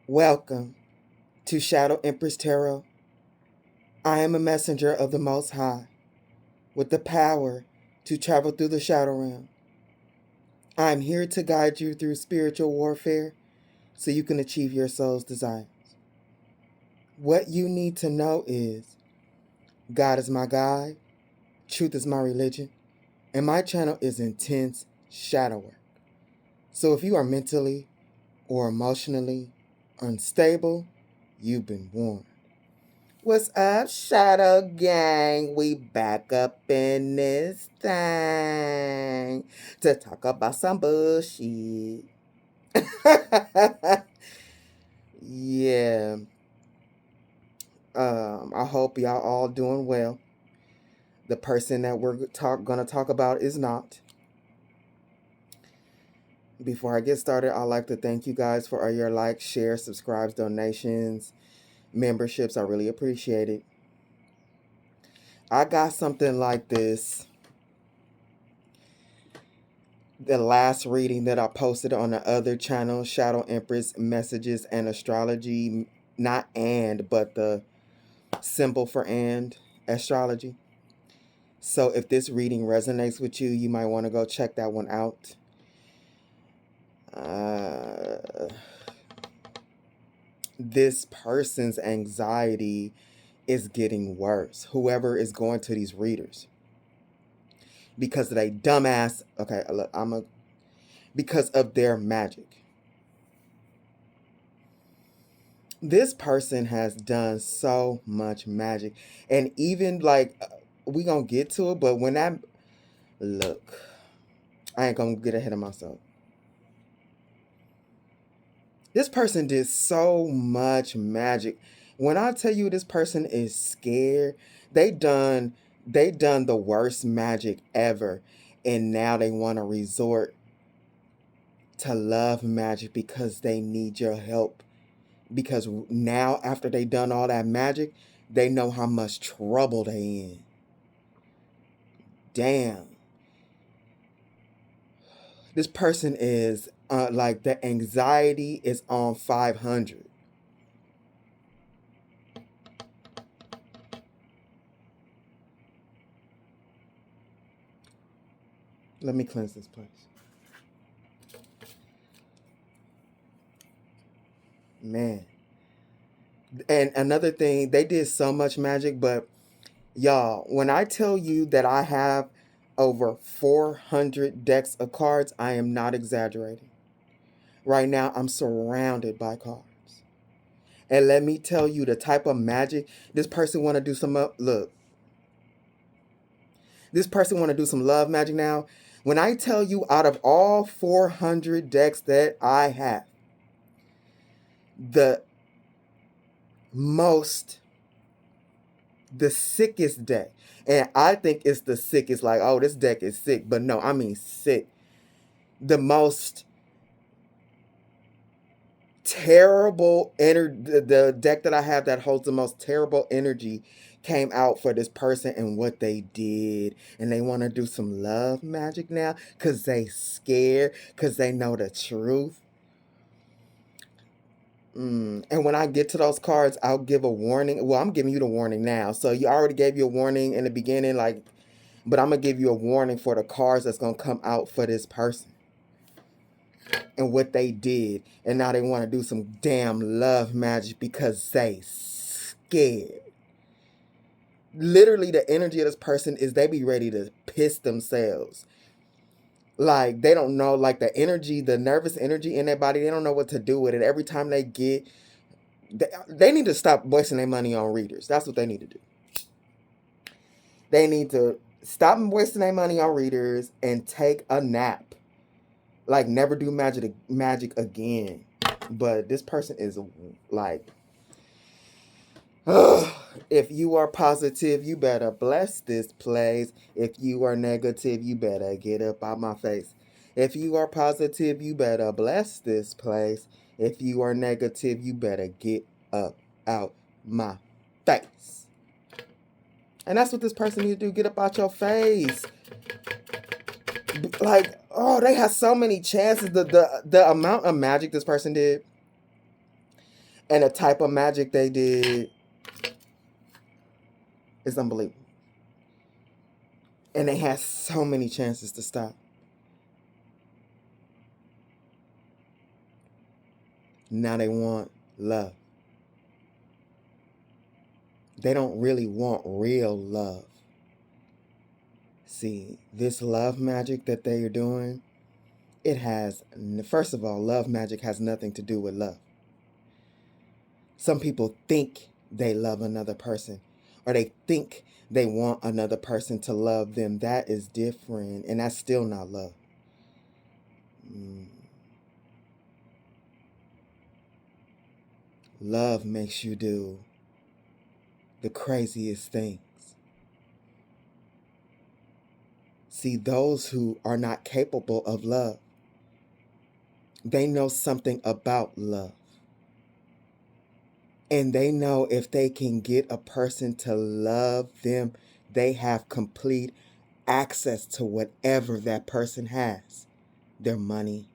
Welcome to Shadow Empress Tarot. I am a messenger of the Most High with the power to travel through the shadow realm. I am here to guide you through spiritual warfare so you can achieve your soul's desires. What you need to know is God is my guide, truth is my religion, and my channel is intense shadow work. So if you are mentally or emotionally unstable, you've been warned. What's up, Shadow Gang? We back up in this thing to talk about some bullshit. Yeah. I hope y'all all doing well. The person that we're gonna talk about is not. Before I get started, I'd like to thank you guys for all your likes, shares, subscribes, donations, memberships. I really appreciate it. I got something like this. The last reading that I posted on the other channel, Shadow Empress Messages and Astrology, not and, but the symbol for and astrology. So if this reading resonates with you, you might want to go check that one out. This person's anxiety is getting worse. Whoever is going to these readers. Because of their dumbass, okay, look, because of their magic. This person has done so much magic. And even like, we gonna get to it, but when that, look, I ain't gonna get ahead of myself. This person did so much magic. When I tell you this person is scared, they done the worst magic ever. And now they want to resort to love magic because they need your help. Because now, after they done all that magic, they know how much trouble they in. Damn. This person is, like, the anxiety is on 500. Let me cleanse this place. Man. And another thing, they did so much magic, but y'all, when I tell you that I have over 400 decks of cards, I am not exaggerating. Right now, I'm surrounded by cards. And let me tell you the type of magic this person want to do some, look. This person want to do some love magic now. When I tell you out of all 400 decks that I have, the sickest deck, and I think it's the sickest, like, oh, this deck is sick, but no, I mean sick. The most terrible energy, the deck that I have that holds the most terrible energy came out for this person and what they did. And they want to do some love magic now because they scared, because they know the truth. And when I get to those cards, I'll give a warning. Well, I'm giving you the warning now. So you already gave you a warning in the beginning, like, but I'm going to give you a warning for the cards that's going to come out for this person and what they did. And now they want to do some damn love magic because they scared. Literally, the energy of this person is they be ready to piss themselves. Like, they don't know, like, the energy, the nervous energy in their body, they don't know what to do with it. Every time they get, they need to stop wasting their money on readers. That's what they need to do. They need to stop wasting their money on readers and take a nap. Like, never do magic again. But this person is like, if you are positive, you better bless this place. If you are negative, you better get up out my face. If you are positive, you better bless this place. If you are negative, you better get up out my face. And that's what this person needs to do. Get up out your face. Like, oh, they had so many chances. The amount of magic this person did. And the type of magic they did is unbelievable. And they had so many chances to stop. Now they want love. They don't really want real love. See, this love magic that they are doing, it has, first of all, love magic has nothing to do with love. Some people think they love another person, or they think they want another person to love them. That is different, and that's still not love. Love makes you do the craziest things. See, those who are not capable of love, they know something about love. And they know if they can get a person to love them, they have complete access to whatever that person has. Their money,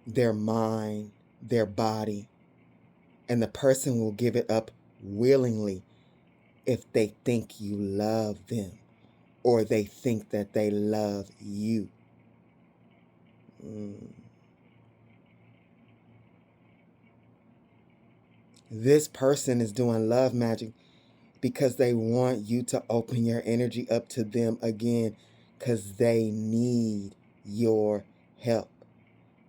their mind, their body. And the person will give it up willingly if they think you love them or they think that they love you. This person is doing love magic because they want you to open your energy up to them again, because they need your help.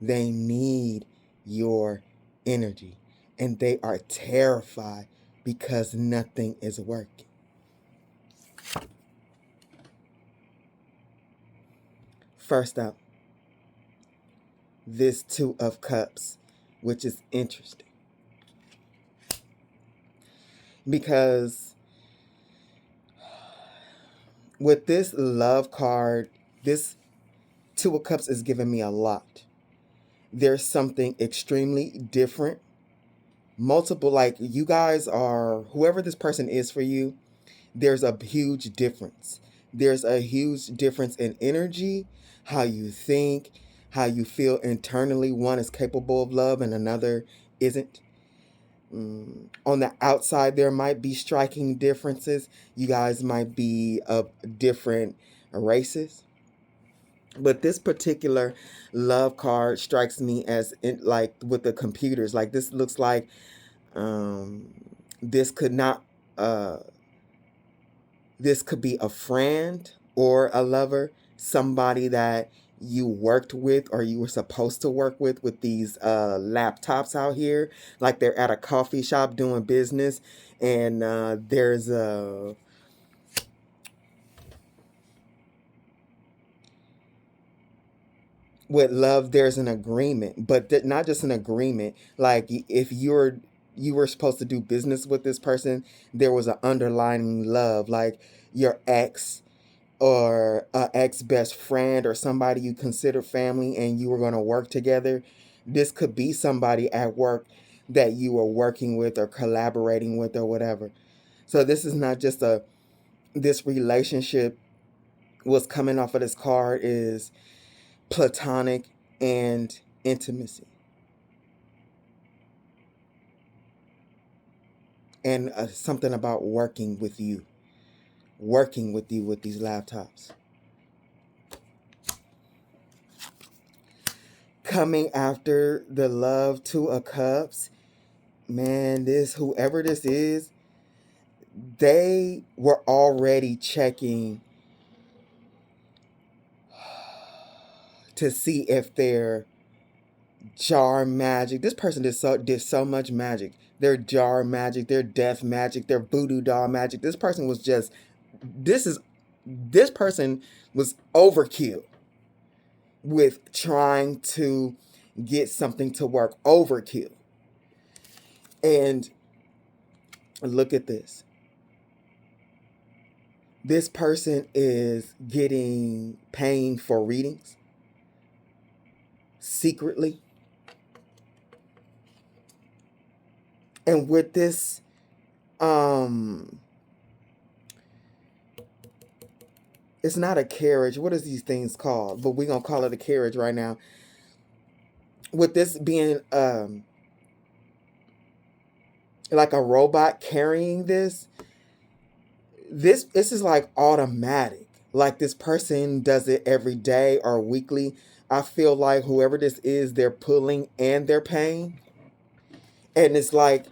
They need your energy. And they are terrified because nothing is working. First up, this Two of Cups, which is interesting. Because with this love card, this Two of Cups is giving me a lot. There's something extremely different. Multiple, like you guys are, whoever this person is for you, there's a huge difference. There's a huge difference in energy, how you think, how you feel internally. One is capable of love and another isn't. On the outside, there might be striking differences. You guys might be of different races. But this particular love card strikes me as like with the computers. Like this looks like this could not this could be a friend or a lover, somebody that you worked with or you were supposed to work with these laptops out here, like they're at a coffee shop doing business, and there's a with love there's an agreement, but not just an agreement. Like if you were supposed to do business with this person, there was an underlying love, like your ex or a ex best friend or somebody you consider family, and you were going to work together. This could be somebody at work that you were working with or collaborating with or whatever. So this is not just this relationship. What's coming off of this card is platonic and intimacy, and something about working with you with these laptops. Coming after the love Two of Cups, man, whoever this is, they were already checking to see if their jar magic, this person did so much magic. Their jar magic, their death magic, their voodoo doll magic. This person was just, this person was overkill with trying to get something to work. Overkill. And look at this. This person is paying for readings secretly. And with this, it's not a carriage. What is these things called? But we're going to call it a carriage right now. With this being like a robot carrying this. This is like automatic. Like this person does it every day or weekly. I feel like whoever this is, they're pulling and they're paying. And it's like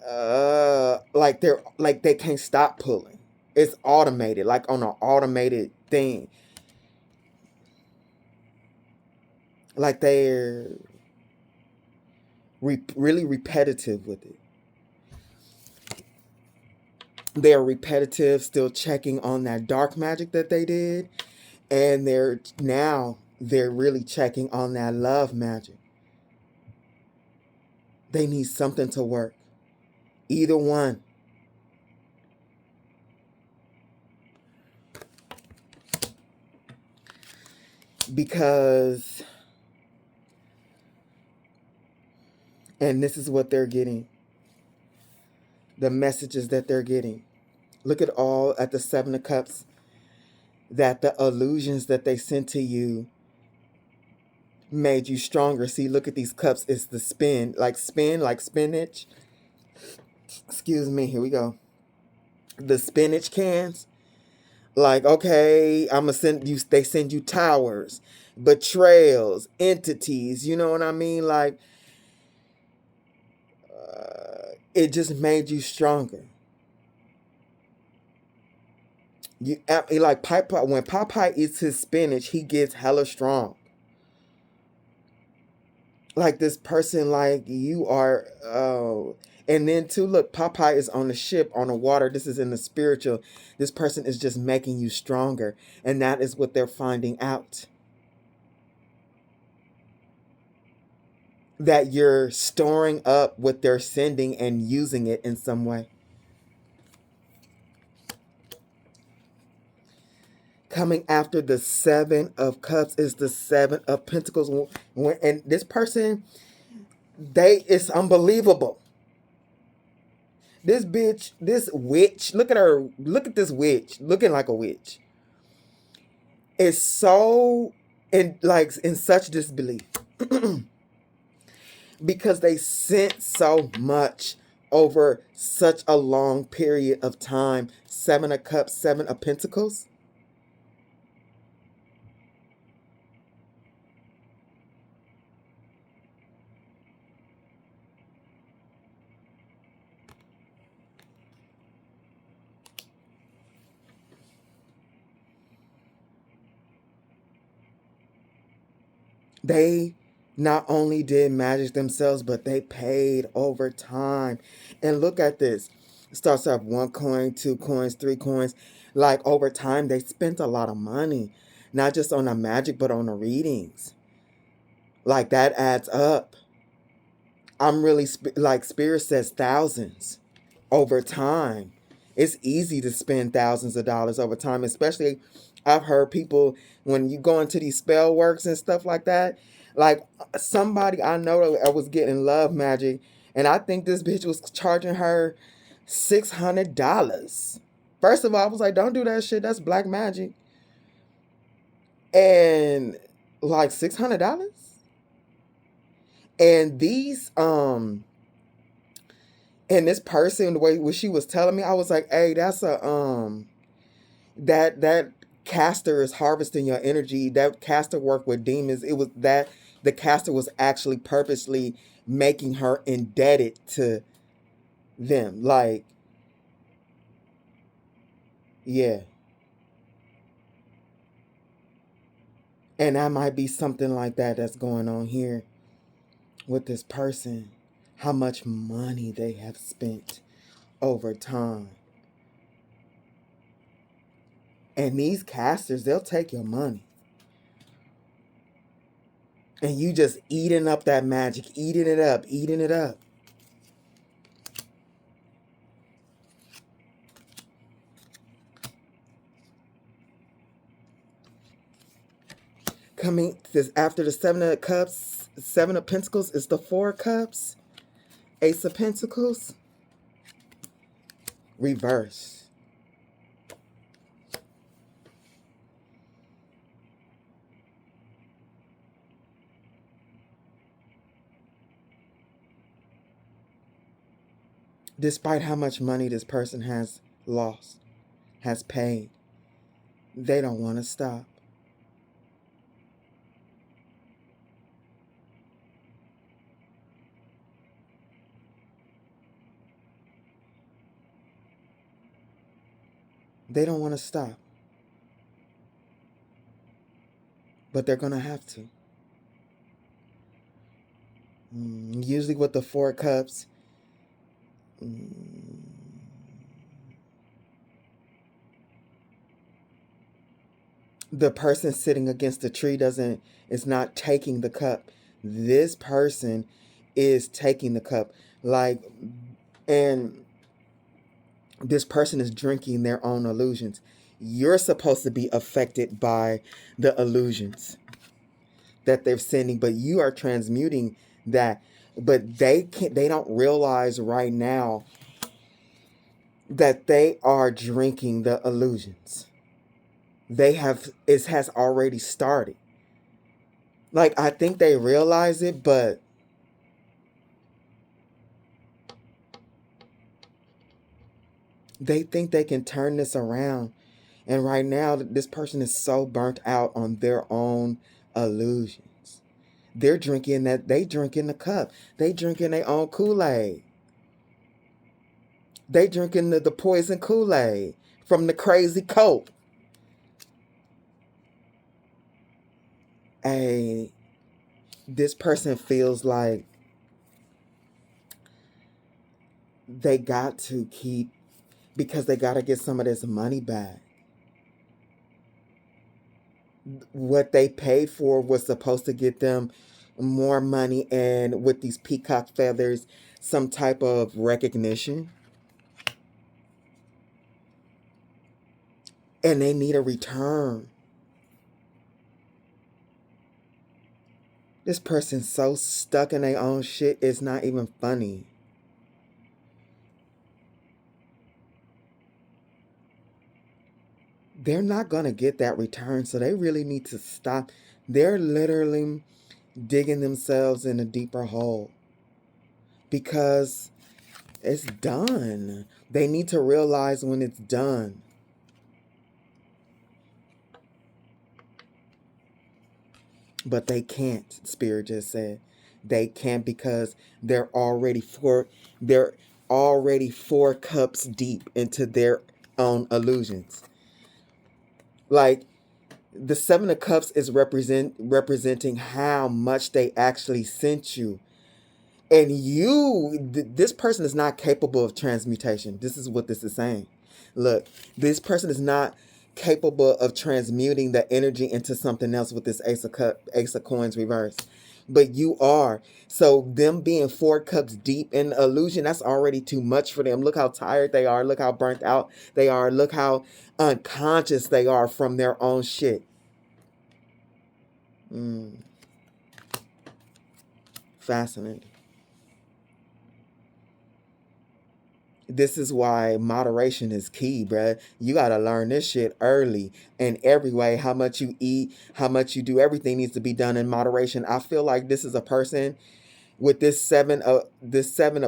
they're like they can't stop pulling. It's automated, like on an automated thing. Like they're really repetitive with it. They're repetitive, still checking on that dark magic that they did. And they're really checking on that love magic. They need something to work. Either one. Because, and this is what they're getting. The messages that they're getting. Look at the Seven of Cups. That the illusions that they sent to you made you stronger. See, look at these cups. It's the spin like spinach. Excuse me. Here we go. The spinach cans. Like, okay, I'm gonna send you. They send you towers, betrayals, entities. You know what I mean? Like, it just made you stronger. You like Popeye. When Popeye eats his spinach, he gets hella strong. Like this person, like you are. And then too, look, Popeye is on the ship on the water. This is in the spiritual. This person is just making you stronger, and that is what they're finding out. That you're storing up what they're sending and using it in some way. Coming after the Seven of Cups is the Seven of Pentacles. And this person, it's unbelievable. This bitch, this witch, look at her, look at this witch, looking like a witch. Is so in such disbelief. Because they sent so much over such a long period of time. Seven of Cups, Seven of Pentacles. They not only did magic themselves, but they paid over time. And look at this. It starts off 1 coin, 2 coins, 3 coins. Like over time, they spent a lot of money. Not just on the magic, but on the readings. Like that adds up. I'm really, like Spirit says, thousands over time. It's easy to spend thousands of dollars over time, especially I've heard people when you go into these spell works and stuff like that. Like somebody I know that was getting love magic, and I think this bitch was charging her $600. First of all, I was like, don't do that shit. That's black magic. And like $600. And these and this person, the way what she was telling me, I was like, hey, that's that caster is harvesting your energy. That caster worked with demons. It was that the caster was actually purposely making her indebted to them. Like, yeah. And that might be something like that that's going on here with this person. How much money they have spent over time. And these casters, they'll take your money. And you just eating up that magic, eating it up, eating it up. Coming this after the Seven of Cups, Seven of Pentacles is the Four of Cups, Ace of Pentacles, reverse. Despite how much money this person has lost, has paid, they don't want to stop. They don't want to stop. But they're going to have to. Usually with the Four of Cups, the person sitting against the tree is not taking the cup. This person is taking the cup. And this person is drinking their own illusions. You're supposed to be affected by the illusions that they're sending, but you are transmuting that. But they don't realize right now that they are drinking the illusions. It has already started. I think they realize it, but they think they can turn this around. And right now, this person is so burnt out on their own illusions. They drinking the cup. They drinking their own Kool-Aid. They drinking the poison Kool-Aid from the crazy Coke. This person feels like they got to keep, because they got to get some of this money back. What they paid for was supposed to get them more money, and with these peacock feathers, some type of recognition. And they need a return. This person's so stuck in their own shit, it's not even funny. They're not going to get that return, so they really need to stop. They're literally digging themselves in a deeper hole because it's done. They need to realize when it's done. But they can't, Spirit just said. They can't because they're already four cups deep into their own illusions. The Seven of Cups is representing how much they actually sent you. And this person is not capable of transmutation. This is what this is saying. Look, this person is not capable of transmuting the energy into something else with this Ace of Coins reverse. But you are. So them being 4 cups deep in illusion, that's already too much for them. Look how tired they are. Look how burnt out they are. Look how unconscious they are from their own shit. Fascinating. This is why moderation is key, bruh. You got to learn this shit early in every way. How much you eat, how much you do, everything needs to be done in moderation. I feel like this is a person with this seven of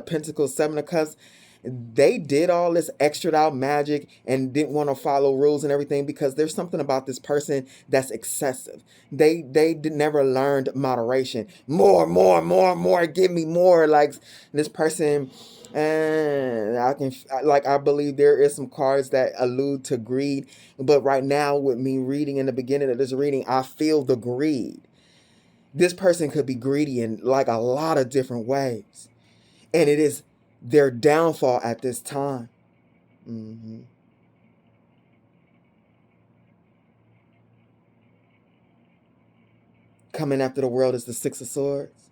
Pentacles, 7 of Cups. They did all this extra out magic and didn't want to follow rules and everything because there's something about this person that's excessive. They never learned moderation. More, give me more. Like this person, and I believe there is some cards that allude to greed, but right now with me reading in the beginning of this reading, I feel the greed. This person could be greedy in like a lot of different ways. And it is their downfall at this time. Coming after the world is the 6 of Swords.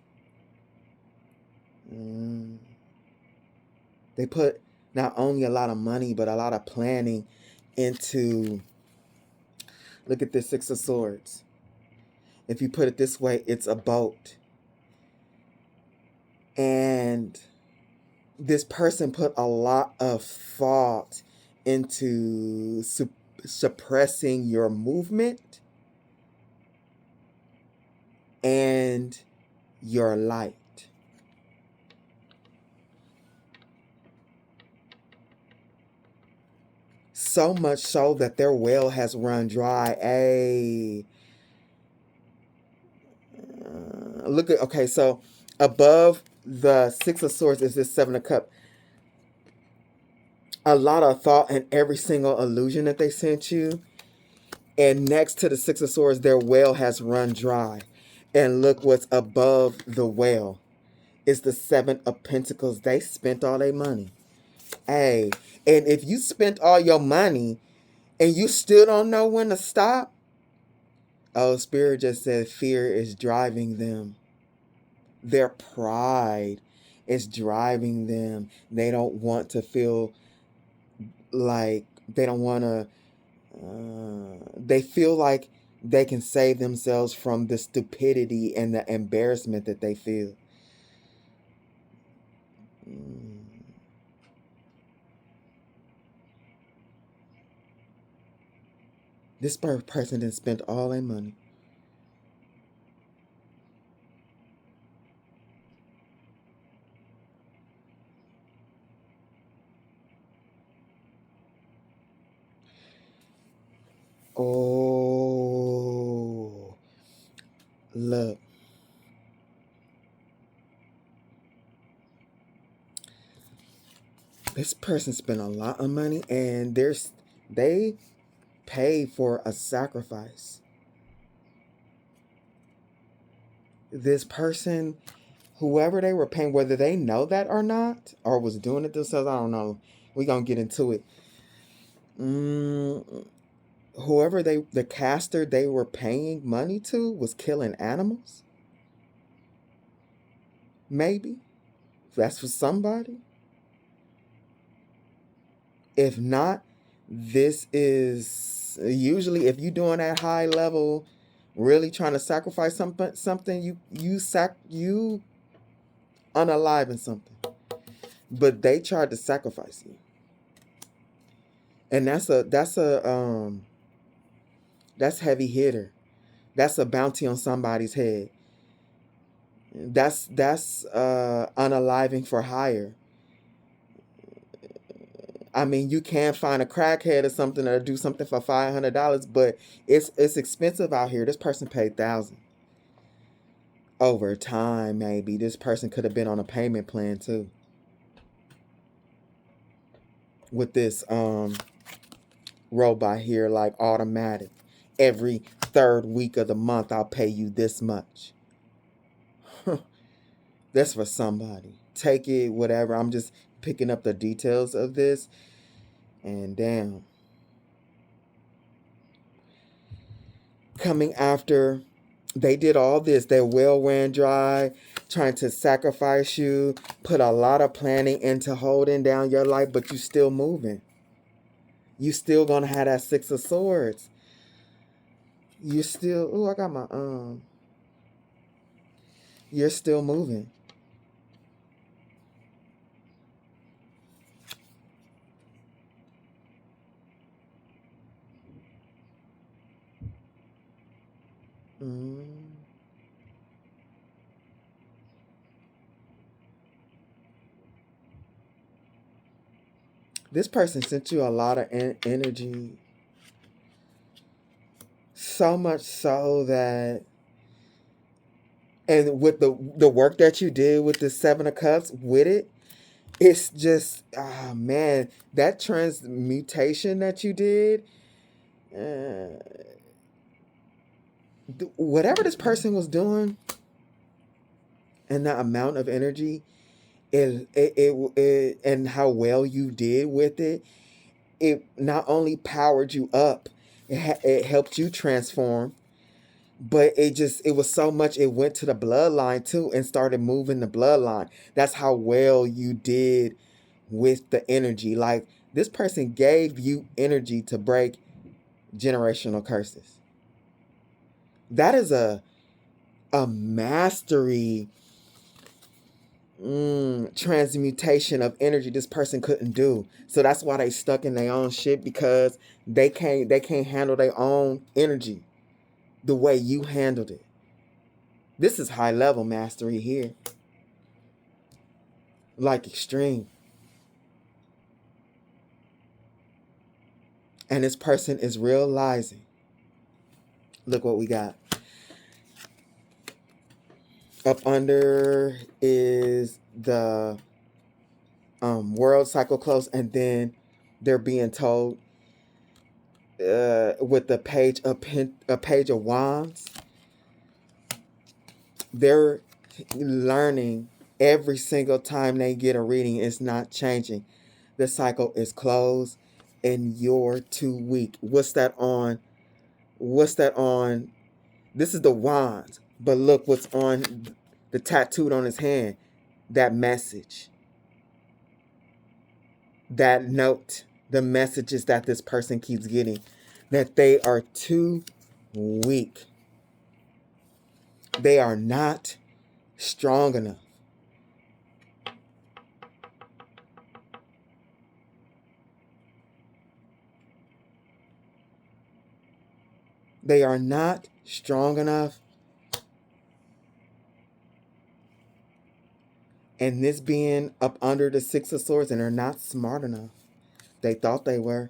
They put not only a lot of money, but a lot of planning into, look at this 6 of Swords. If you put it this way, it's a boat. And this person put a lot of thought into suppressing your movement and your light. So much so that their well has run dry. Look at, okay, so above the Six of Swords is this Seven of Cups. A lot of thought in every single illusion that they sent you. And next to the Six of Swords, their well has run dry. And look what's above the well. It's the Seven of Pentacles. They spent all their money. Hey, and if you spent all your money and you still don't know when to stop, oh, Spirit just said fear is driving them. Their pride is driving them. They don't want to feel like, they don't want to, they feel like they can save themselves from the stupidity and the embarrassment that they feel. This person didn't spend all their money. Oh, look. This person spent a lot of money and they paid for a sacrifice. This person, whoever they were paying, whether they know that or not, or was doing it themselves, I don't know. We're going to get into it. Whoever the caster they were paying money to was killing animals. Maybe. That's for somebody. If not, this is usually, if you're doing that high level, really trying to sacrifice something, you unaliving something. But they tried to sacrifice you. And that's heavy hitter. That's a bounty on somebody's head. That's unaliving for hire. I mean, you can find a crackhead or something or do something for $500, but it's expensive out here. This person paid $1,000. Over time, maybe this person could have been on a payment plan too. With this robot here, like automatic. Every third week of the month, I'll pay you this much. That's for somebody. Take it, whatever. I'm just picking up the details of this. And damn. Coming after, they did all this. Their well ran dry, trying to sacrifice you, put a lot of planning into holding down your life, but you still moving. You still gonna have that Six of Swords. You still, oh, I got my, you're still moving. This person sent you a lot of energy. So much so that, and with the work that you did with the Seven of Cups, with it, it's just, man, that transmutation that you did, whatever this person was doing, and the amount of energy, and how well you did with it, it not only powered you up, it helped you transform, but it was so much, it went to the bloodline too and started moving the bloodline. That's how well you did with the energy. Like, this person gave you energy to break generational curses. That is a mastery transmutation of energy this person couldn't do. So that's why they stuck in their own shit, because they can't handle their own energy the way you handled it. This is high level mastery here. Like extreme. And this person is realizing, look what we got. Up under is the world cycle close, and then they're being told with the page of wands, they're learning every single time they get a reading. It's not changing. The cycle is closed and you're too weak. What's that on? This is the wands, but look what's on the tattooed on his hand. That message, that note, the messages that this person keeps getting, that they are too weak. They are not strong enough. They are not strong enough. And this being up under the Six of Swords, and they're not smart enough. They thought they were.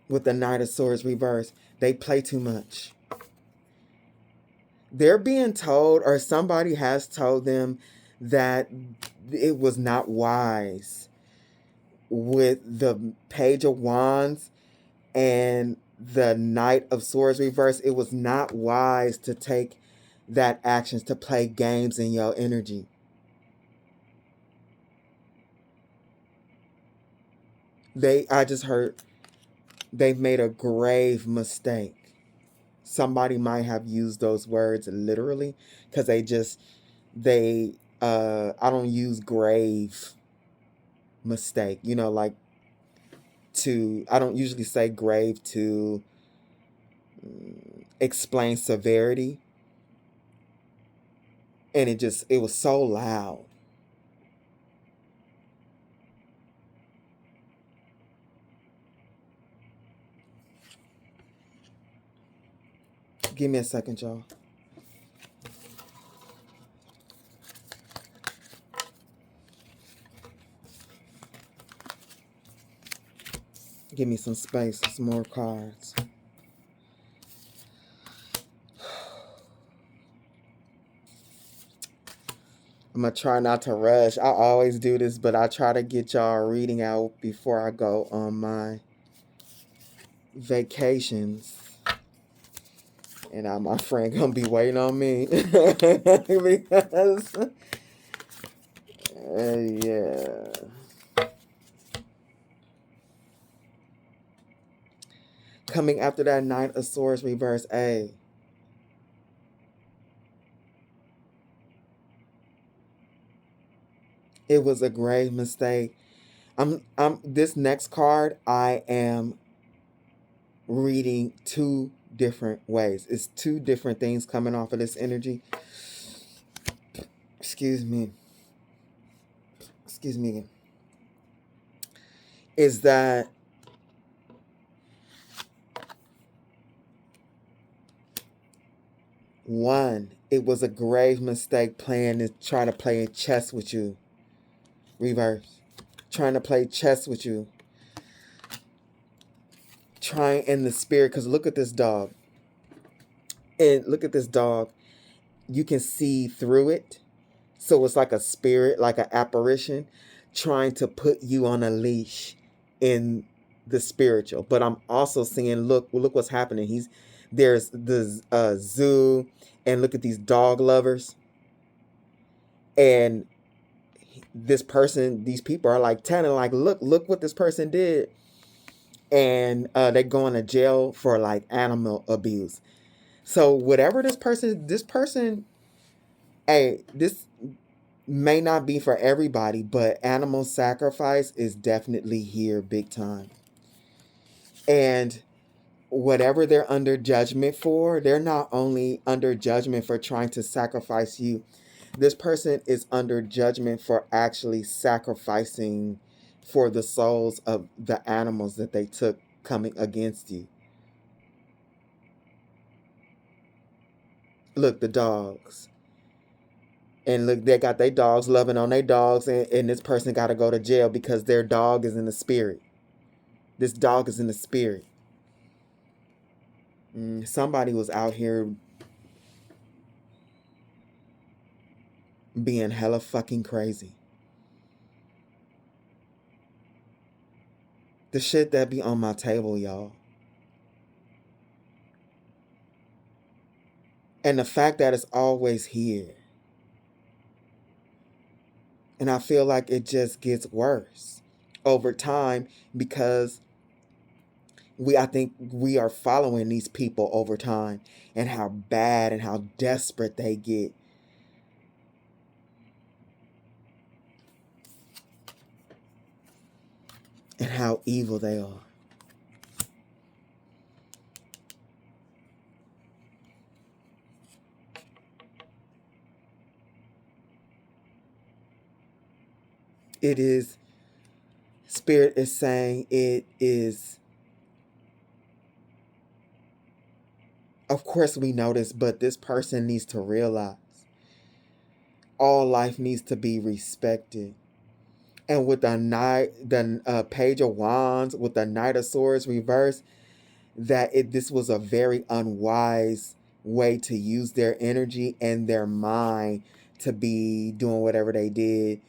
With the Knight of Swords reversed, they play too much. They're being told, or somebody has told them, that it was not wise with the Page of Wands and the Knight of Swords reverse. It was not wise to take that actions, to play games in your energy. I just heard they've made a grave mistake. Somebody might have used those words literally, because I don't use grave mistake, like I don't usually say grave to explain severity. And it was so loud. Give me a second, y'all. Give me some space, some more cards. I'm going to try not to rush. I always do this, but I try to get y'all a reading out before I go on my vacations. And my friend going to be waiting on me. Because, yeah. Coming after that Knight of Swords reverse, it was a grave mistake. This next card, I am reading two different ways. It's two different things coming off of this energy. Excuse me. Is that one, it was a grave mistake trying to play chess with you. Reverse. Trying to play chess with you. Trying in the spirit, because look at this dog. And look at this dog. You can see through it. So it's like a spirit, like an apparition, trying to put you on a leash in the spiritual. But I'm also seeing, look what's happening. There's the zoo, and look at these dog lovers. And these people are like telling, like, look what this person did. And they're going to jail for like animal abuse. So whatever this person, this may not be for everybody, but animal sacrifice is definitely here big time. And whatever they're under judgment for, they're not only under judgment for trying to sacrifice you. This person is under judgment for actually sacrificing for the souls of the animals that they took coming against you. Look, the dogs. And look, they got their dogs loving on their dogs, and this person got to go to jail because their dog is in the spirit. This dog is in the spirit. Somebody was out here being hella fucking crazy. The shit that be on my table, y'all. And the fact that it's always here. And I feel like it just gets worse over time because I think we are following these people over time and how bad and how desperate they get. And how evil they are. It is, Spirit is saying it is, of course we know this, but this person needs to realize all life needs to be respected. And with the Page of Wands, with the Knight of Swords reversed, this was a very unwise way to use their energy and their mind to be doing whatever they did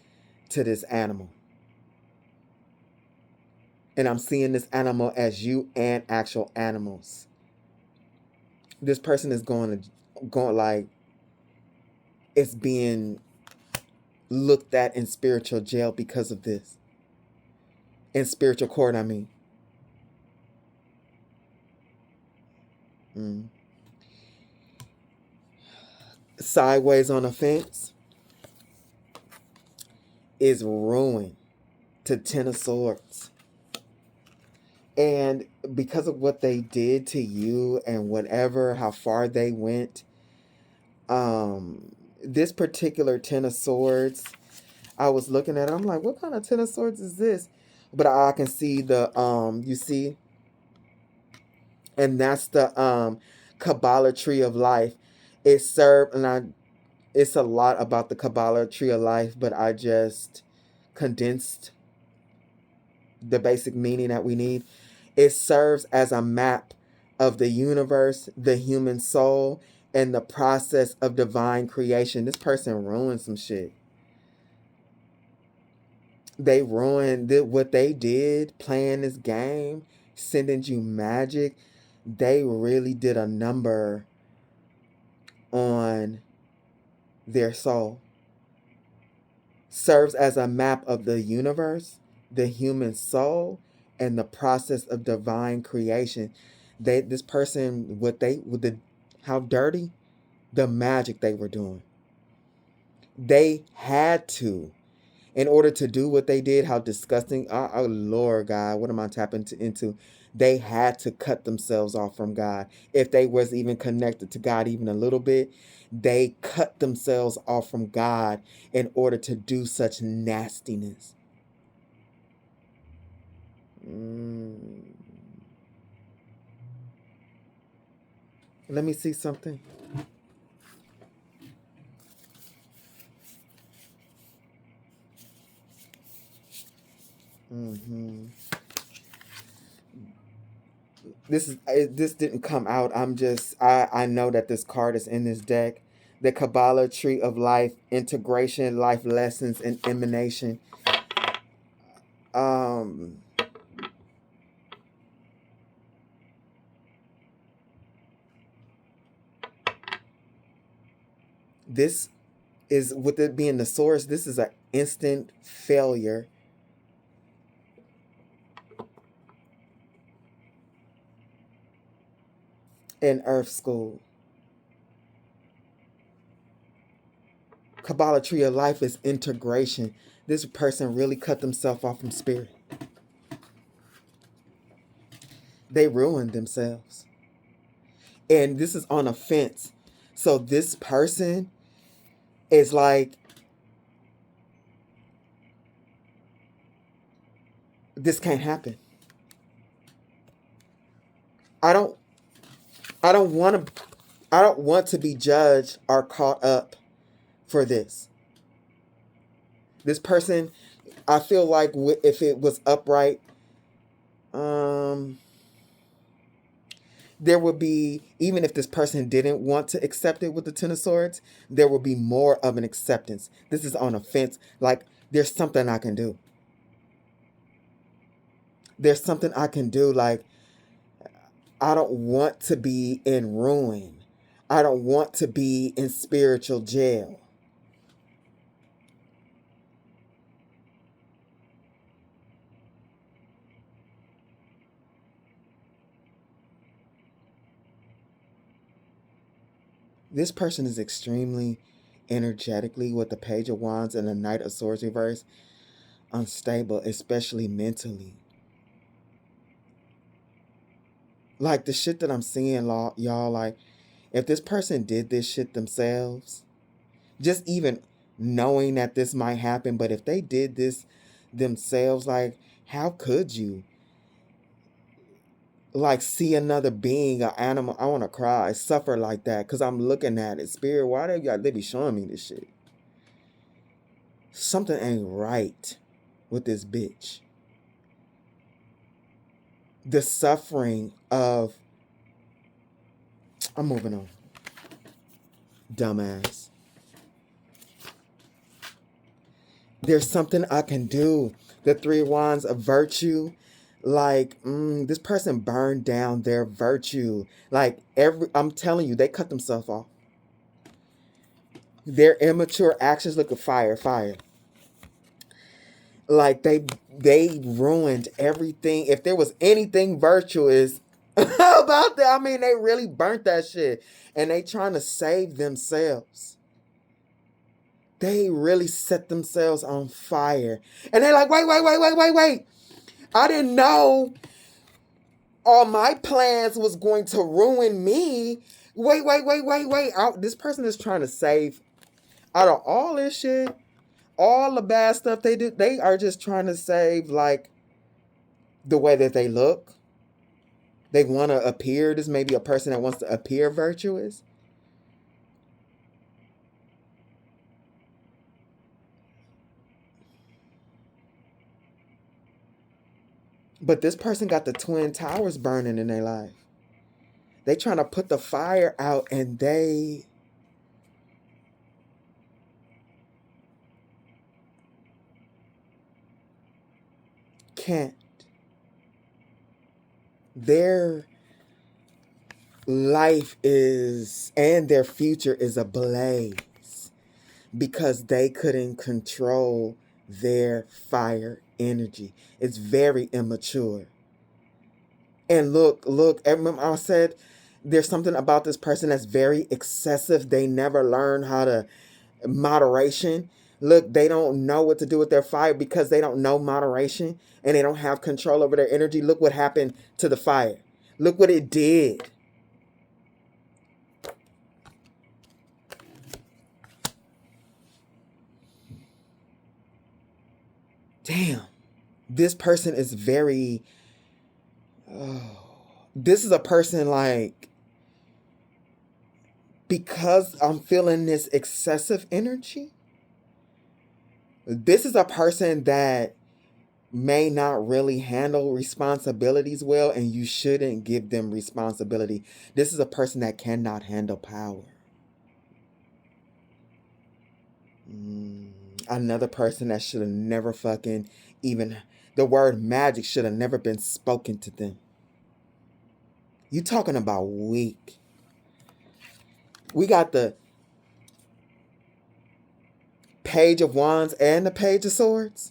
to this animal. And I'm seeing this animal as you and actual animals. This person is going like, it's being looked at in spiritual jail because of this. In spiritual court, I mean. Sideways on a fence is ruin to Ten of Swords. And because of what they did to you and whatever, how far they went, this particular Ten of Swords, I was looking at it, I'm like, what kind of Ten of Swords is this? But I can see the, you see, and that's the Kabbalah Tree of Life. It served, and it's a lot about the Kabbalah Tree of Life, but I just condensed the basic meaning that we need. It serves as a map of the universe, the human soul, and the process of divine creation. This person ruined some shit. They ruined what they did, playing this game, sending you magic. They really did a number on their soul. Serves as a map of the universe, the human soul, and the process of divine creation. This person, how dirty, the magic they were doing. They had to, in order to do what they did, how disgusting. Oh Lord God, what am I tapping into? They had to cut themselves off from God. If they was even connected to God even a little bit, they cut themselves off from God in order to do such nastiness. Let me see something. This didn't come out. I know that this card is in this deck. The Kabbalah Tree of Life, integration, life lessons, and emanation. This is, with it being the source, this is an instant failure. In Earth School. Kabbalah Tree of Life is integration. This person really cut themselves off from spirit. They ruined themselves. And this is on a fence. So this person is like, this can't happen. I don't want to be judged or caught up for this. This person, I feel like if it was upright, there would be, even if this person didn't want to accept it with the Ten of Swords, there would be more of an acceptance. This is on a fence. Like, there's something I can do. There's something I can do. Like, I don't want to be in ruin. I don't want to be in spiritual jail. This person is extremely energetically, with the Page of Wands and the Knight of Swords reverse, unstable, especially mentally. Like, the shit that I'm seeing, y'all, like, if this person did this shit themselves, just even knowing that this might happen, but if they did this themselves, like, how could you? Like, see another being, an animal, I want to cry, suffer like that, because I'm looking at it. Spirit, why they be showing me this shit? Something ain't right with this bitch. The suffering of... I'm moving on. Dumbass. There's something I can do. The Three of Wands of virtue. Like, this person burned down their virtue. Like, I'm telling you, they cut themselves off. Their immature actions, look at fire. Like, they ruined everything. If there was anything virtuous about that, I mean, they really burnt that shit. And they trying to save themselves. They really set themselves on fire. And they're like, wait. I didn't know all my plans was going to ruin me. Wait. This person is trying to save, out of all this shit, all the bad stuff they do, they are just trying to save, like, the way that they look. They want to appear. This may be a person that wants to appear virtuous. But this person got the Twin Towers burning in their life. They trying to put the fire out, and they can't. Their life is, and their future is ablaze because they couldn't control their fire energy. It's very immature. And look, I said there's something about this person that's very excessive. They never learn how to moderation. Look, they don't know what to do with their fire because they don't know moderation and they don't have control over their energy. Look what happened to the fire. Look what it did. Damn. This person is very... this is a person, like... because I'm feeling this excessive energy, this is a person that may not really handle responsibilities well, and you shouldn't give them responsibility. This is a person that cannot handle power. Another person that should have never fucking even... the word magic should have never been spoken to them. You talking about weak. We got the Page of Wands and the Page of Swords.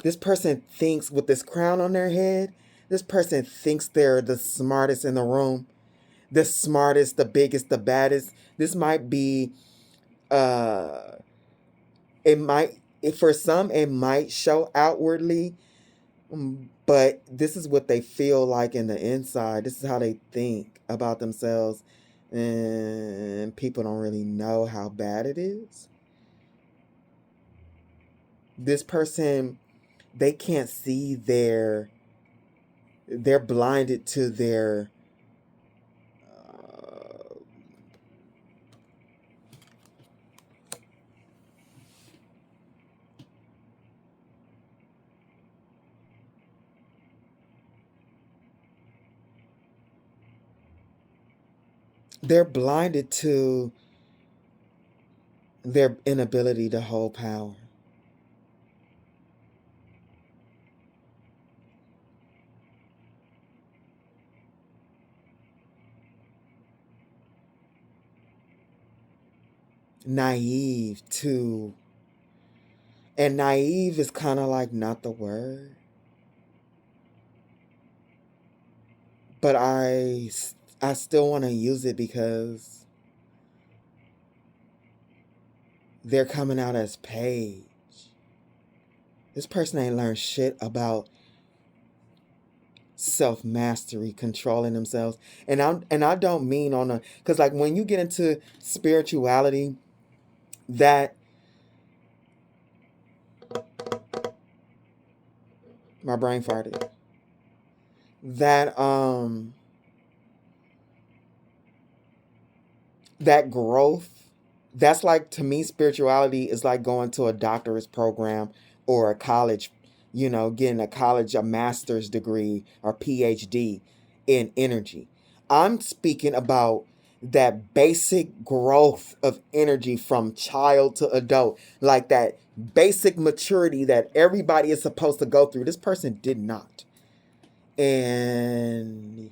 This person thinks, with this crown on their head, this person thinks they're the smartest in the room. The smartest, the biggest, the baddest. This might be, it might, for some, it might show outwardly, but this is what they feel like in the inside. This is how they think about themselves. And people don't really know how bad it is. This person, they can't see they're blinded to their they're blinded to their inability to hold power. Naive too. And naive is kind of like not the word. But I still want to use it because they're coming out as page. This person ain't learned shit about self-mastery, controlling themselves. And I don't mean on a, because like when you get into spirituality, that my brain farted. That growth, that's like, to me, spirituality is like going to a doctorate program or a college, getting a master's degree or PhD in energy. I'm speaking about that basic growth of energy from child to adult, like that basic maturity that everybody is supposed to go through. This person did not. And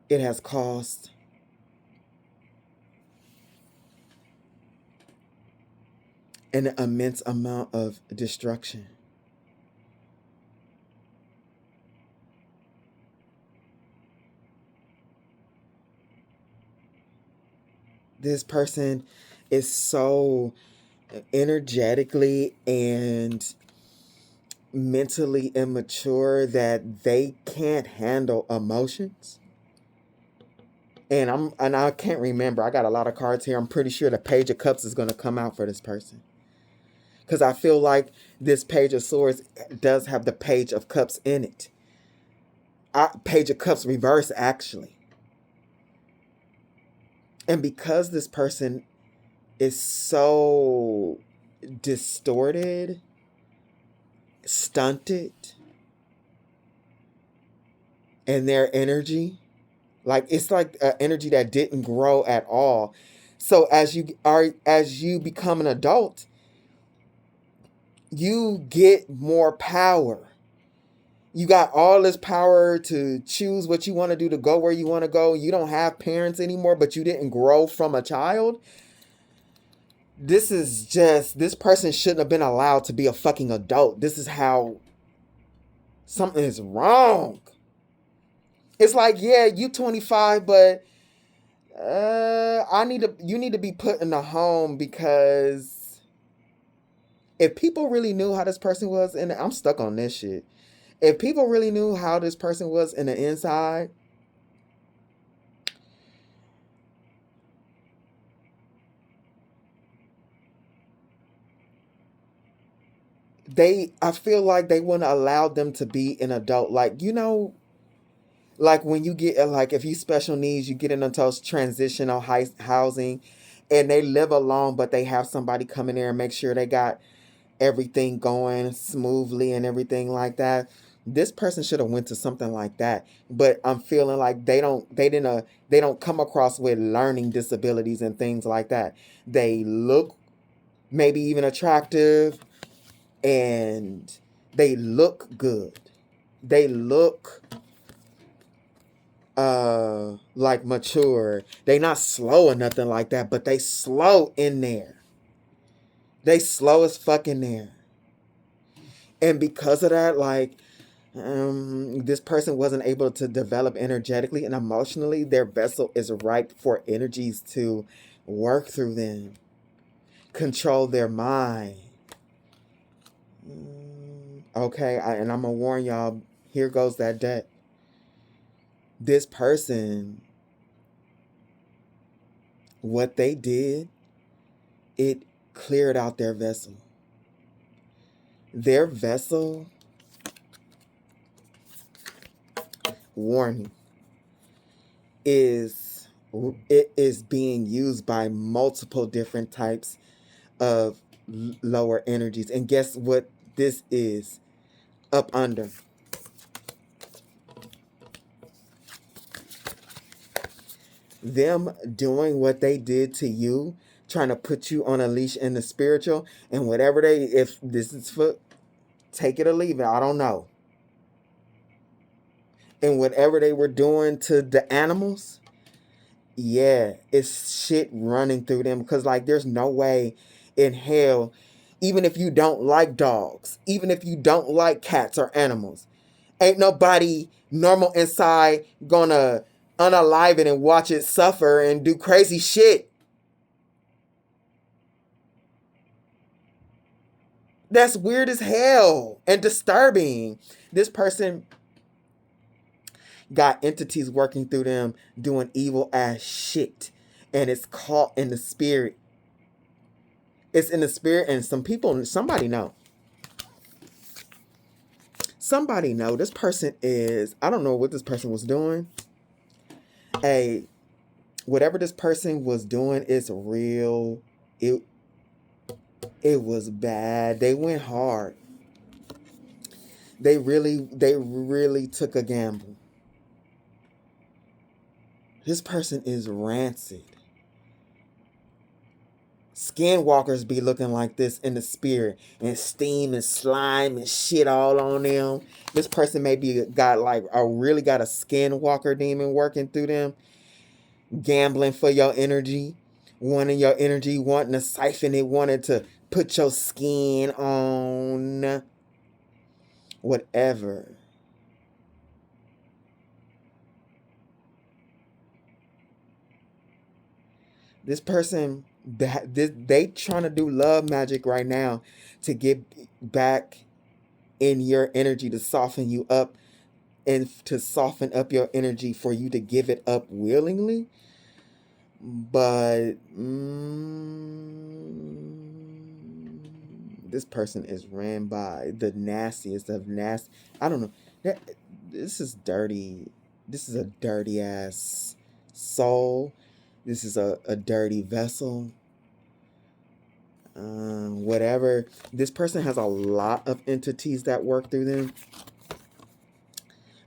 it has caused an immense amount of destruction. This person is so energetically and mentally immature that they can't handle emotions. And I can't remember. I got a lot of cards here. I'm pretty sure the Page of Cups is going to come out for this person. Because I feel like this Page of Swords does have the Page of Cups in it. Page of Cups reverse, actually. And because this person is so distorted, stunted, and their energy, like it's like energy that didn't grow at all. So as you become an adult, you get more power. You got all this power to choose what you want to do, to go where you want to go. You don't have parents anymore, but you didn't grow from a child. This person shouldn't have been allowed to be a fucking adult. This is how something is wrong. It's like, yeah, you 25, but you need to be put in a home, because if people really knew how this person was, and I'm stuck on this shit. If people really knew how this person was in the inside, I feel like they wouldn't allow them to be an adult. Like, like when you get, like if you special needs, you get into transitional housing, and they live alone, but they have somebody come in there and make sure they got everything going smoothly and everything like that. This person should have went to something like that. But I'm feeling like they don't come across with learning disabilities and things like that. They look maybe even attractive, and they look good. They look like mature. They not slow or nothing like that, but they slow in there. They slow as fuck in there. And because of that, like, this person wasn't able to develop energetically and emotionally. Their vessel is ripe for energies to work through them, control their mind. Okay, and I'm gonna warn y'all, here goes that deck. This person, what they did, it cleared out their vessel. Their vessel, warning, is being used by multiple different types of lower energies. And guess what this is up under? them doing what they did to you, trying to put you on a leash in the spiritual, and whatever they, if this is for, take it or leave it, I don't know. And whatever they were doing to the animals, yeah, it's shit running through them. Because, like, there's no way in hell, even if you don't like dogs, even if you don't like cats or animals, ain't nobody normal inside gonna unalive it and watch it suffer and do crazy shit. That's weird as hell and disturbing. This person got entities working through them doing evil ass shit. And it's caught in the spirit. It's in the spirit, and somebody know. Somebody know this person is, I don't know what this person was doing. Hey, whatever this person was doing is real. It was bad. They went hard. They really took a gamble. This person is rancid. Skinwalkers be looking like this in the spirit, and steam and slime and shit all on them. This person maybe got really got a skinwalker demon working through them, gambling for your energy, wanting your energy, wanting to siphon it, wanting to put your skin on whatever. This person, they trying to do love magic right now to get back in your energy, to soften you up and to soften up your energy for you to give it up willingly. But this person is ran by the nastiest of nasty. I don't know. This is dirty. This is a dirty ass soul. This is a dirty vessel. Whatever. This person has a lot of entities that work through them.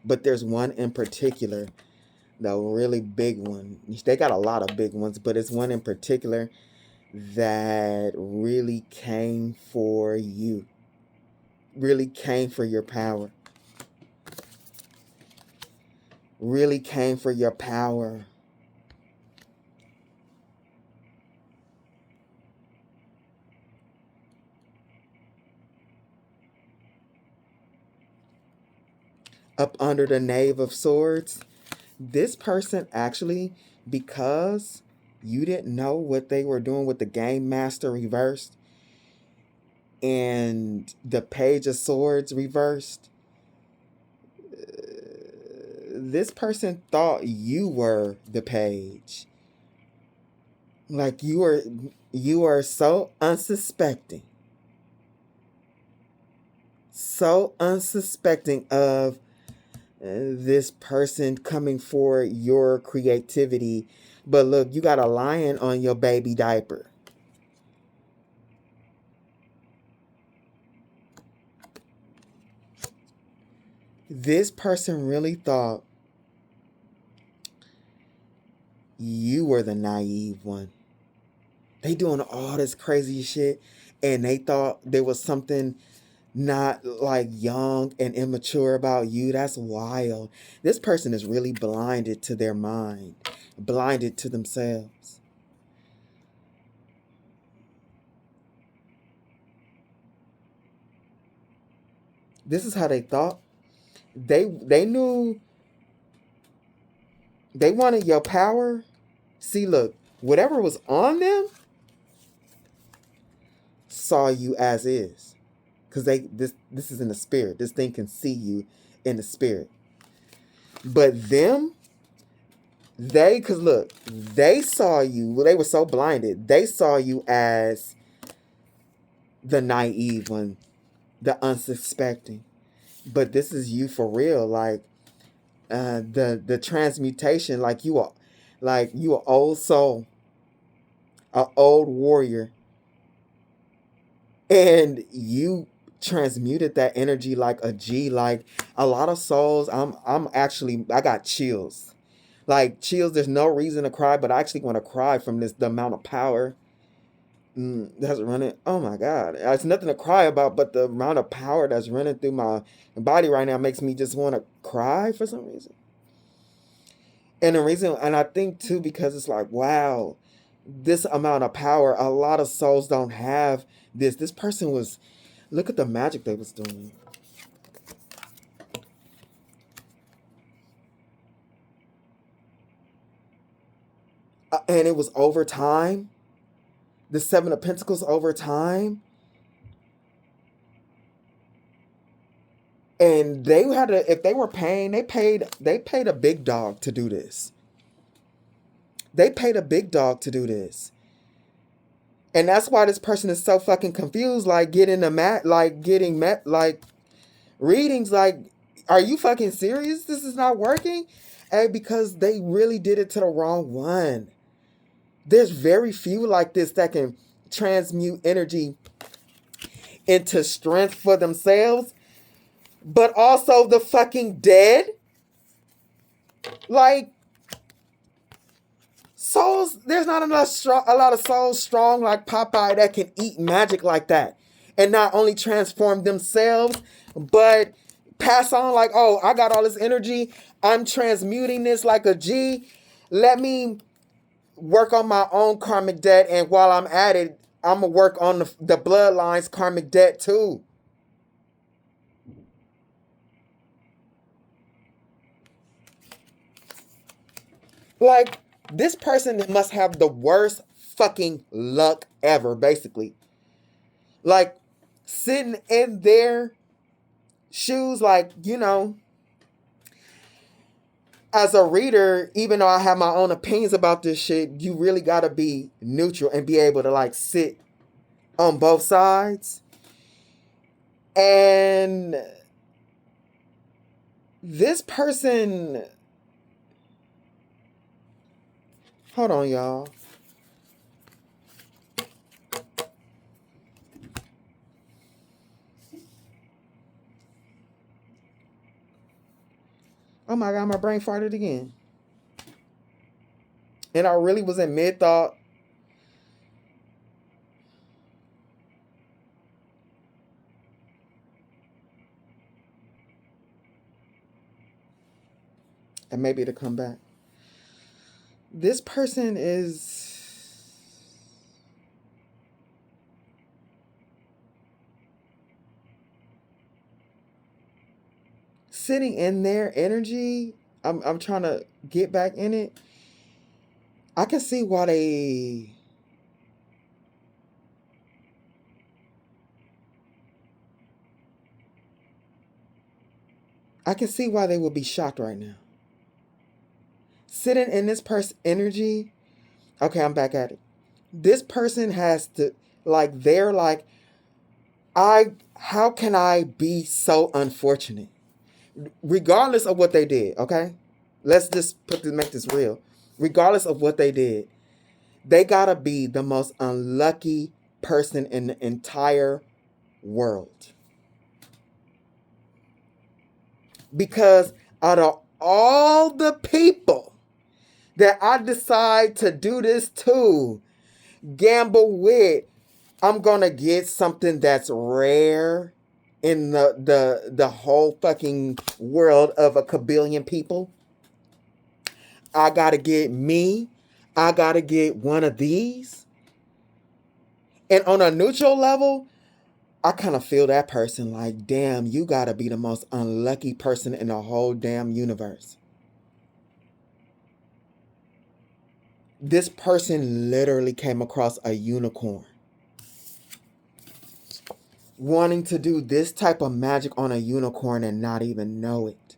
But there's one in particular, the really big one. They got a lot of big ones, but it's one in particular that really came for you. Really came for your power. Really came for your power. Up under the Knave of Swords, this person actually, because you didn't know what they were doing with the Game Master reversed and the Page of Swords reversed, this person thought you were the page. Like you are so unsuspecting. So unsuspecting of this person coming for your creativity. But look, you got a lion on your baby diaper. This person really thought you were the naive one. They doing all this crazy shit, and they thought there was something not like young and immature about you. That's wild. This person is really blinded to their mind, blinded to themselves. This is how they thought. They knew they wanted your power. See, look, whatever was on them saw you as is. Because this is in the spirit. This thing can see you in the spirit. But them, because look, they saw you, they were so blinded, they saw you as the naive one, the unsuspecting. But this is you for real, like the transmutation, like you are an old soul, an old warrior, and you transmuted that energy like a G. Like a lot of souls, I got chills. Like chills, there's no reason to cry, but I actually want to cry from the amount of power that's running. Oh my God. It's nothing to cry about, but the amount of power that's running through my body right now makes me just want to cry for some reason. And the reason, and I think too, because it's like, wow, this amount of power, a lot of souls don't have this. This person was, look at the magic they was doing. And it was over time. The Seven of Pentacles over time. And they had to, if they were paying, they paid a big dog to do this. They paid a big dog to do this. And that's why this person is so fucking confused, like getting readings, like, are you fucking serious? This is not working? And because they really did it to the wrong one. There's very few like this that can transmute energy into strength for themselves, but also the fucking dead. Like, souls, there's not a lot of souls strong like Popeye that can eat magic like that. And not only transform themselves, but pass on like, oh, I got all this energy. I'm transmuting this like a G. Let me work on my own karmic debt, and while I'm at it, I'm gonna work on the bloodline's karmic debt too. Like, this person must have the worst fucking luck ever, basically. Like, sitting in their shoes, like, you know, as a reader, even though I have my own opinions about this shit, you really gotta be neutral and be able to like sit on both sides. And this person, hold on, y'all. Oh my God, my brain farted again. And I really was in mid-thought. And maybe it'll come back. This person is sitting in their energy. I'm trying to get back in it. I can see why they would be shocked right now. Sitting in this person's energy. Okay, I'm back at it. This person has to, like, they're like, how can I be so unfortunate? Regardless of what they did, okay? Let's just make this real. Regardless of what they did, they gotta be the most unlucky person in the entire world. Because out of all the people that I decide to do this to, gamble with, I'm gonna get something that's rare in the whole fucking world of a kabillion people. I gotta get me. I gotta get one of these. And on a neutral level, I kind of feel that person like, damn, you gotta be the most unlucky person in the whole damn universe. This person literally came across a unicorn. Wanting to do this type of magic on a unicorn and not even know it.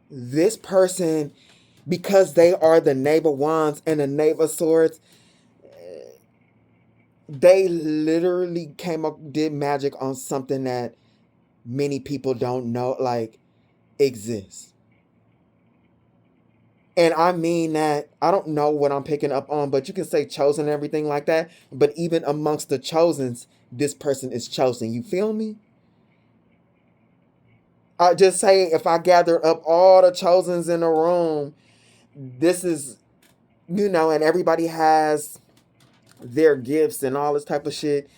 This person, because they are the Knave of Wands and the Knave of Swords, they literally did magic on something that many people don't know, like, exists. And I mean that, I don't know what I'm picking up on, but you can say chosen and everything like that. But even amongst the chosens, this person is chosen. You feel me? I just say, if I gathered up all the chosens in the room, this is, and everybody has their gifts and all this type of shit.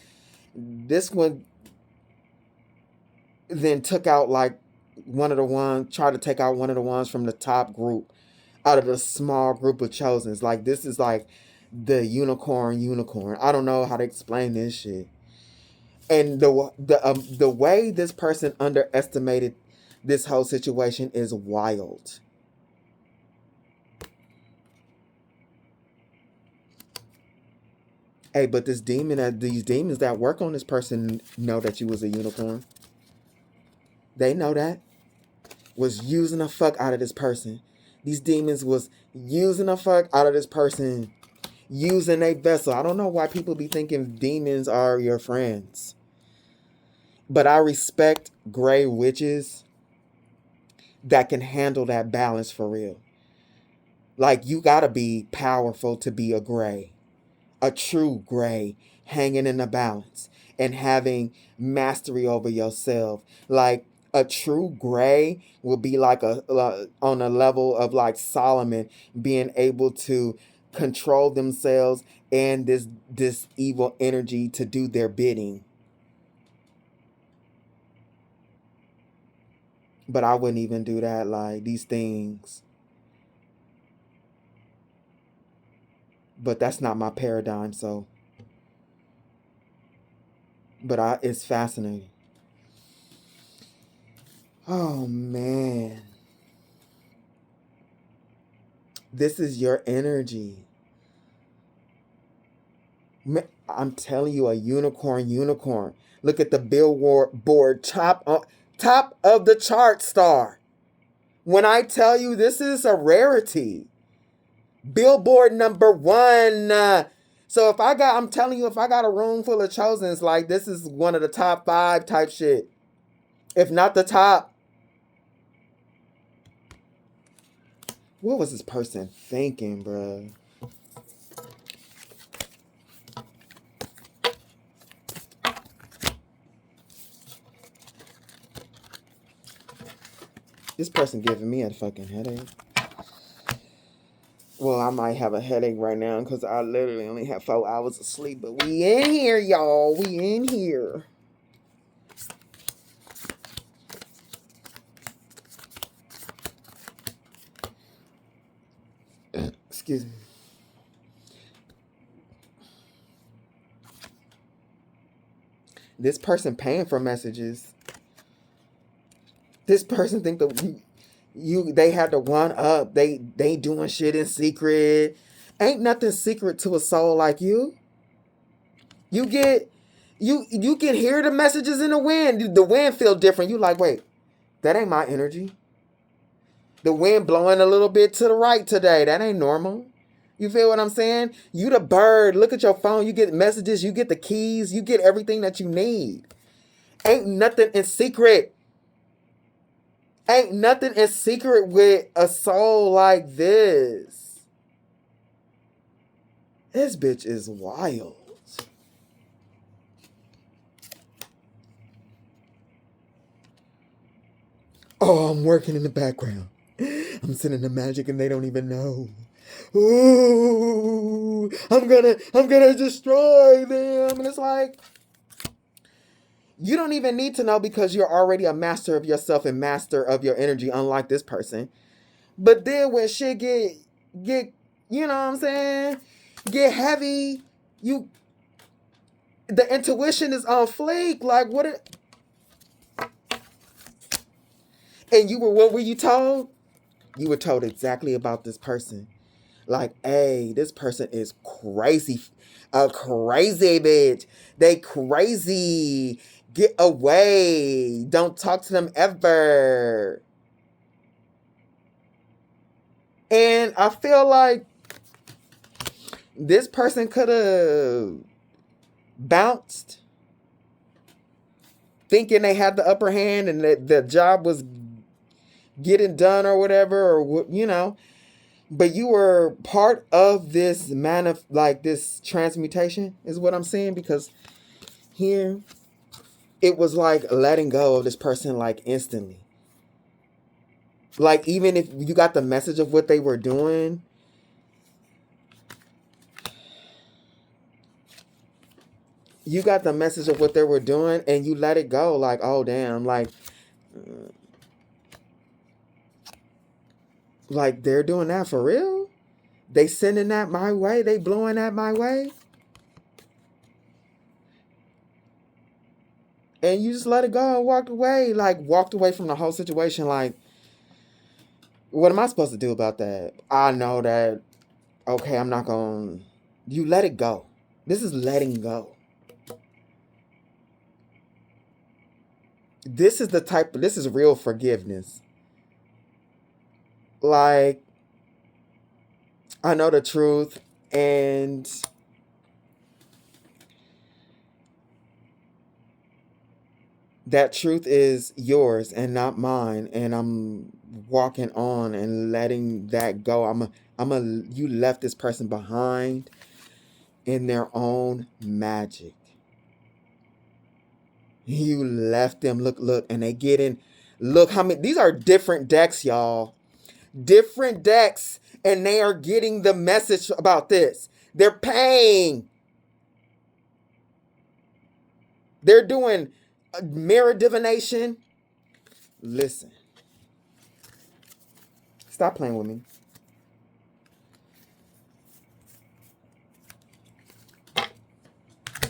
This one then took out like tried to take out one of the ones from the top group out of the small group of chosens. Like, this is like the unicorn. I don't know how to explain this shit. And the way this person underestimated this whole situation is wild. Hey, but these demons that work on this person know that you was a unicorn. They know that. Was using the fuck out of this person. These demons was using the fuck out of this person. Using a vessel. I don't know why people be thinking demons are your friends. But I respect gray witches that can handle that balance for real. Like, you gotta be powerful to be a gray. A true gray, hanging in the balance and having mastery over yourself. Like, a true gray will be like on a level of like Solomon, being able to control themselves and this evil energy to do their bidding. But I wouldn't even do that. Like, these things. But that's not my paradigm, so. But it's fascinating. Oh, man. This is your energy. I'm telling you, a unicorn. Look at the billboard top of the chart star. When I tell you, this is a rarity. Billboard #1. So I'm telling you, if I got a room full of chosens, like, this is one of the top 5 type shit. If not the top. What was this person thinking, bruh? This person giving me a fucking headache. Well, I might have a headache right now because I literally only have 4 hours of sleep. But we in here, y'all. We in here. Excuse me. This person paying for messages. This person think they had to one up. They doing shit in secret. Ain't nothing secret to a soul like you. You can hear the messages in the wind. The wind feel different. You like, wait, that ain't my energy. The wind blowing a little bit to the right today. That ain't normal. You feel what I'm saying? You the bird. Look at your phone. You get messages. You get the keys. You get everything that you need. Ain't nothing in secret. Ain't nothing in secret with a soul like this. This bitch is wild. Oh, I'm working in the background. I'm sending the magic and they don't even know. Ooh, I'm gonna destroy them. And it's like, you don't even need to know because you're already a master of yourself and master of your energy, unlike this person. But then when shit get you know what I'm saying, get heavy, the intuition is on fleek. Like, and what were you told? You were told exactly about this person. Like, hey, this person is crazy. A crazy bitch. They crazy. Get away. Don't talk to them ever. And I feel like this person could have bounced, thinking they had the upper hand and that the job was getting done or whatever, or but you were part of this this transmutation is what I'm saying, because here it was like letting go of this person like instantly. Like, even if you got the message of what they were doing, you got the message of what they were doing and you let it go. Like, oh, damn. Like they're doing that for real? They sending that my way? They blowing that my way? And you just let it go and walked away. Like, walked away from the whole situation. Like, what am I supposed to do about that? I know that, okay, I'm not going to... You let it go. This is letting go. This is real forgiveness. Like, I know the truth, and that truth is yours and not mine, and I'm walking on and letting that go. You left this person behind in their own magic. You left them, look, and they get in. Look how many, these are different decks, y'all. Different decks, and they are getting the message about this. They're paying. They're doing mirror divination. Listen. Stop playing with me.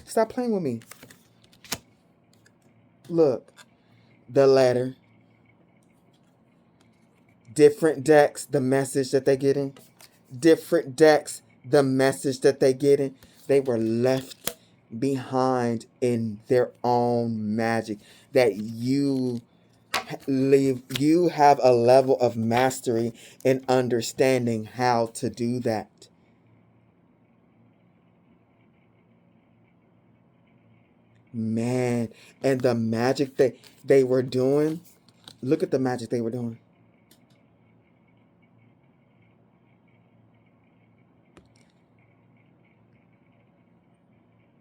Stop playing with me. Look. The letter. Different decks, the message that they're getting. Different decks, the message that they're getting. They were left behind in their own magic. That you have a level of mastery in understanding how to do that. Man, and the magic that they were doing, look at the magic they were doing.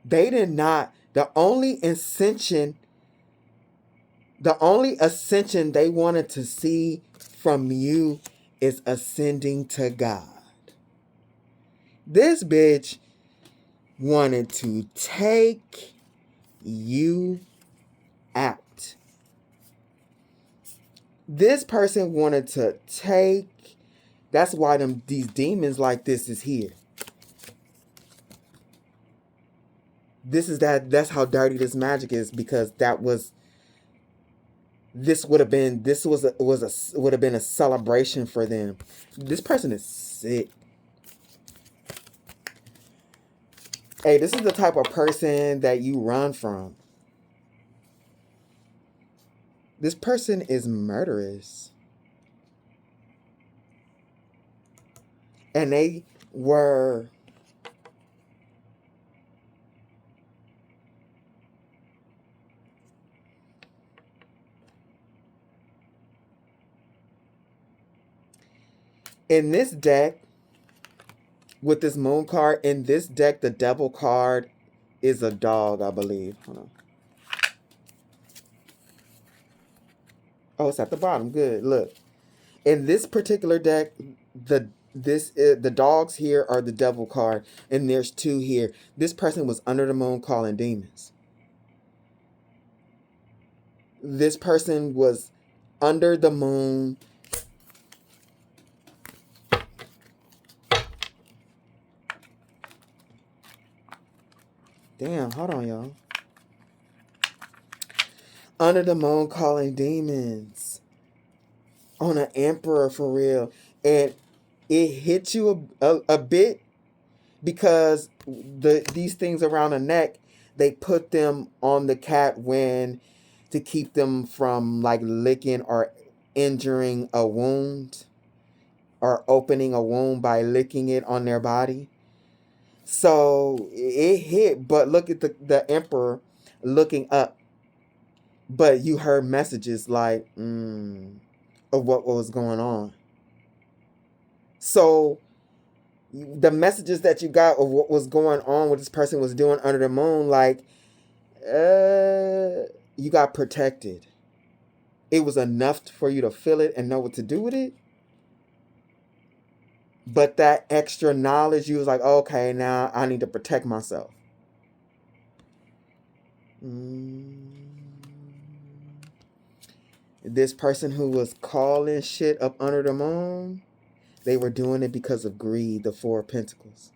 They did not, the only ascension they wanted to see from you is ascending to God. This bitch wanted to take you out. This person wanted to take... That's why these demons like this is here. That's how dirty this magic is, because would have been a celebration for them. This person is sick. Hey, this is the type of person that you run from. This person is murderous. And they were... In this deck, with this moon card, in this deck, the devil card is a dog, I believe. Hold on. Oh, it's at the bottom. Good. Look. In this particular deck, the dogs here are the devil card, and there's two here. This person was under the moon calling demons. This person was under the moon. Damn, hold on, y'all. Under the moon calling demons. On an emperor, for real. And it hit you a bit, because these things around the neck, they put them on the cat to keep them from like licking or injuring a wound, or opening a wound by licking it on their body. So it hit, but look at the emperor looking up. But you heard messages like of what was going on. So the messages that you got of what was going on, what this person was doing under the moon, like you got protected. it was enough for you to feel it and know what to do with it. But that extra knowledge, you was like, okay, now I need to protect myself. This person who was calling shit up under the moon, they were doing it because of greed, the Four of Pentacles.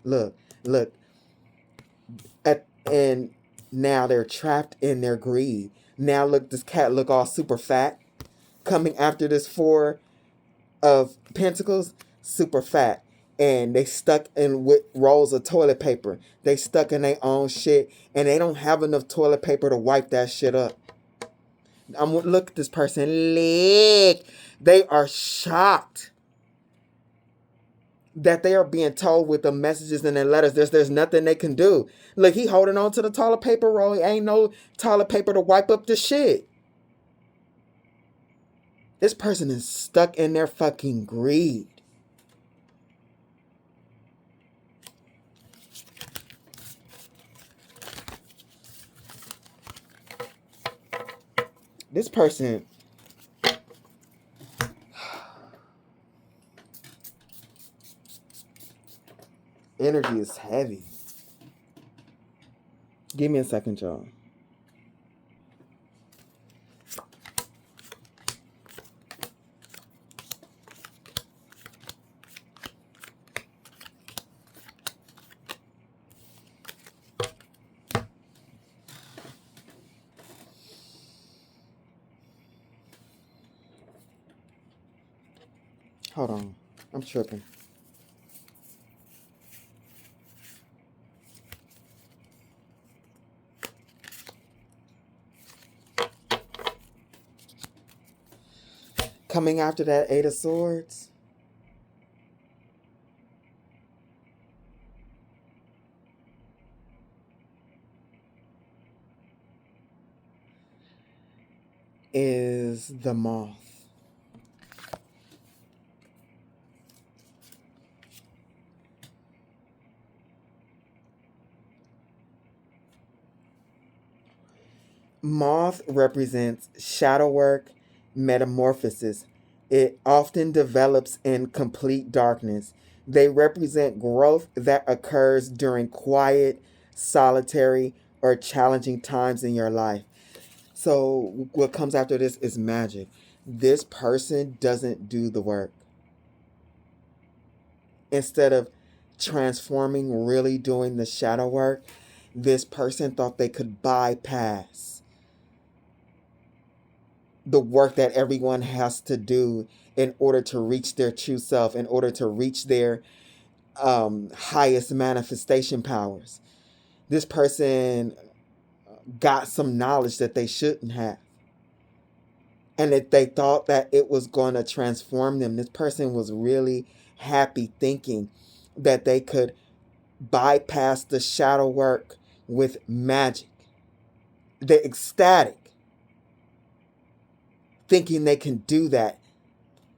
Look. And now they're trapped in their greed. Now look, this cat look all super fat. Coming after this Four of Pentacles, super fat. And they stuck in with rolls of toilet paper. They stuck in their own shit. And they don't have enough toilet paper to wipe that shit up. Look at this person. Lick. They are shocked that they are being told with the messages and the letters there's nothing they can do. Look, he holding on to the toilet paper roll. Ain't no toilet paper to wipe up the shit. This person is stuck in their fucking greed. This person, energy is heavy. Give me a second, y'all. Hold on. I'm tripping. Coming after that Eight of Swords, is the Moth. Moth represents shadow work, metamorphosis. It often develops in complete darkness. They represent growth that occurs during quiet, solitary, or challenging times in your life. So what comes after this is magic. This person doesn't do the work. Instead of transforming, really doing the shadow work, this person thought they could bypass the work that everyone has to do in order to reach their true self, in order to reach their highest manifestation powers. This person got some knowledge that they shouldn't have. And that they thought that it was going to transform them. This person was really happy thinking that they could bypass the shadow work with magic. They're ecstatic, thinking they can do that.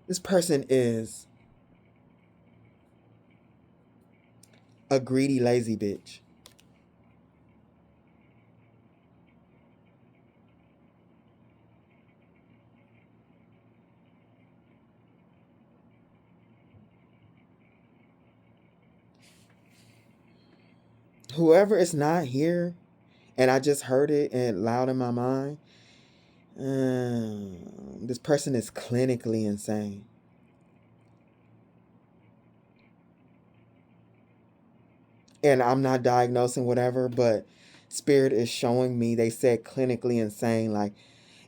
This person is a greedy, lazy bitch. Whoever is not here, and I just heard it and loud in my mind, this person is clinically insane. And I'm not diagnosing whatever, but Spirit is showing me, they said clinically insane. Like,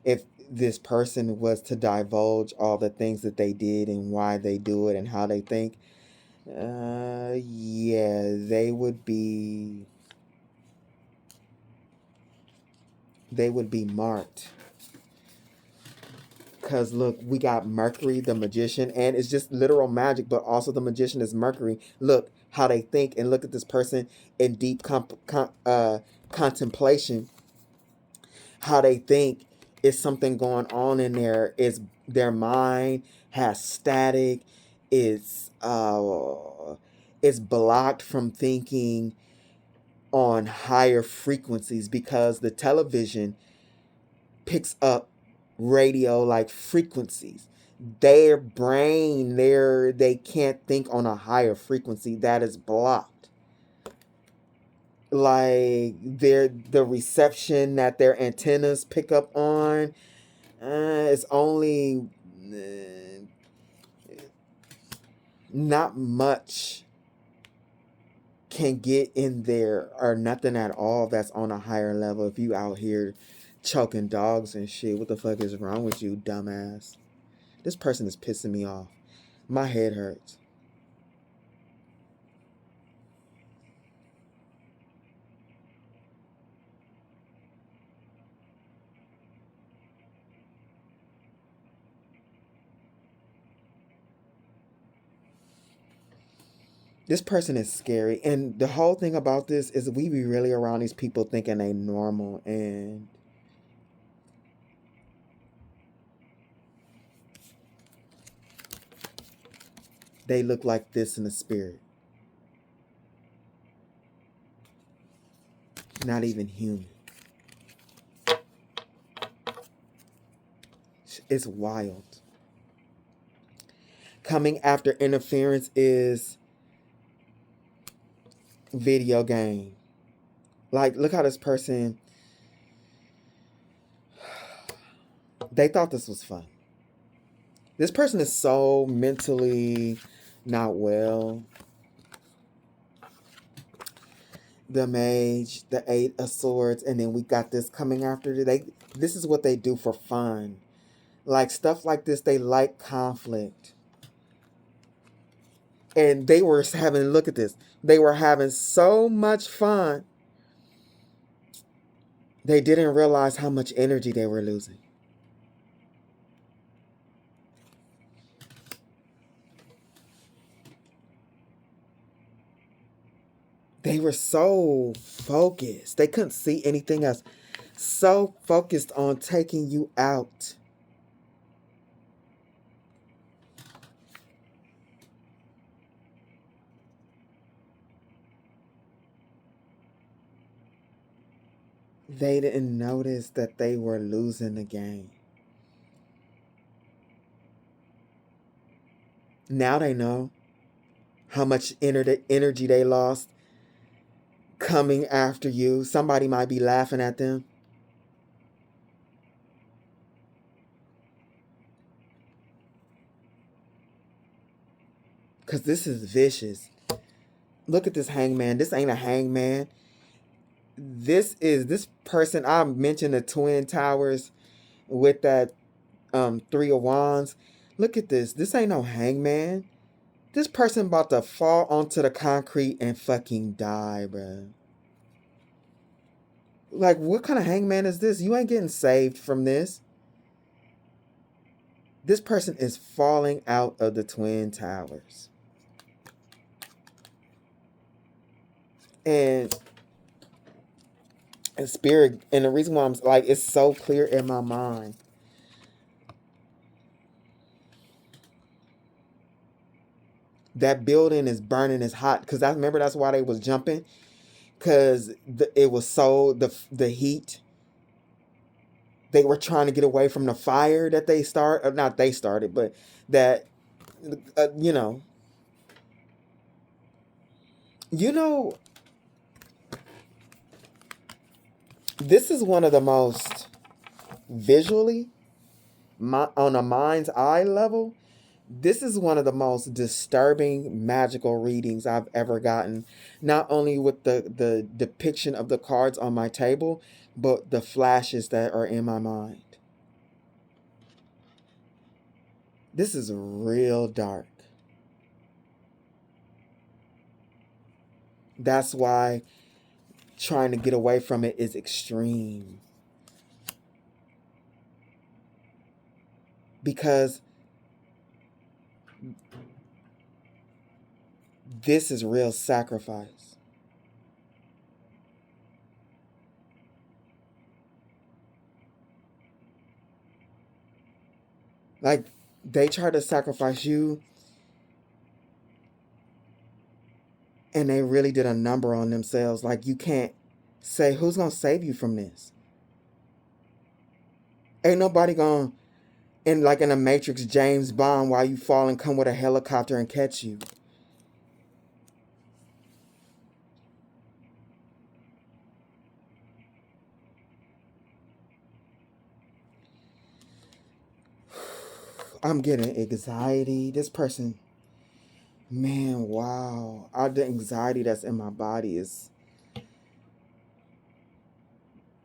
if this person was to divulge all the things that they did and why they do it and how they think, yeah, they would be marked. Because look, we got Mercury, the magician, and it's just literal magic, but also the magician is Mercury. Look how they think, and look at this person in deep contemplation. How they think is something going on in there. Is their mind has static. It's blocked from thinking on higher frequencies because the television picks up radio like frequencies. Their brain, they can't think on a higher frequency. That is blocked. Like the reception that their antennas pick up on, it's only not much can get in there, or nothing at all that's on a higher level. If you out here choking dogs and shit, what the fuck is wrong with you, dumbass? This person is pissing me off. My head hurts. This person is scary. And the whole thing about this is we be really around these people thinking they normal, and they look like this in the spirit. Not even human. It's wild. Coming after interference is video game. Like, look how this person, they thought this was fun. This person is so mentally not well. The Mage, the Eight of Swords, and then we got this coming after. This is what they do for fun. Like, stuff like this, they like conflict. And they were having, look at this, they were having so much fun, they didn't realize how much energy they were losing. They were so focused. They couldn't see anything else. So focused on taking you out. They didn't notice that they were losing the game. Now they know how much energy they lost coming after you. Somebody might be laughing at them. Because this is vicious. Look at this hangman. This ain't a hangman. This person, I mentioned the Twin Towers with that Three of Wands. Look at this. This ain't no hangman. This person about to fall onto the concrete and fucking die, bro. Like, what kind of hangman is this? You ain't getting saved from this. This person is falling out of the Twin Towers. And spirit, and the reason why I'm like, it's so clear in my mind. That building is burning, is hot. Because I remember that's why they was jumping. Because it was so, the heat. They were trying to get away from the fire that they started. Not they started, but that, you know. This is one of the most visually, on a mind's eye level, this is one of the most disturbing magical readings I've ever gotten. Not only with the depiction of the cards on my table, but the flashes that are in my mind. This is real dark. That's why trying to get away from it is extreme. Because this is real sacrifice. Like, they try to sacrifice you, And they really did a number on themselves. Like, you can't say, who's going to save you from this? Ain't nobody going to, in a Matrix, James Bond, while you fall and come with a helicopter and catch you. I'm getting anxiety. This person, man, wow. The anxiety that's in my body is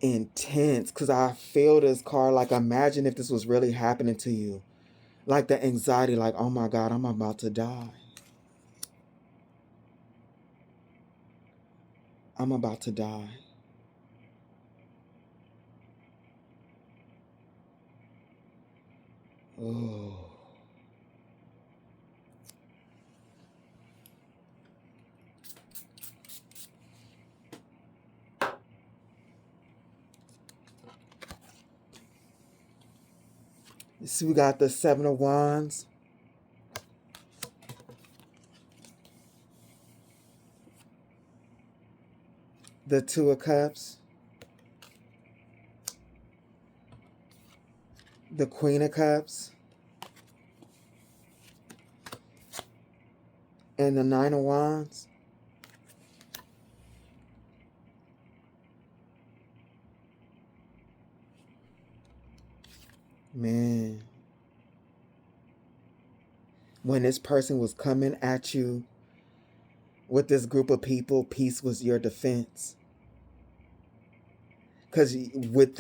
intense, because I feel this card. Like, imagine if this was really happening to you. Like, the anxiety, like, oh my God, I'm about to die. I'm about to die. Oh. So we got the Seven of Wands. The Two of Cups. The Queen of Cups. And the Nine of Wands. Man. When this person was coming at you with this group of people, peace was your defense. Because with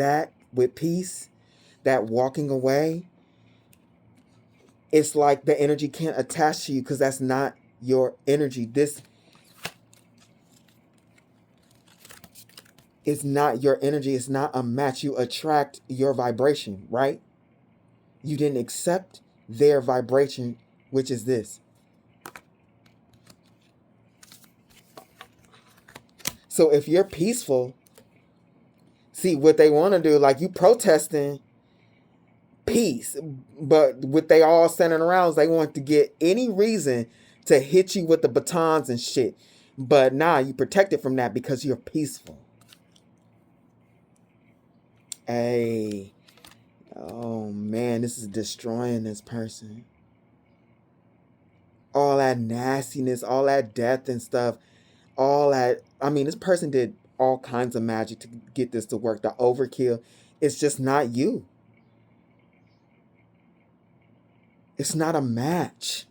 peace, that walking away, it's like the energy can't attach to you, because that's not your energy. This is not your energy. It's not a match. You attract your vibration, right? You didn't accept their vibration, which is this. So if you're peaceful, see what they want to do, like you protesting peace, but what they all centering around is they want to get any reason to hit you with the batons and shit. But nah, you protected from that because you're peaceful. Hey, oh man, this is destroying this person. All that nastiness, all that death and stuff, all that. I mean, this person did all kinds of magic to get this to work. The overkill, it's just not you. It's not a match.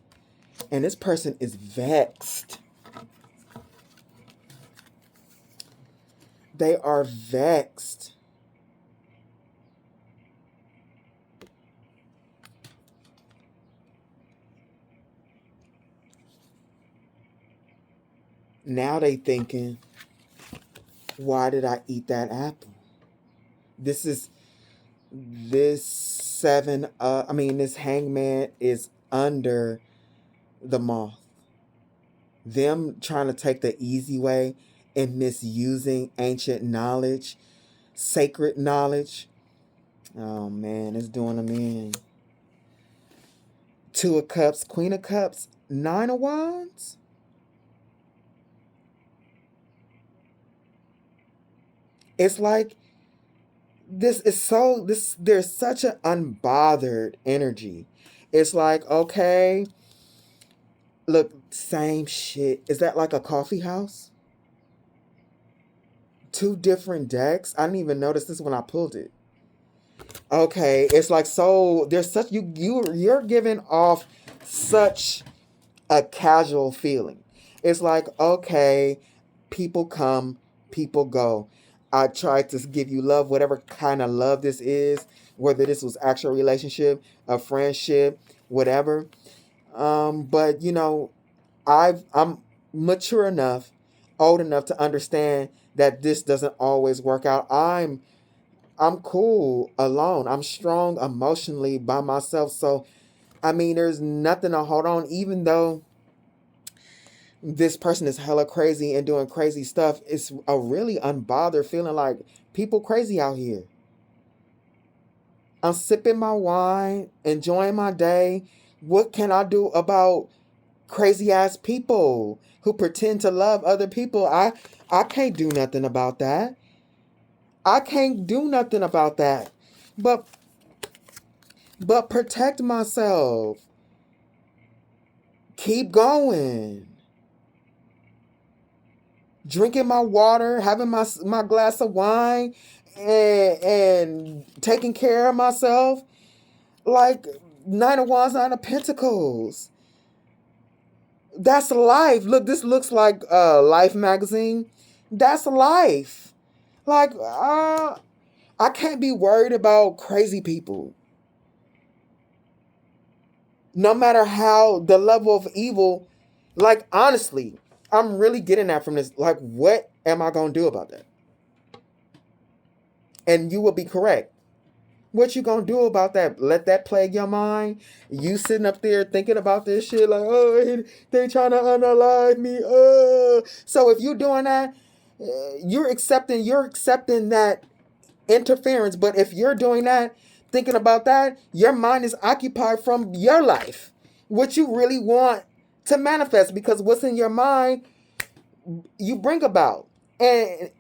And this person is vexed. They are vexed. Now they thinking, why did I eat that apple? This this hangman is under the moth. Them trying to take the easy way and misusing ancient knowledge, sacred knowledge. Oh man, it's doing them in. Two of Cups, Queen of Cups, Nine of Wands. It's like there's such an unbothered energy. It's like, okay, look, same shit. Is that like a coffee house? Two different decks? I didn't even notice this when I pulled it. Okay, it's like, so there's such you're giving off such a casual feeling. It's like, okay, people come, people go. I tried to give you love, whatever kind of love this is, whether this was actual relationship, a friendship, whatever. But I'm mature enough, old enough to understand that this doesn't always work out. I'm cool alone. I'm strong emotionally by myself. So, I mean, there's nothing to hold on, even though this person is hella crazy and doing crazy stuff. It's a really unbothered feeling, like people crazy out here. I'm sipping my wine, enjoying my day. What can I do about crazy ass people who pretend to love other people. I can't do nothing about that. I can't do nothing about that. But protect myself. Keep going. Drinking my water, having my glass of wine, and taking care of myself. Like Nine of Wands, Nine of Pentacles. That's life. Look, this looks like Life magazine. That's life. Like, I can't be worried about crazy people. No matter how the level of evil, like, honestly, I'm really getting that from this. Like, what am I going to do about that? And you will be correct. What you gonna do about that? Let that plague your mind? You sitting up there thinking about this shit like, oh, they trying to unalive me. So if you're doing that, you're accepting that interference. But if you're doing that, thinking about that, your mind is occupied from your life, what you really want to manifest. Because what's in your mind, you bring about. And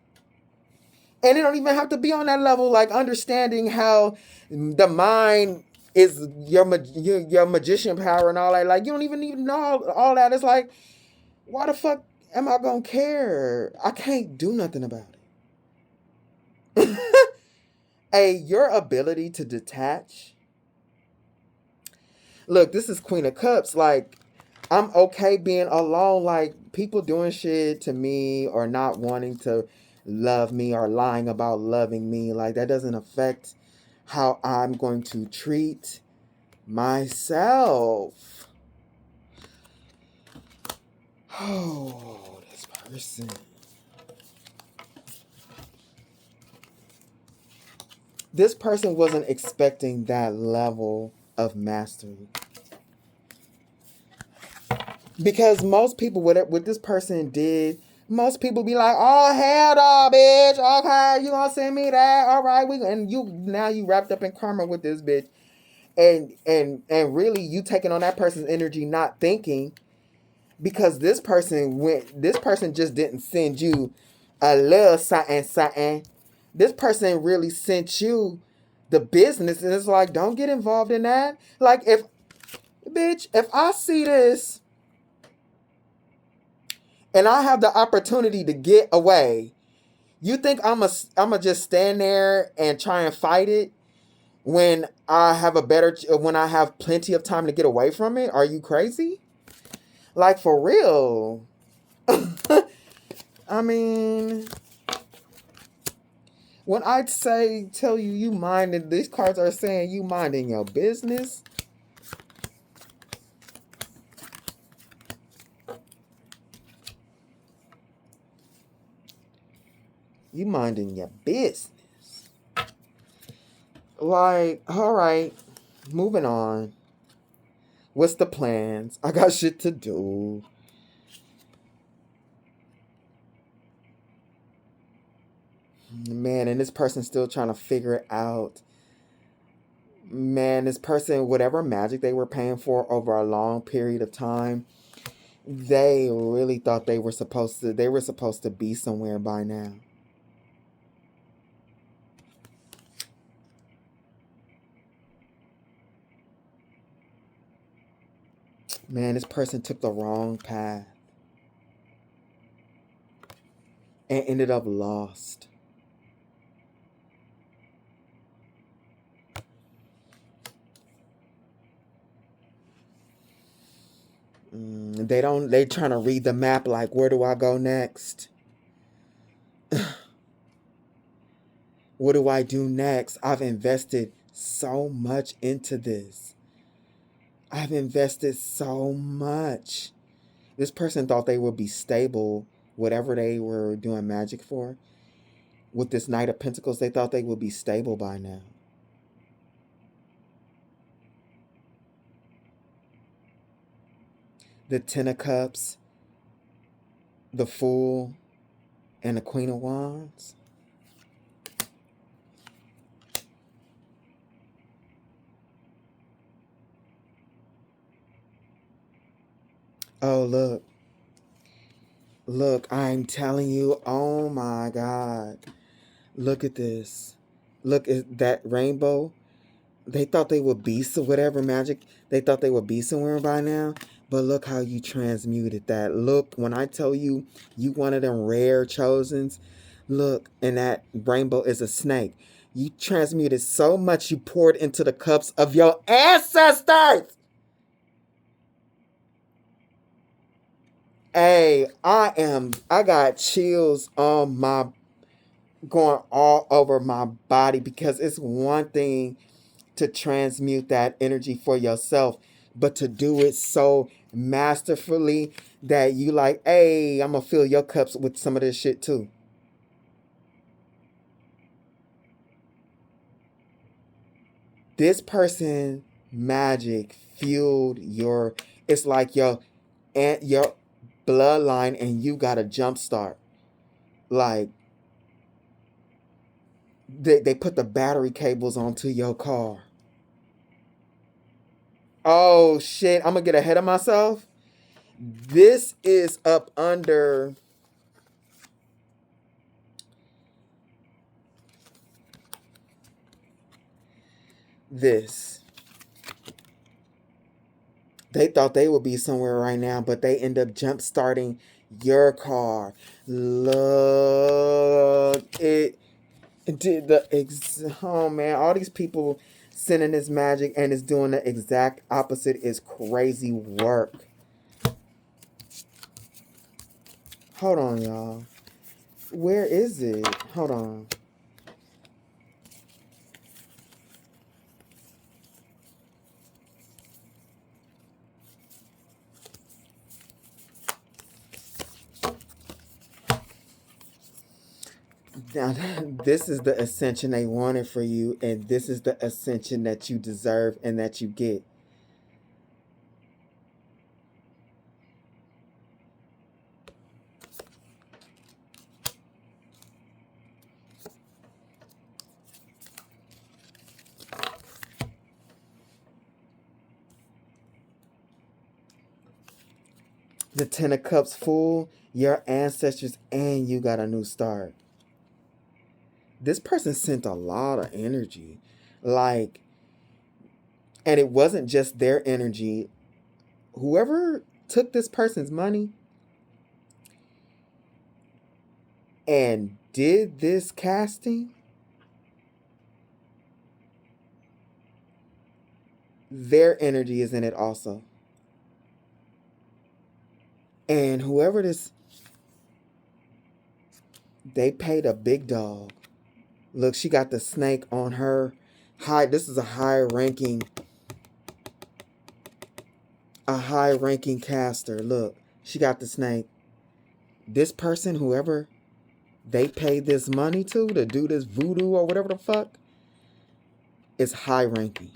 it don't even have to be on that level, like understanding how the mind is your magician power and all that. Like, you don't even need to know all that. It's like, why the fuck am I gonna care? I can't do nothing about it. Hey, your ability to detach. Look, this is Queen of Cups. Like, I'm okay being alone. Like, people doing shit to me or not wanting to love me or lying about loving me, like, that doesn't affect how I'm going to treat myself. Oh, this person. This person wasn't expecting that level of mastery. Because most people, what this person did, most people be like, oh, hell no, bitch. Okay, you gonna send me that? All right, and you wrapped up in karma with this bitch. And really you taking on that person's energy, not thinking, because this person just didn't send you a little something. This person really sent you the business, and it's like, don't get involved in that. Like, if I see this and I have the opportunity to get away, you think I'ma just stand there and try and fight it when I have plenty of time to get away from it? Are you crazy? Like, for real. I mean, when I tell you minding, these cards are saying you minding your business. You minding your business. Like, all right, moving on. What's the plans? I got shit to do. Man, and this person's still trying to figure it out. Man, this person, whatever magic they were paying for over a long period of time, they really thought they were supposed to be somewhere by now. Man, this person took the wrong path and ended up lost. They trying to read the map like, where do I go next? What do I do next? I've invested so much into this. I've invested so much. This person thought they would be stable, whatever they were doing magic for. With this Knight of Pentacles, they thought they would be stable by now. The Ten of Cups, the Fool, and the Queen of Wands. Oh, look. Look, I'm telling you. Oh, my God. Look at this. Look at that rainbow. They thought they would be so whatever magic. They thought they would be somewhere by now. But look how you transmuted that. Look, when I tell you, you one of them rare chosens. Look, and that rainbow is a snake. You transmuted so much you poured into the cups of your ancestors. Hey, I got chills on my, going all over my body, because it's one thing to transmute that energy for yourself, but to do it so masterfully that you like, hey, I'm gonna fill your cups with some of this shit too. This person magic fueled your, it's like your bloodline, and you got a jump start. Like they put the battery cables onto your car. Oh shit, I'm gonna get ahead of myself. This is up under this. They thought they would be somewhere right now, but they end up jump starting your car. Look, it did oh man, all these people sending this magic and it's doing the exact opposite is crazy work. Hold on, y'all. Where is it? Hold on. Now, this is the ascension they wanted for you, and this is the ascension that you deserve and that you get. The Ten of Cups full, your ancestors, and you got a new start. This person sent a lot of energy. Like, and it wasn't just their energy. Whoever took this person's money and did this casting, their energy is in it also. And whoever this, they paid a big dog. Look, she got the snake on her. This is a high ranking caster. Look, she got the snake. This person, whoever they paid this money to do this voodoo or whatever the fuck, is high ranking.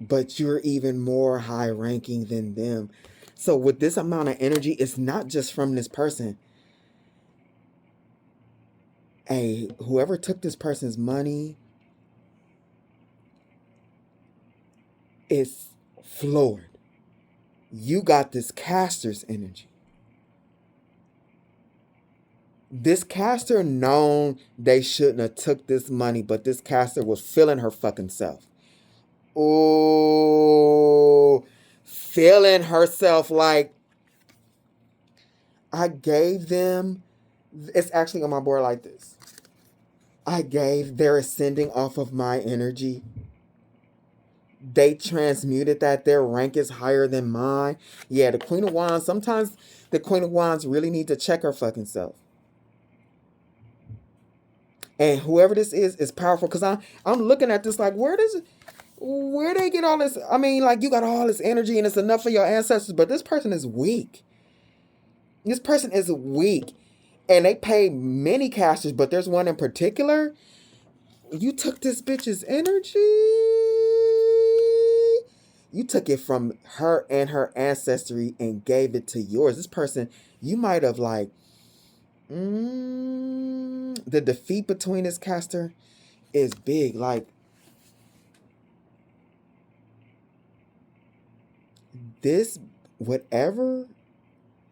But you're even more high ranking than them. So with this amount of energy, it's not just from this person. Hey, whoever took this person's money is floored. You got this caster's energy. This caster known they shouldn't have took this money, but this caster was feeling her fucking self. Oh, feeling herself like, I gave them, it's actually on my board like this. They're ascending off of my energy. They transmuted that. Their rank is higher than mine. Yeah, the Queen of Wands, sometimes the Queen of Wands really need to check her fucking self. And whoever this is powerful, because I'm looking at this like, where they get all this? I mean, like, you got all this energy and it's enough for your ancestors, but this person is weak. This person is weak. And they pay many casters, but there's one in particular. You took this bitch's energy. You took it from her and her ancestry and gave it to yours. This person, you might have like, the defeat between this caster is big. Like, this, whatever,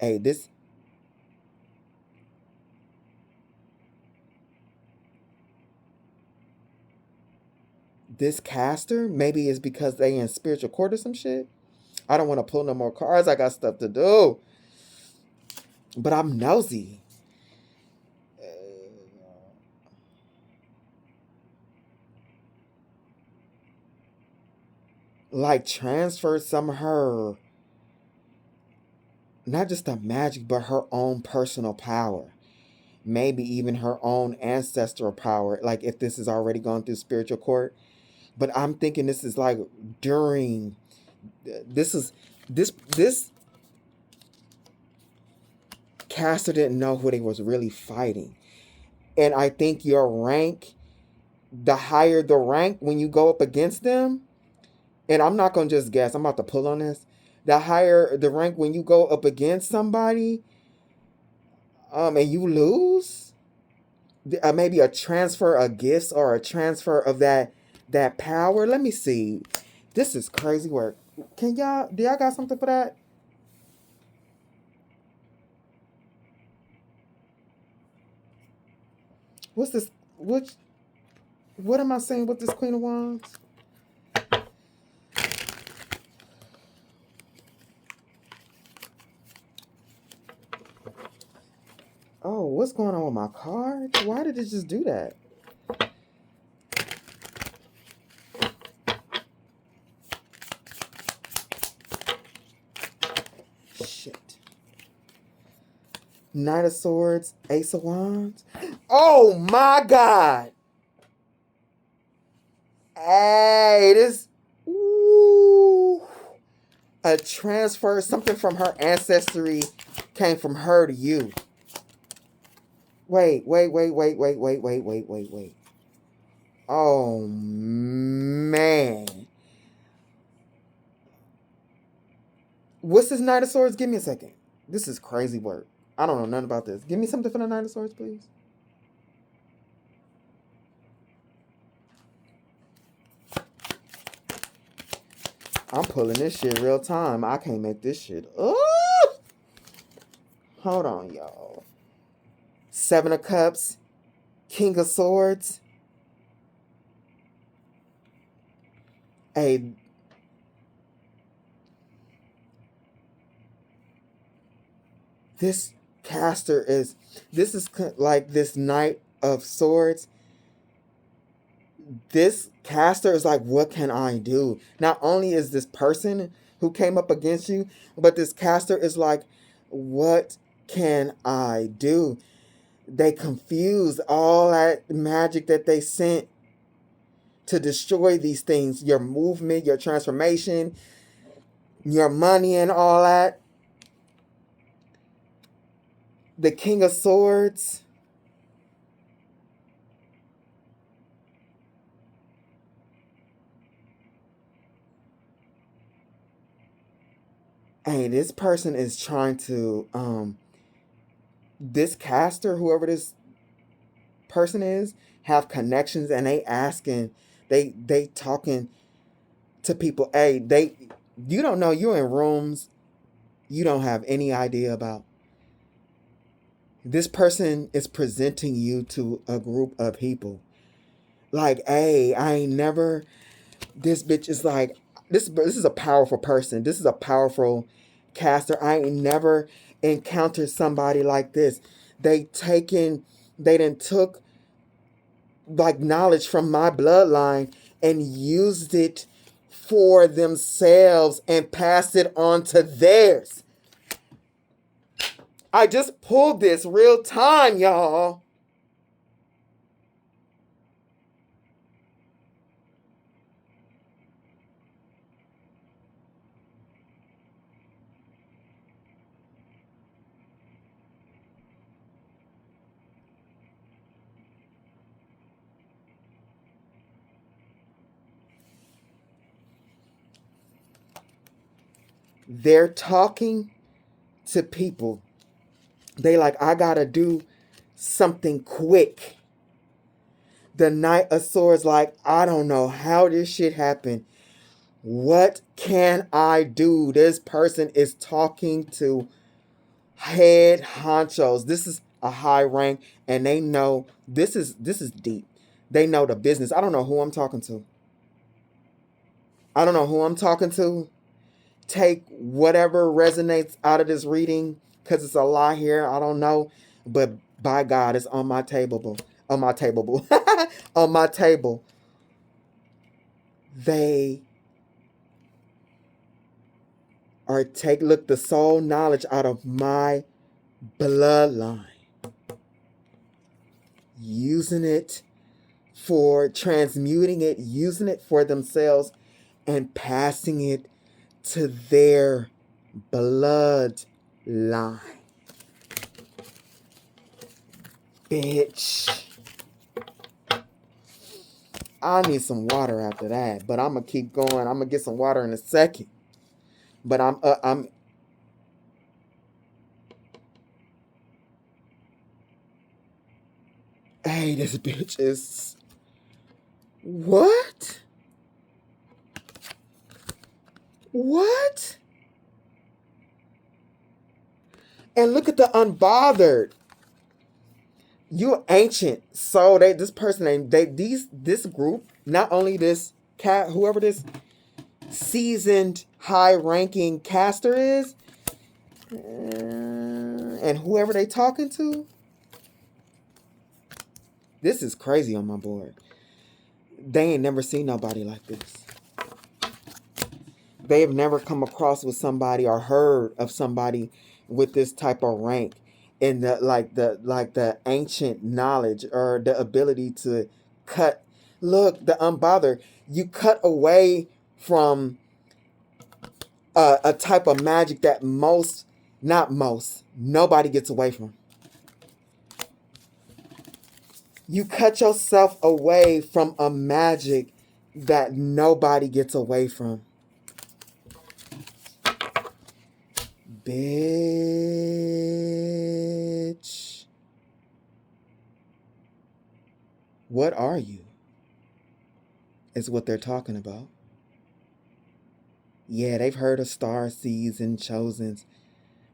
hey, this caster, maybe it's because they in spiritual court or some shit. I don't want to pull no more cards. I got stuff to do. But I'm nosy. Like transfer some of her, not just the magic, but her own personal power. Maybe even her own ancestral power. Like if this is already gone through spiritual court. But I'm thinking this is like during, this caster didn't know who they was really fighting. And I think your rank, the higher the rank when you go up against them, and I'm not going to just guess, I'm about to pull on this. The higher the rank when you go up against somebody, and you lose, maybe a transfer of gifts or a transfer of that power. Let me see. This is crazy work. Do y'all got something for that? What's this? What am I saying with this Queen of Wands? Oh, what's going on with my card? Why did it just do that? Shit. Knight of Swords, Ace of Wands. Oh my God. Hey, this. Ooh. A transfer, something from her ancestry came from her to you. Wait. Oh, man. What's this Knight of Swords? Give me a second. This is crazy work. I don't know nothing about this. Give me something for the Knight of Swords, please. I'm pulling this shit real time. I can't make this shit up. Hold on, y'all. Seven of Cups. King of Swords. This caster is like this Knight of Swords. This caster is like, what can I do? Not only is this person who came up against you, but this caster is like, what can I do? They confuse all that magic that they sent to destroy these things, your movement, your transformation, your money and all that. The King of Swords. Hey, this person is trying to, this caster, whoever this person is, have connections, and they talking to people. Hey, you don't know, you're in rooms you don't have any idea about. This person is presenting you to a group of people. Like, hey, I ain't never, this bitch is like, this is a powerful person. This is a powerful caster. I ain't never encountered somebody like this. They done took like knowledge from my bloodline and used it for themselves and passed it on to theirs. I just pulled this real time, y'all. They're talking to people. They like, I gotta do something quick. The Knight of Swords like, I don't know how this shit happened. What can I do? This person is talking to head honchos. This is a high rank, and they know this is deep. They know the business. I don't know who I'm talking to. I don't know who I'm talking to. Take whatever resonates out of this reading, because it's a lot here. I don't know, but by God, it's on my table. On my table. On my table. They are look the soul knowledge out of my bloodline, using it for transmuting it, using it for themselves, and passing it to their bloodline. Bitch. I need some water after that, but I'm gonna keep going. I'm gonna get some water in a second. But I'm hey, this bitch is what? What? And look at the unbothered. You're ancient. So this group, not only this cat, whoever this seasoned high-ranking caster is, and whoever they talking to, this is crazy on my board. They ain't never seen nobody like this. They have never come across with somebody or heard of somebody with this type of rank and the ancient knowledge or the ability to cut. Look, the unbothered. You cut away from a type of magic that nobody gets away from. You cut yourself away from a magic that nobody gets away from. Bitch. What are you? Is what they're talking about. Yeah, they've heard of star seeds and chosens,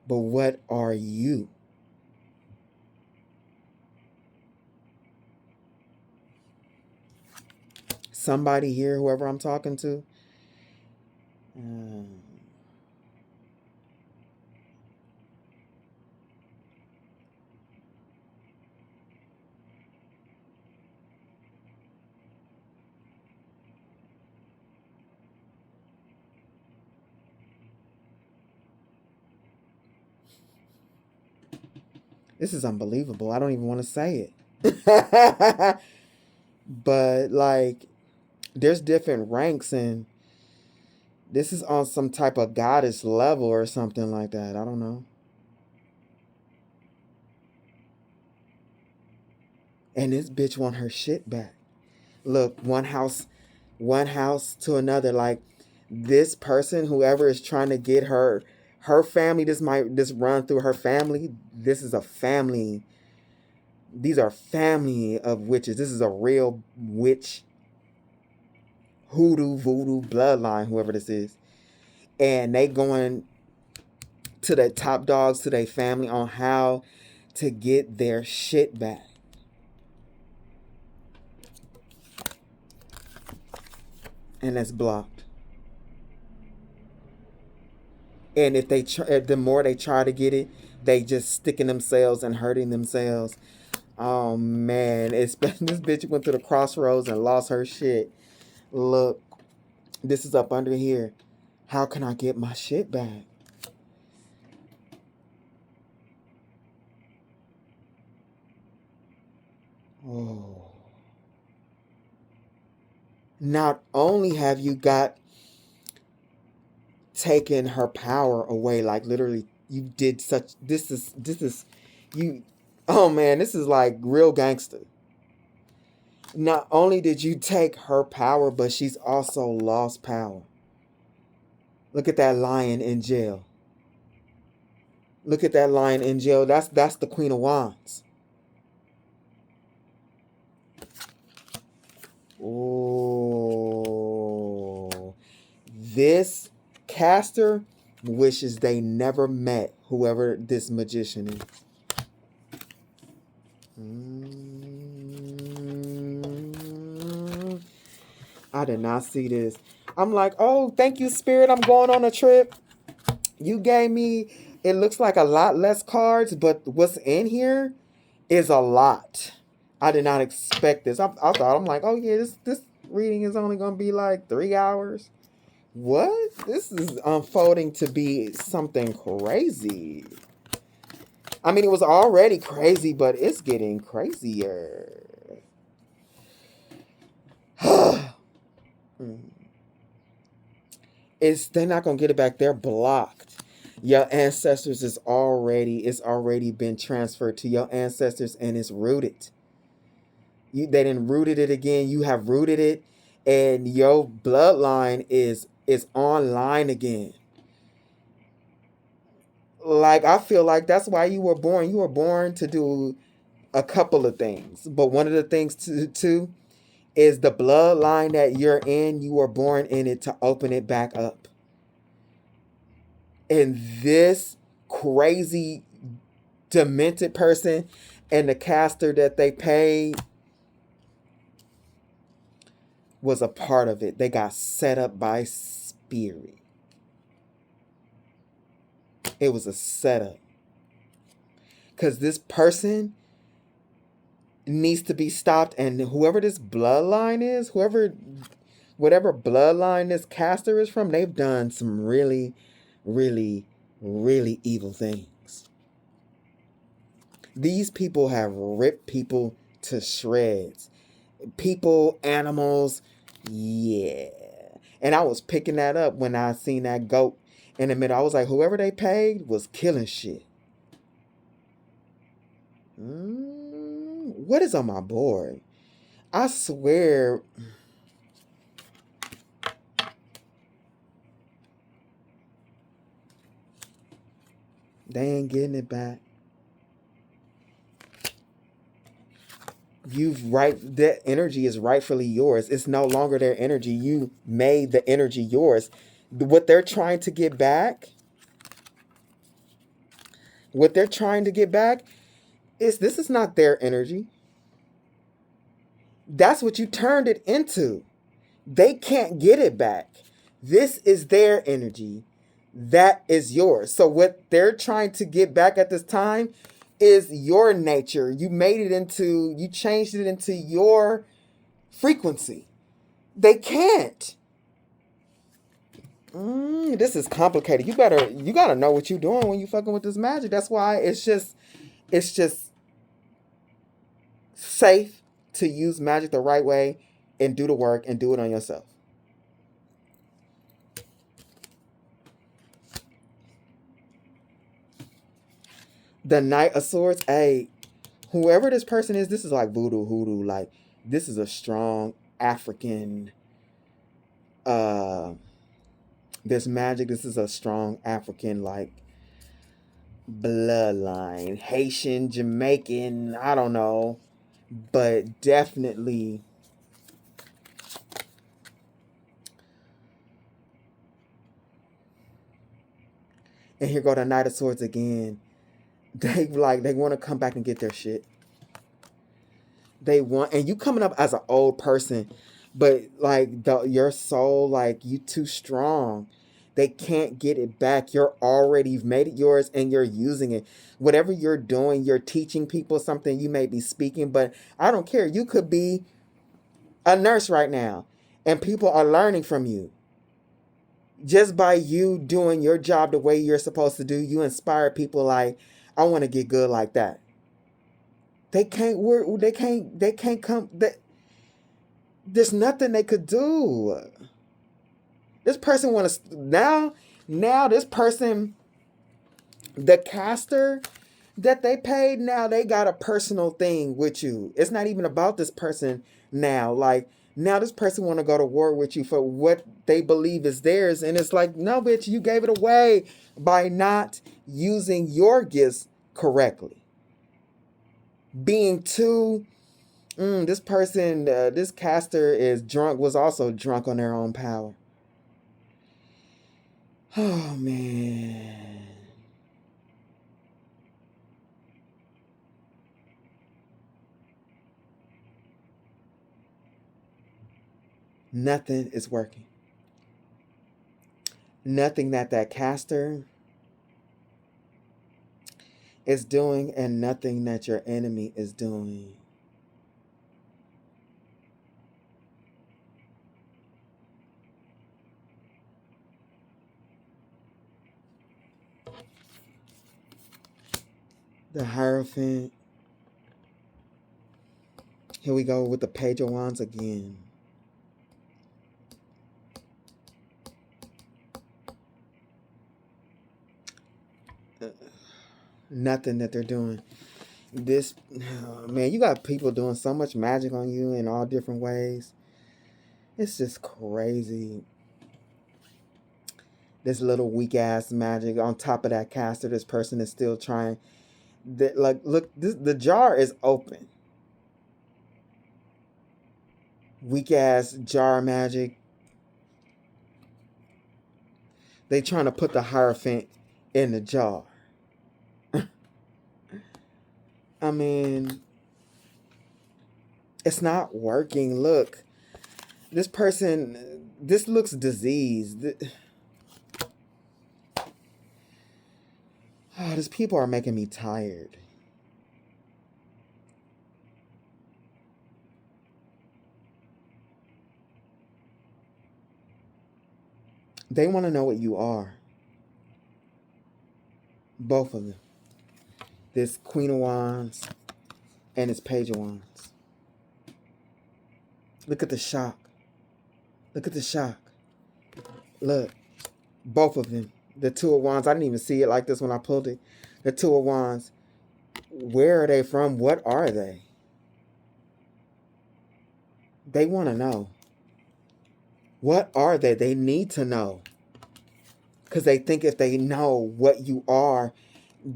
but what are you? Somebody here, whoever I'm talking to. This is unbelievable. I don't even want to say it. But like, there's different ranks, and this is on some type of goddess level or something like that. I don't know. And this bitch want her shit back. Look, one house to another. Like, this person, whoever is trying to get her family, this run through her family. This is a family. These are family of witches. This is a real witch, hoodoo, voodoo bloodline, whoever this is. And they going to the top dogs, to their family, on how to get their shit back. And that's blocked. And if the more they try to get it, they just sticking themselves and hurting themselves. Oh man, this bitch went to the crossroads and lost her shit. Look, this is up under here. How can I get my shit back? Oh. Not only have you got taken her power away, like literally you did such, this is you, oh man, this is like real gangster. Not only did you take her power, but she's also lost power. Look at that lion in jail. Look at that lion in jail. That's the Queen of Wands. Oh, this caster wishes they never met whoever this magician is. I did not see this. I'm like, oh, thank you, Spirit. I'm going on a trip. You gave me, it looks like a lot less cards, but what's in here is a lot. I did not expect this. I thought, I'm like, oh yeah, this reading is only going to be like 3 hours. What? This is unfolding to be something crazy. I mean, it was already crazy, but it's getting crazier. They're not gonna get it back. They're blocked. Your ancestors it's already been transferred to your ancestors, and it's rooted. They didn't rooted it again. You have rooted it, and your bloodline is online again. Like, I feel like that's why you were born. You were born to do a couple of things, but one of the things too is the bloodline that you're in. You were born in it to open it back up. And this crazy, demented person and the caster that they paid was a part of it. They got set up by spirit. It was a setup. Because this person needs to be stopped, and whoever this bloodline is, whatever bloodline this caster is from, they've done some really, really, really evil things. These people have ripped people to shreds. People, animals, yeah. And I was picking that up when I seen that goat in the middle. I was like, whoever they paid was killing shit. What is on my board? I swear. They ain't getting it back. That energy is rightfully yours. It's no longer their energy. You made the energy yours. What they're trying to get back is this is not their energy. That's what you turned it into. They can't get it back. This is their energy. That is yours. So what they're trying to get back at this time is your nature. You changed it into your frequency. They can't. This is complicated. You gotta know what you're doing when you fucking with this magic. That's why it's just safe to use magic the right way and do the work and do it on yourself. The Knight of Swords, hey, whoever this person is, this is like voodoo, hoodoo. Like, this is a strong African, this magic, this is a strong African, like, bloodline. Haitian, Jamaican, I don't know. But definitely, and here go the Knight of Swords again. They want to come back and get their shit. And you coming up as an old person, but like your soul, like you too strong. They can't get it back. You've made it yours and you're using it. Whatever you're doing, you're teaching people something. You may be speaking, but I don't care. You could be a nurse right now and people are learning from you. Just by you doing your job the way you're supposed to do, you inspire people like, I want to get good like that. They can't work. They can't come. There's nothing they could do. This person wants to now. This person, the caster that they paid, now they got a personal thing with you. It's not even about this person now. Like, now this person want to go to war with you for what they believe is theirs, and it's like, no, bitch, you gave it away by not using your gifts correctly. Being too, this person, this caster is drunk, was also drunk on their own power. Oh, man. Nothing is working. Nothing that caster is doing, and nothing that your enemy is doing. The Hierophant. Here we go with the Page of Wands again. Nothing that they're doing. This, man, you got people doing so much magic on you in all different ways. It's just crazy. This little weak ass magic on top of that caster. This person is still trying. Look, the jar is open. Weak ass jar magic. They trying to put the Hierophant in the jar. I mean, it's not working. Look, this person, this looks diseased. Oh, these people are making me tired. They want to know what you are. Both of them. This Queen of Wands and this Page of Wands. Look at the shock. Look at the shock. Look. Both of them. The Two of Wands. I didn't even see it like this when I pulled it. The Two of Wands. Where are they from? What are they? They want to know. What are they? They need to know. Because they think if they know what you are,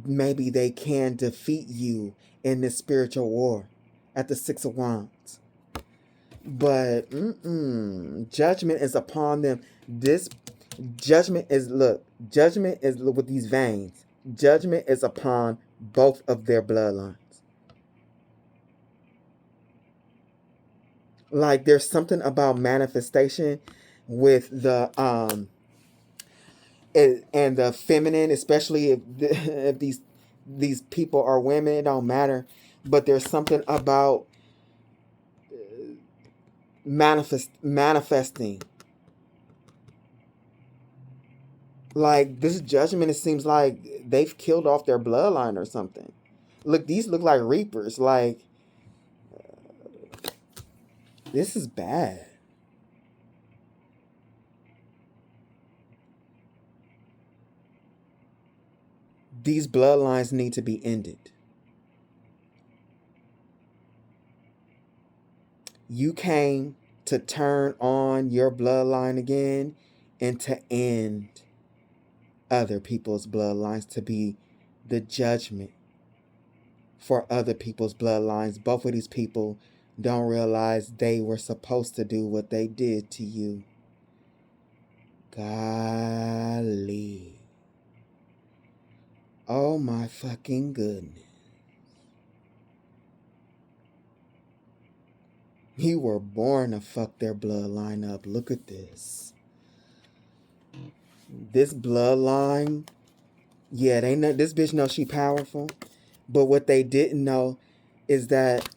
maybe they can defeat you in this spiritual war at the Six of Wands. But judgment is upon them. This judgment is, look, judgment is with these veins. Judgment is upon both of their bloodlines. Like there's something about manifestation with the and the feminine, especially if these people are women, it don't matter. But there's something about manifesting. Like this judgment, it seems like they've killed off their bloodline or something. Look, these look like reapers. Like this is bad. These bloodlines need to be ended. You came to turn on your bloodline again and to end other people's bloodlines, to be the judgment for other people's bloodlines. Both of these people don't realize they were supposed to do what they did to you. Golly. Oh my fucking goodness. You were born to fuck their bloodline up. Look at this. This bloodline, yeah, they know this bitch knows she powerful. But what they didn't know is that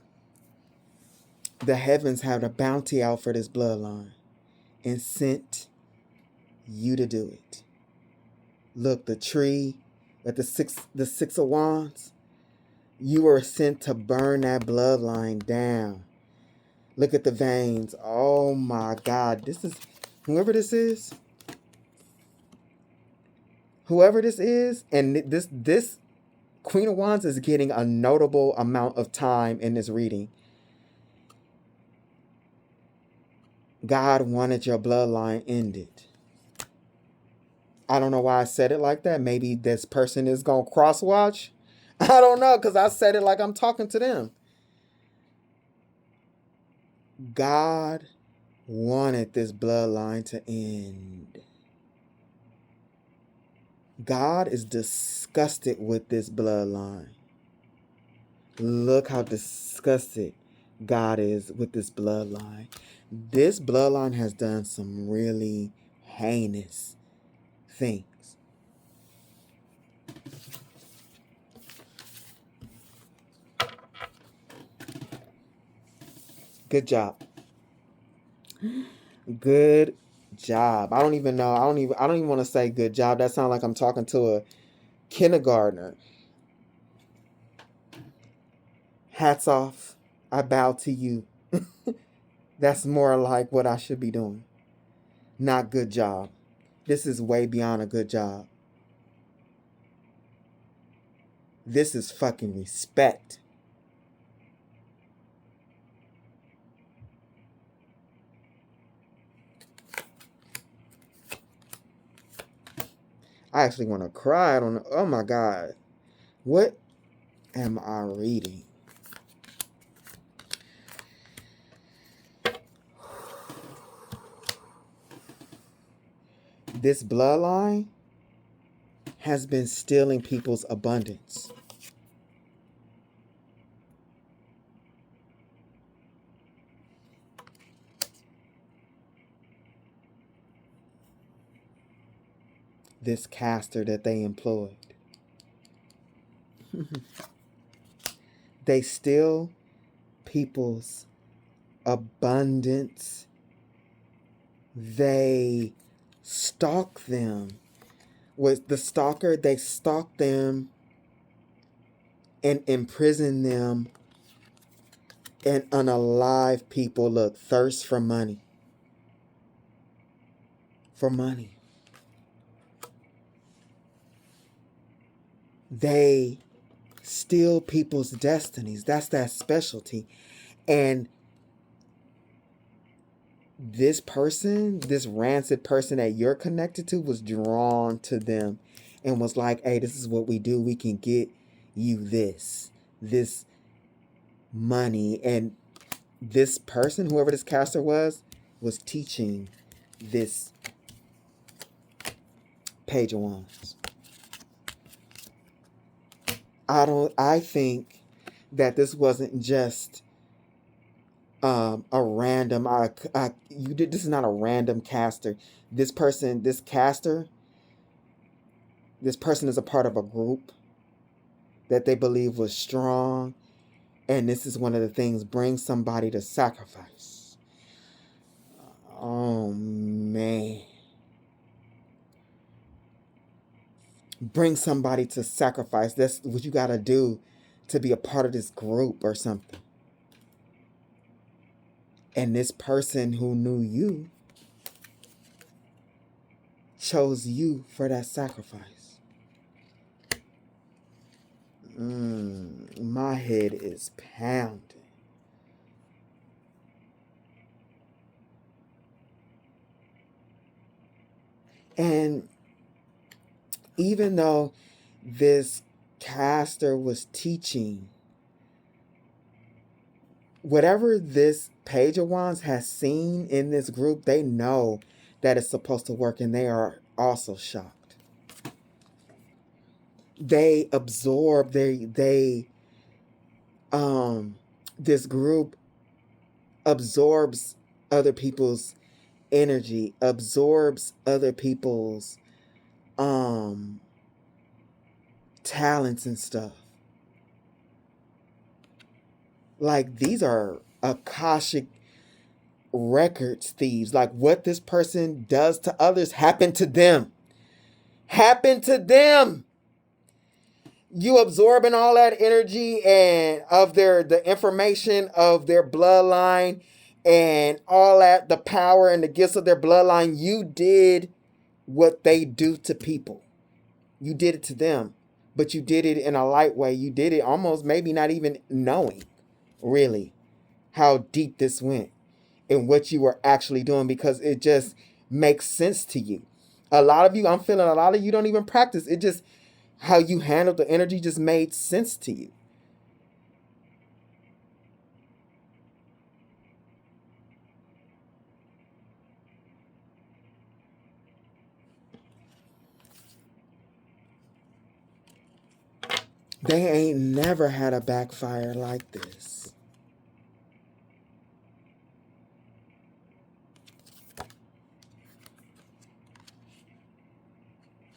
the heavens had a bounty out for this bloodline and sent you to do it. Look, the tree at the six of wands, you were sent to burn that bloodline down. Look at the veins. Oh my God. This is, whoever this is, and this Queen of Wands is getting a notable amount of time in this reading. God wanted your bloodline ended. I don't know why I said it like that. Maybe this person is going to cross-watch. I don't know, because I said it like I'm talking to them. God wanted this bloodline to end. God is disgusted with this bloodline. Look how disgusted God is with this bloodline. This bloodline has done some really heinous things. Good job. Good job. I don't even know. I don't even want to say good job. That sounds like I'm talking to a kindergartner. Hats off. I bow to you. That's more like what I should be doing. Not good job. This is way beyond a good job. This is fucking respect. I actually want to cry. I don't know. Oh my God. What am I reading? This bloodline has been stealing people's abundance. This caster that they employed. They steal people's abundance. They stalk them. With the stalker, they stalk them and imprison them. And unalive people, look, thirst for money. For money. They steal people's destinies. That's that specialty. And this person, this rancid person that you're connected to, was drawn to them and was like, hey, this is what we do. We can get you this money. And this person, whoever this caster was teaching this Page of Wands. I think that this wasn't just a random, this is not a random caster. This person is a part of a group that they believe was strong. And this is one of the things, bring somebody to sacrifice. Oh, man. Bring somebody to sacrifice. That's what you got to do to be a part of this group or something. And this person who knew you chose you for that sacrifice. My head is pounding. And even though this caster was teaching, whatever this Page of Wands has seen in this group, they know that it's supposed to work, and they are also shocked. They absorb, this group absorbs other people's energy, absorbs other people's talents and stuff. Like, these are Akashic records thieves. Like, what this person does to others happened to them. Happened to them. You absorbing all that energy and of the information of their bloodline and all that, the power and the gifts of their bloodline. You did what they do to people. You did it to them, but you did it in a light way. You did it almost maybe not even knowing really how deep this went and what you were actually doing, because it just makes sense to you. A lot of you, I'm feeling a lot of you don't even practice. It just, how you handled the energy just made sense to you. They ain't never had a backfire like this.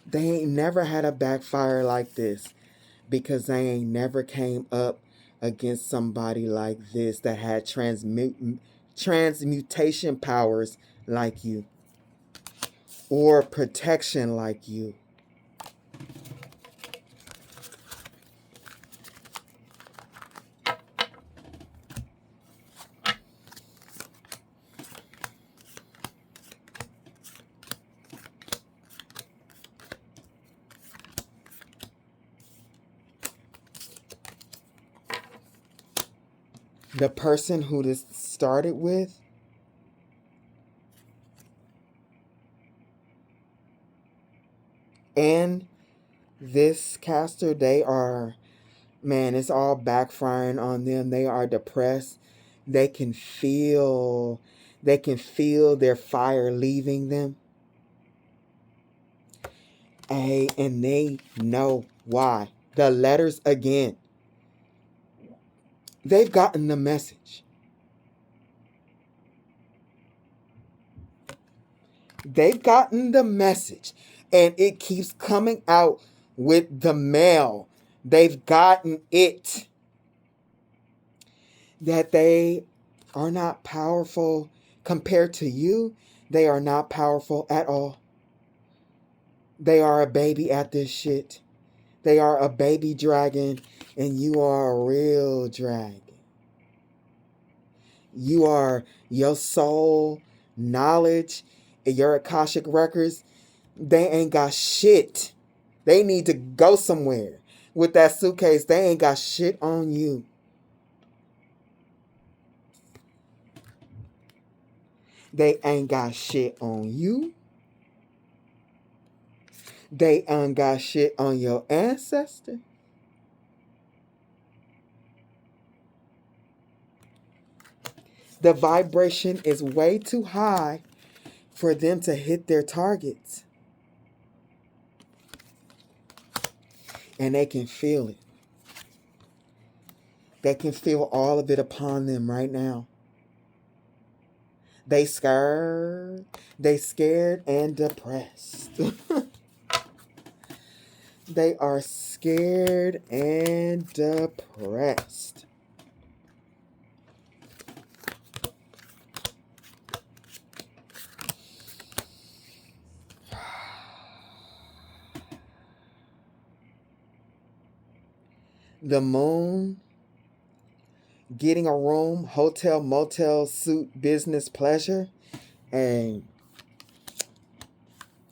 They ain't never had a backfire like this because they ain't never came up against somebody like this that had transmutation powers like you or protection like you. The person who this started with and this caster, they are, man, it's all backfiring on them. They are depressed. They can feel their fire leaving them. And they know why. The letters again. They've gotten the message. They've gotten the message. And it keeps coming out with the mail. They've gotten it. That they are not powerful compared to you. They are not powerful at all. They are a baby at this shit. They are a baby dragon, and you are a real dragon. You are your soul, knowledge, and your Akashic records. They ain't got shit. They need to go somewhere. With that suitcase, they ain't got shit on you. They ain't got shit on you. They ain't got shit on your ancestor. The vibration is way too high for them to hit their targets. And they can feel it. They can feel all of it upon them right now. They scared and depressed. They are scared and depressed. The moon, getting a room, hotel, motel, suit, business, pleasure. And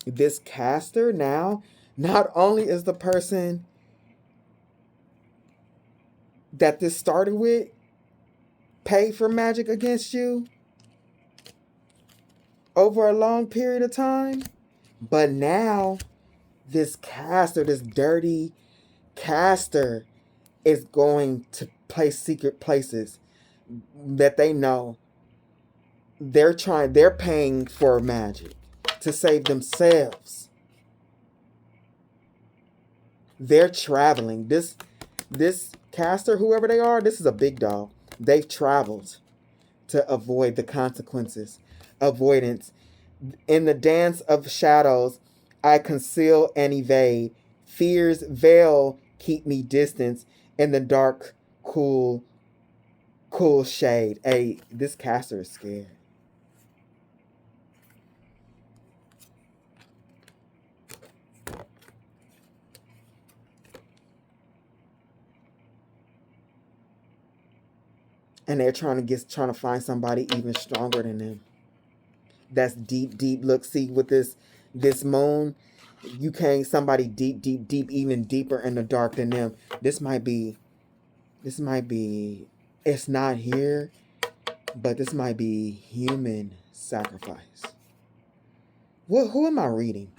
this caster now, not only is the person that this started with paid for magic against you over a long period of time, but now this caster, this dirty caster, is going to play secret places that they know they're paying for magic to save themselves. They're traveling. This caster, whoever they are, this is a big dog. They've traveled to avoid the consequences. Avoidance. In the dance of shadows, I conceal and evade. Fear's veil keep me distance in the dark, cool shade. Hey, this caster is scared. And they're trying to find somebody even stronger than them. That's deep. Look, see, with this moon, you can't somebody deep, even deeper in the dark than them. This might be, it's not here, but this might be human sacrifice. Who am I reading?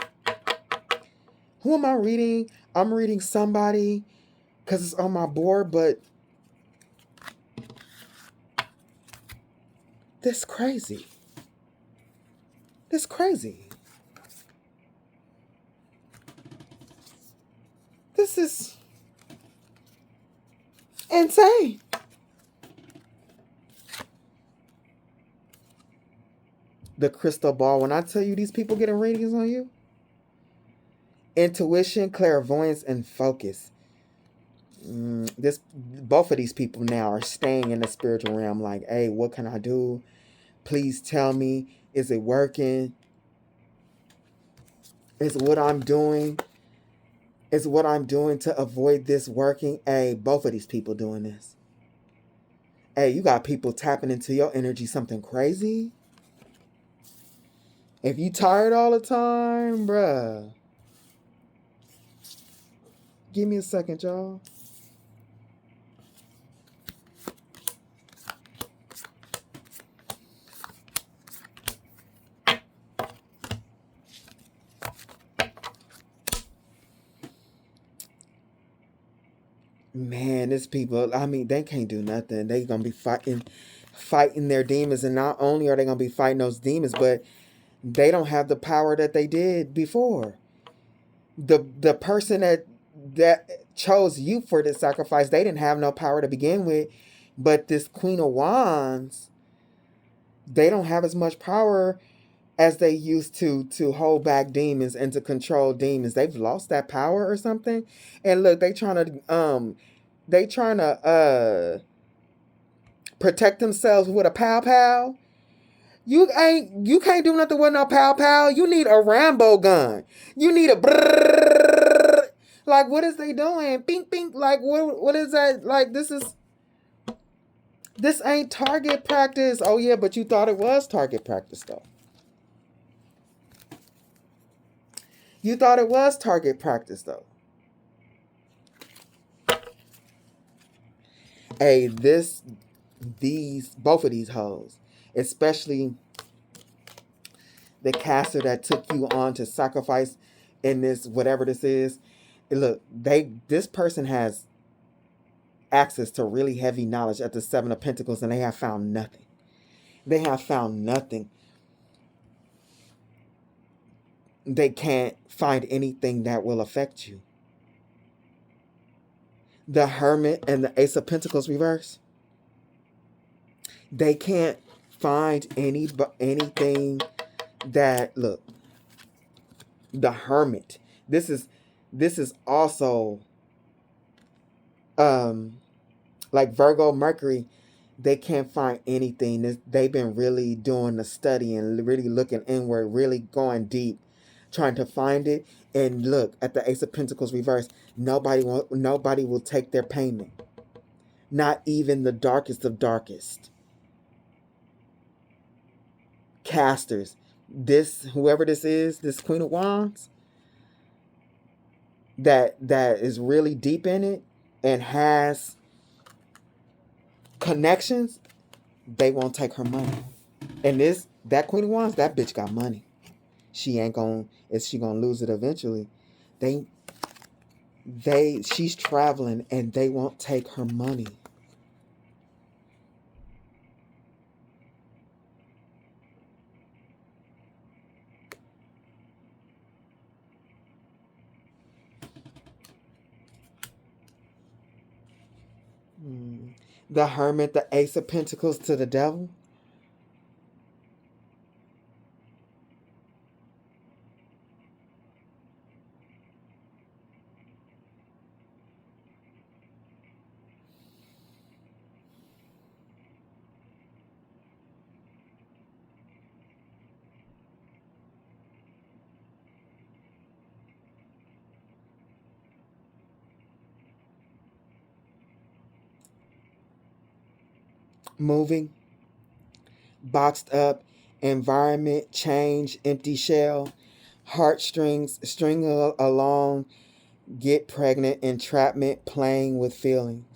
Who am I reading? I'm reading somebody because it's on my board, but this crazy. This crazy. This is Insane. The crystal ball. When I tell you these people getting readings on you, intuition, clairvoyance, and focus. Both of these people now are staying in the spiritual realm. Like, hey, what can I do? Please tell me. Is it working? Is what I'm doing to avoid this working? Hey, both of these people doing this. Hey, you got people tapping into your energy, something crazy. If you tired all the time, bruh. Give me a second, y'all. Man, this people, I mean, they can't do nothing. They gonna be fighting their demons, and not only are they gonna be fighting those demons, but they don't have the power that they did before. The person that chose you for this sacrifice, they didn't have no power to begin with. But this Queen of Wands, they don't have as much power as they used to hold back demons and to control demons. They've lost that power or something. And look, they trying to protect themselves with a pow pow. You can't do nothing with no pow pow. You need a Rambo gun. You need a brrrr. Like, what is they doing? Bink bink. Like, what is that? Like, this ain't target practice. Oh yeah, but you thought it was target practice though. You thought it was target practice though. Hey, both of these hoes, especially the caster that took you on to sacrifice in this, whatever this is. Look, this person has access to really heavy knowledge at the Seven of Pentacles, and they have found nothing. They have found nothing. They can't find anything that will affect you. The Hermit and the Ace of Pentacles reverse. They can't find anything that, look, the Hermit. This is also like Virgo, Mercury. They can't find anything. They've been really doing the study and really looking inward, really going deep, trying to find it. And look at the Ace of Pentacles reverse. Nobody will take their payment. Not even the darkest of darkest casters. Whoever this is, this Queen of Wands, that is really deep in it and has connections, they won't take her money. And that Queen of Wands, that bitch got money. Is she gonna lose it eventually? She's traveling and they won't take her money. The Hermit, the Ace of Pentacles to the Devil. Moving, boxed up, environment, change, empty shell, heartstrings, string along, get pregnant, entrapment, playing with feelings.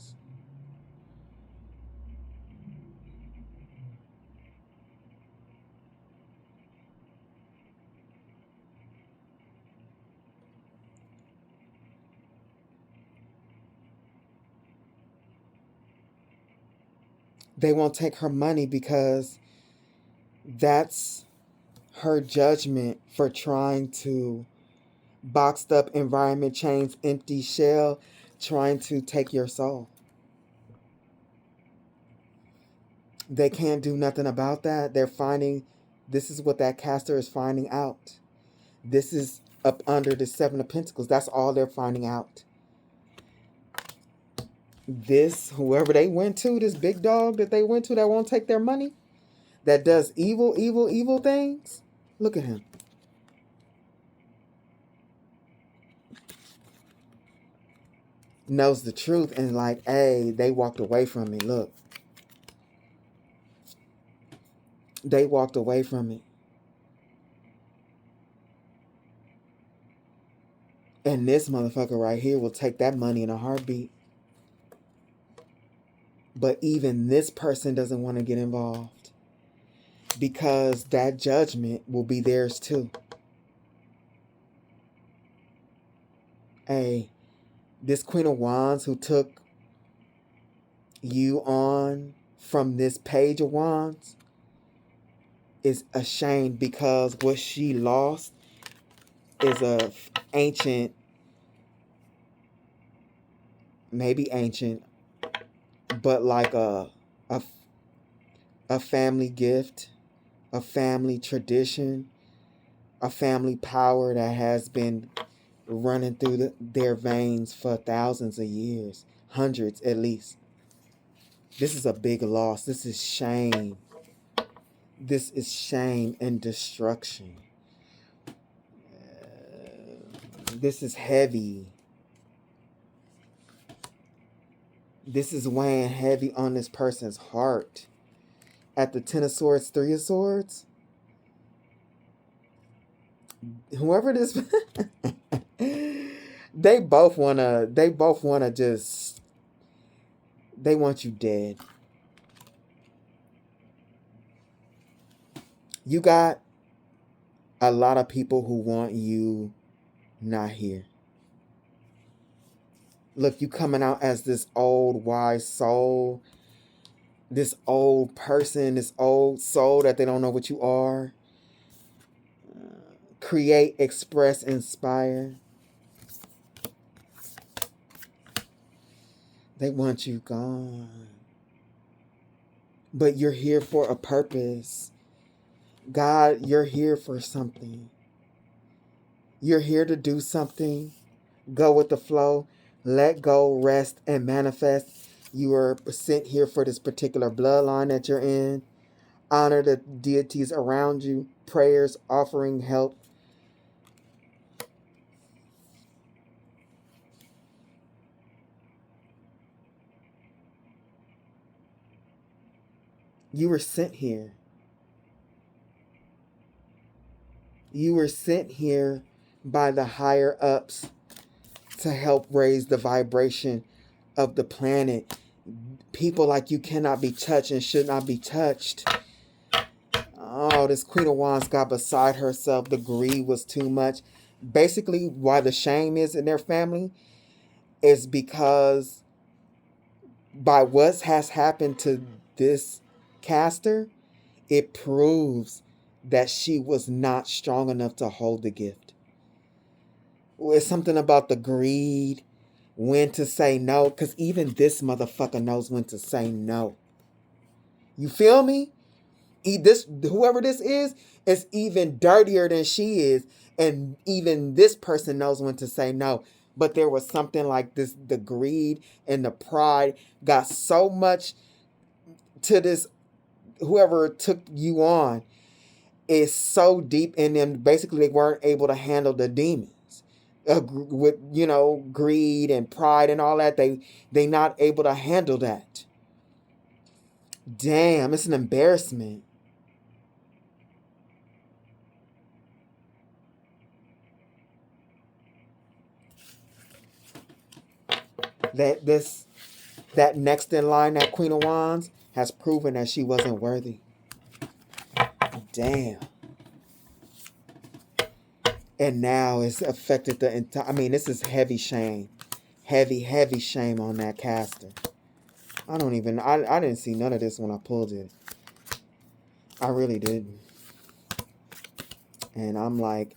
They won't take her money because that's her judgment for trying to boxed up environment, change, empty shell, trying to take your soul. They can't do nothing about that. They're finding, this is what that caster is finding out. This is up under the Seven of Pentacles. That's all they're finding out. This, whoever they went to, this big dog that they went to that won't take their money, that does evil, evil, evil things. Look at him. Knows the truth and like, hey, they walked away from me. Look. They walked away from me. And this motherfucker right here will take that money in a heartbeat. But even this person doesn't want to get involved. Because that judgment will be theirs too. Hey, this Queen of Wands who took you on from this Page of Wands is ashamed because what she lost is a ancient, maybe ancient, but like a family gift, a family tradition, a family power that has been running through their veins for thousands of years, hundreds at least. This is a big loss. This is shame. This is shame and destruction. This is heavy. This is weighing heavy on this person's heart. At the Ten of Swords, Three of Swords, whoever this, they both wanna just, they want you dead. You got a lot of people who want you not here. Look, you coming out as this old wise soul, this old person, this old soul that they don't know what you are. Create, express, inspire. They want you gone. But you're here for a purpose. God, you're here for something. You're here to do something. Go with the flow. Let go, rest, and manifest. You are sent here for this particular bloodline that you're in. Honor the deities around you. Prayers, offering help. You were sent here. You were sent here by the higher ups to help raise the vibration of the planet. People like you cannot be touched and should not be touched. Oh, this Queen of Wands got beside herself. The greed was too much. Basically, why the shame is in their family is because by what has happened to this caster, it proves that she was not strong enough to hold the gift. It's something about the greed, when to say no, because even this motherfucker knows when to say no. You feel me? Whoever this is even dirtier than she is, and even this person knows when to say no. But there was something like this, the greed and the pride got so much to this, whoever took you on is so deep in them. Basically, they weren't able to handle the demons. With, greed and pride and all that, they not able to handle that. Damn, it's an embarrassment. That next in line, that Queen of Wands, has proven that she wasn't worthy. Damn. And now it's affected the entire, this is heavy shame. Heavy shame on that caster. I didn't see none of this when I pulled it. I really didn't. And I'm like,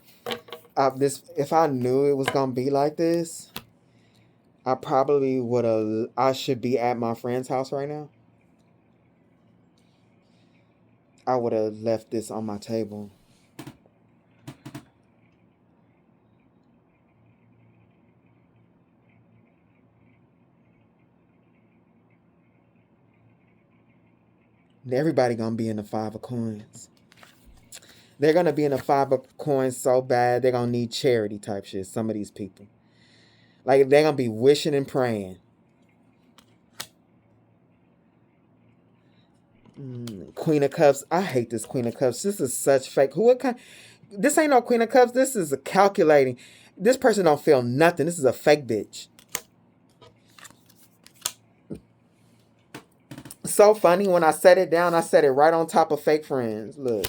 if I knew it was going to be like this, I probably I should be at my friend's house right now. I would have left this on my table. Everybody gonna be in the 5 of coins. They're gonna be in the 5 of coins so bad they're gonna need charity type shit. Some of these people, like they're gonna be wishing and praying. Queen of Cups. I hate this Queen of Cups. This is such fake. What kind? This ain't no Queen of Cups. This is a calculating. This person don't feel nothing. This is a fake bitch. So funny, when I set it down, I set it right on top of fake friends. Look.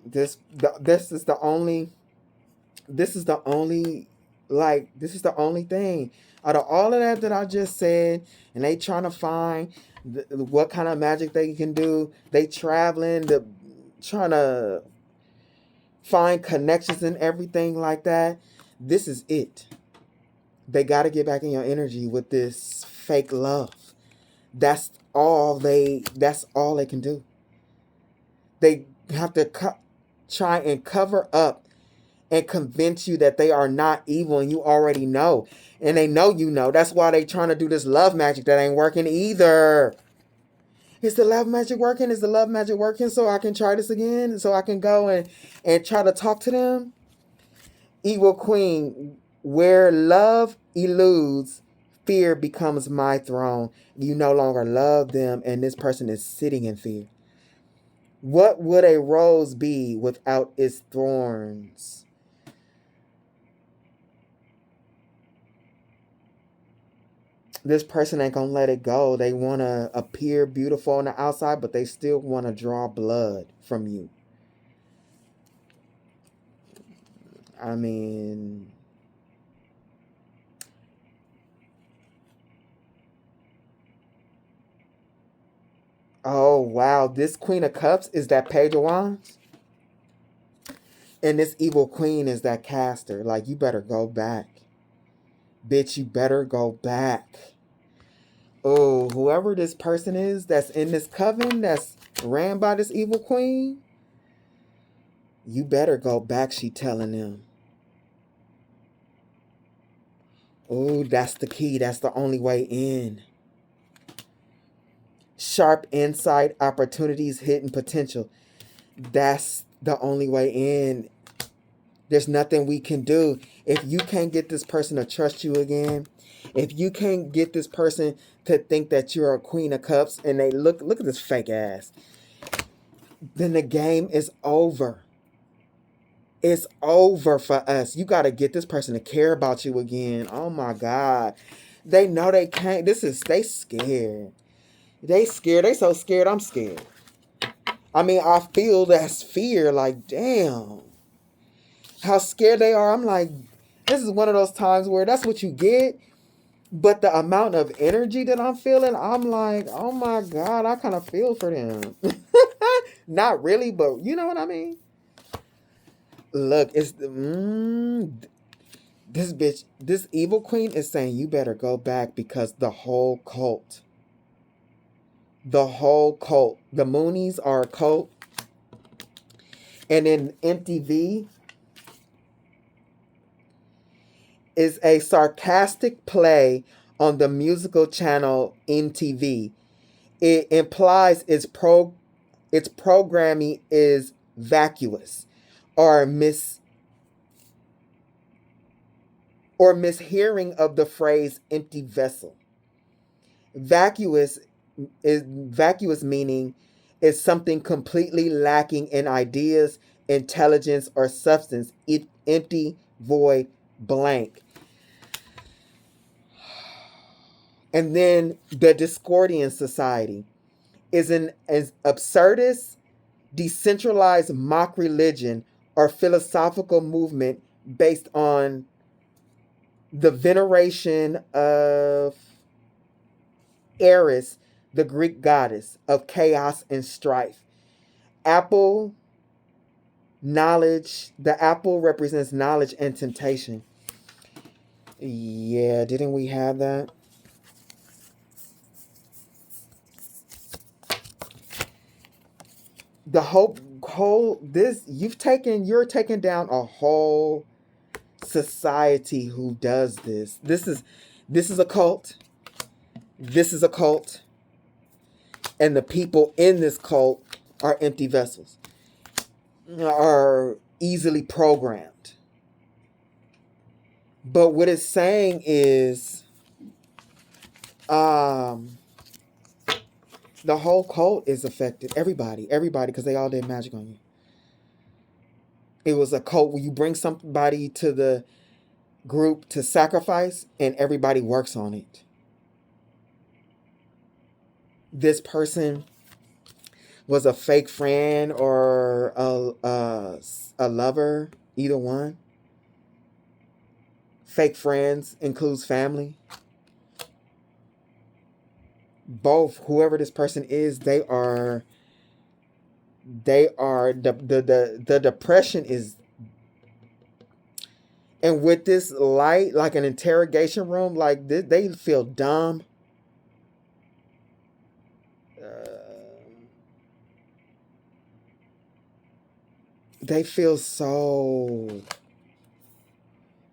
This is the only thing out of all of that I just said, and they trying to find what kind of magic they can do. They traveling, trying to find connections and everything like that. This is it. They got to get back in your energy with this fake love. That's all they can do. They have to try and cover up and convince you that they are not evil, and you already know. And they know you know. That's why they trying to do this love magic that ain't working either. Is the love magic working? Is the love magic working so I can try this again? So I can go and try to talk to them? Evil Queen, where love eludes, fear becomes my throne. You no longer love them, and this person is sitting in fear. What would a rose be without its thorns? This person ain't gonna let it go. They want to appear beautiful on the outside, but they still want to draw blood from you. I mean, oh wow, this Queen of Cups is that Page of Wands, and this Evil Queen is that Caster. Like, you better go back, bitch. You better go back. Oh, whoever this person is that's in this coven that's ran by this Evil Queen, you better go back, she telling them. Oh, that's the key. That's the only way in. Sharp insight, opportunities, hidden potential. That's the only way in. There's nothing we can do. If you can't get this person to trust you again, if you can't get this person to think that you're a Queen of Cups, and they look at this fake ass, then the game is over. It's over for us. You got to get this person to care about you again. Oh my God. They know they can't. They scared. They scared. They so scared, I'm scared. I mean, I feel that fear, like, damn. How scared they are. I'm like, this is one of those times where that's what you get. But the amount of energy that I'm feeling, I'm like, oh my God, I kind of feel for them. Not really, but you know what I mean? Look, it's this bitch, this Evil Queen is saying you better go back, because the whole cult, the Moonies are a cult. And then MTV is a sarcastic play on the musical channel MTV. It implies its programming is vacuous or mishearing of the phrase empty vessel. Vacuous meaning is something completely lacking in ideas, intelligence, or substance. Empty, void, blank. And then the Discordian Society is an absurdist, decentralized mock religion or philosophical movement based on the veneration of Eris, the Greek goddess of chaos and strife. Apple, knowledge. The apple represents knowledge and temptation. Yeah, didn't we have that? The you're taking down a whole society who does this. This is a cult. This is a cult. And the people in this cult are empty vessels. Are easily programmed. But what it's saying is the whole cult is affected. Everybody, because they all did magic on you. It was a cult where you bring somebody to the group to sacrifice and everybody works on it. This person was a fake friend or a lover, either one. Fake friends includes family. Both, whoever this person is, they are the depression is, and with this light, like an interrogation room, like this, they feel dumb. They feel so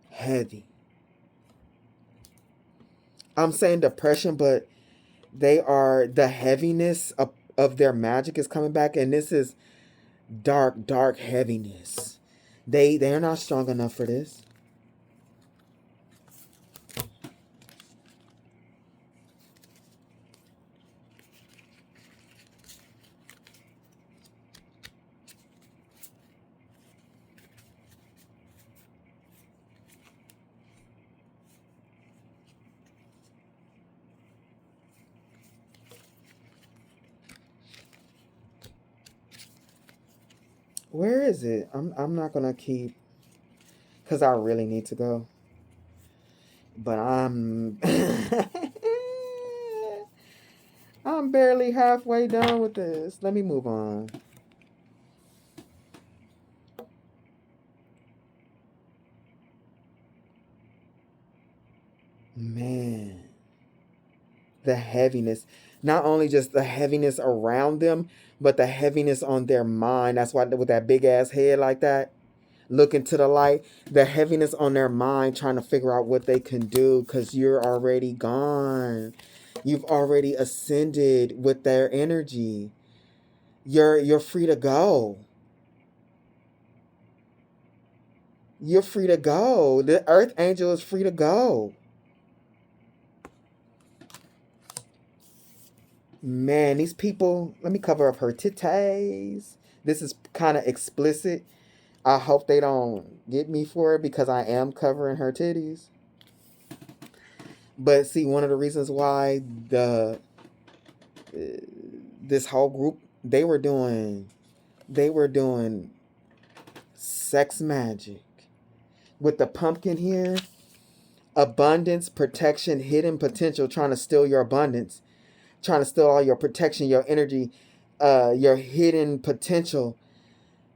heavy. I'm saying depression, but the heaviness of their magic is coming back, and this is dark heaviness. They're not strong enough for this. Where is it? I'm not gonna keep, because I really need to go. But I'm I'm barely halfway done with this. Let me move on. Man, the heaviness. Not only just the heaviness around them, but the heaviness on their mind. That's why with that big ass head like that, looking to the light, the heaviness on their mind, trying to figure out what they can do, because you're already gone. You've already ascended with their energy. You're free to go. You're free to go. The earth angel is free to go. Man, these people, let me cover up her titties. This is kind of explicit. I hope they don't get me for it because I am covering her titties. But see, one of the reasons why this whole group, they were doing sex magic. With the pumpkin here, abundance, protection, hidden potential, trying to steal your abundance, trying to steal all your protection, your energy, your hidden potential,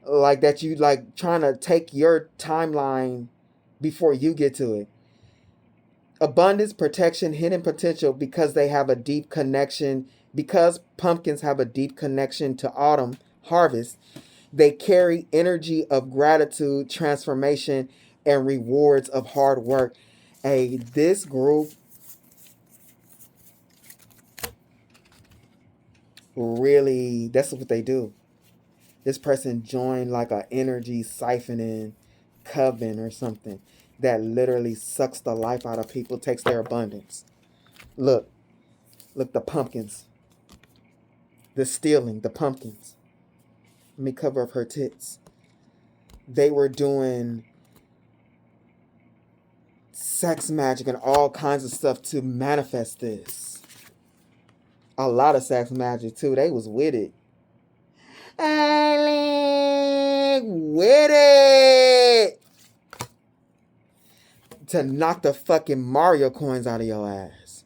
like that, you like trying to take your timeline before you get to it. Abundance, protection, hidden potential, because they have a deep connection, because pumpkins have a deep connection to autumn harvest. They carry energy of gratitude, transformation, and rewards of hard work. This group really, that's what they do. This person joined like a energy siphoning coven or something that literally sucks the life out of people, takes their abundance. Look, the pumpkins. The stealing, the pumpkins. Let me cover up her tits. They were doing sex magic and all kinds of stuff to manifest this. A lot of sex magic too. They was with it. With it to knock the fucking Mario coins out of your ass.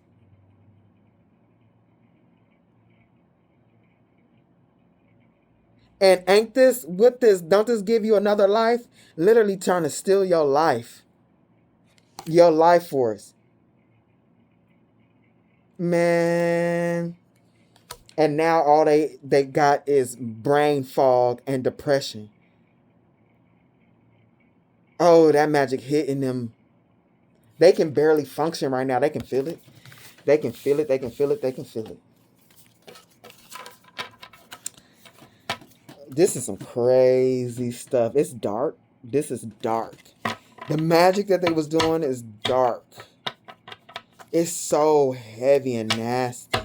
And ain't this, with this, don't this give you another life? Literally trying to steal your life. Your life force. Man, And now all they got is brain fog and depression. Oh, that magic hitting them. They can barely function right now. They can feel it. They can feel it. They can feel it. They can feel it. This is some crazy stuff. It's dark. This is dark. The magic that they was doing is dark. It's so heavy and nasty.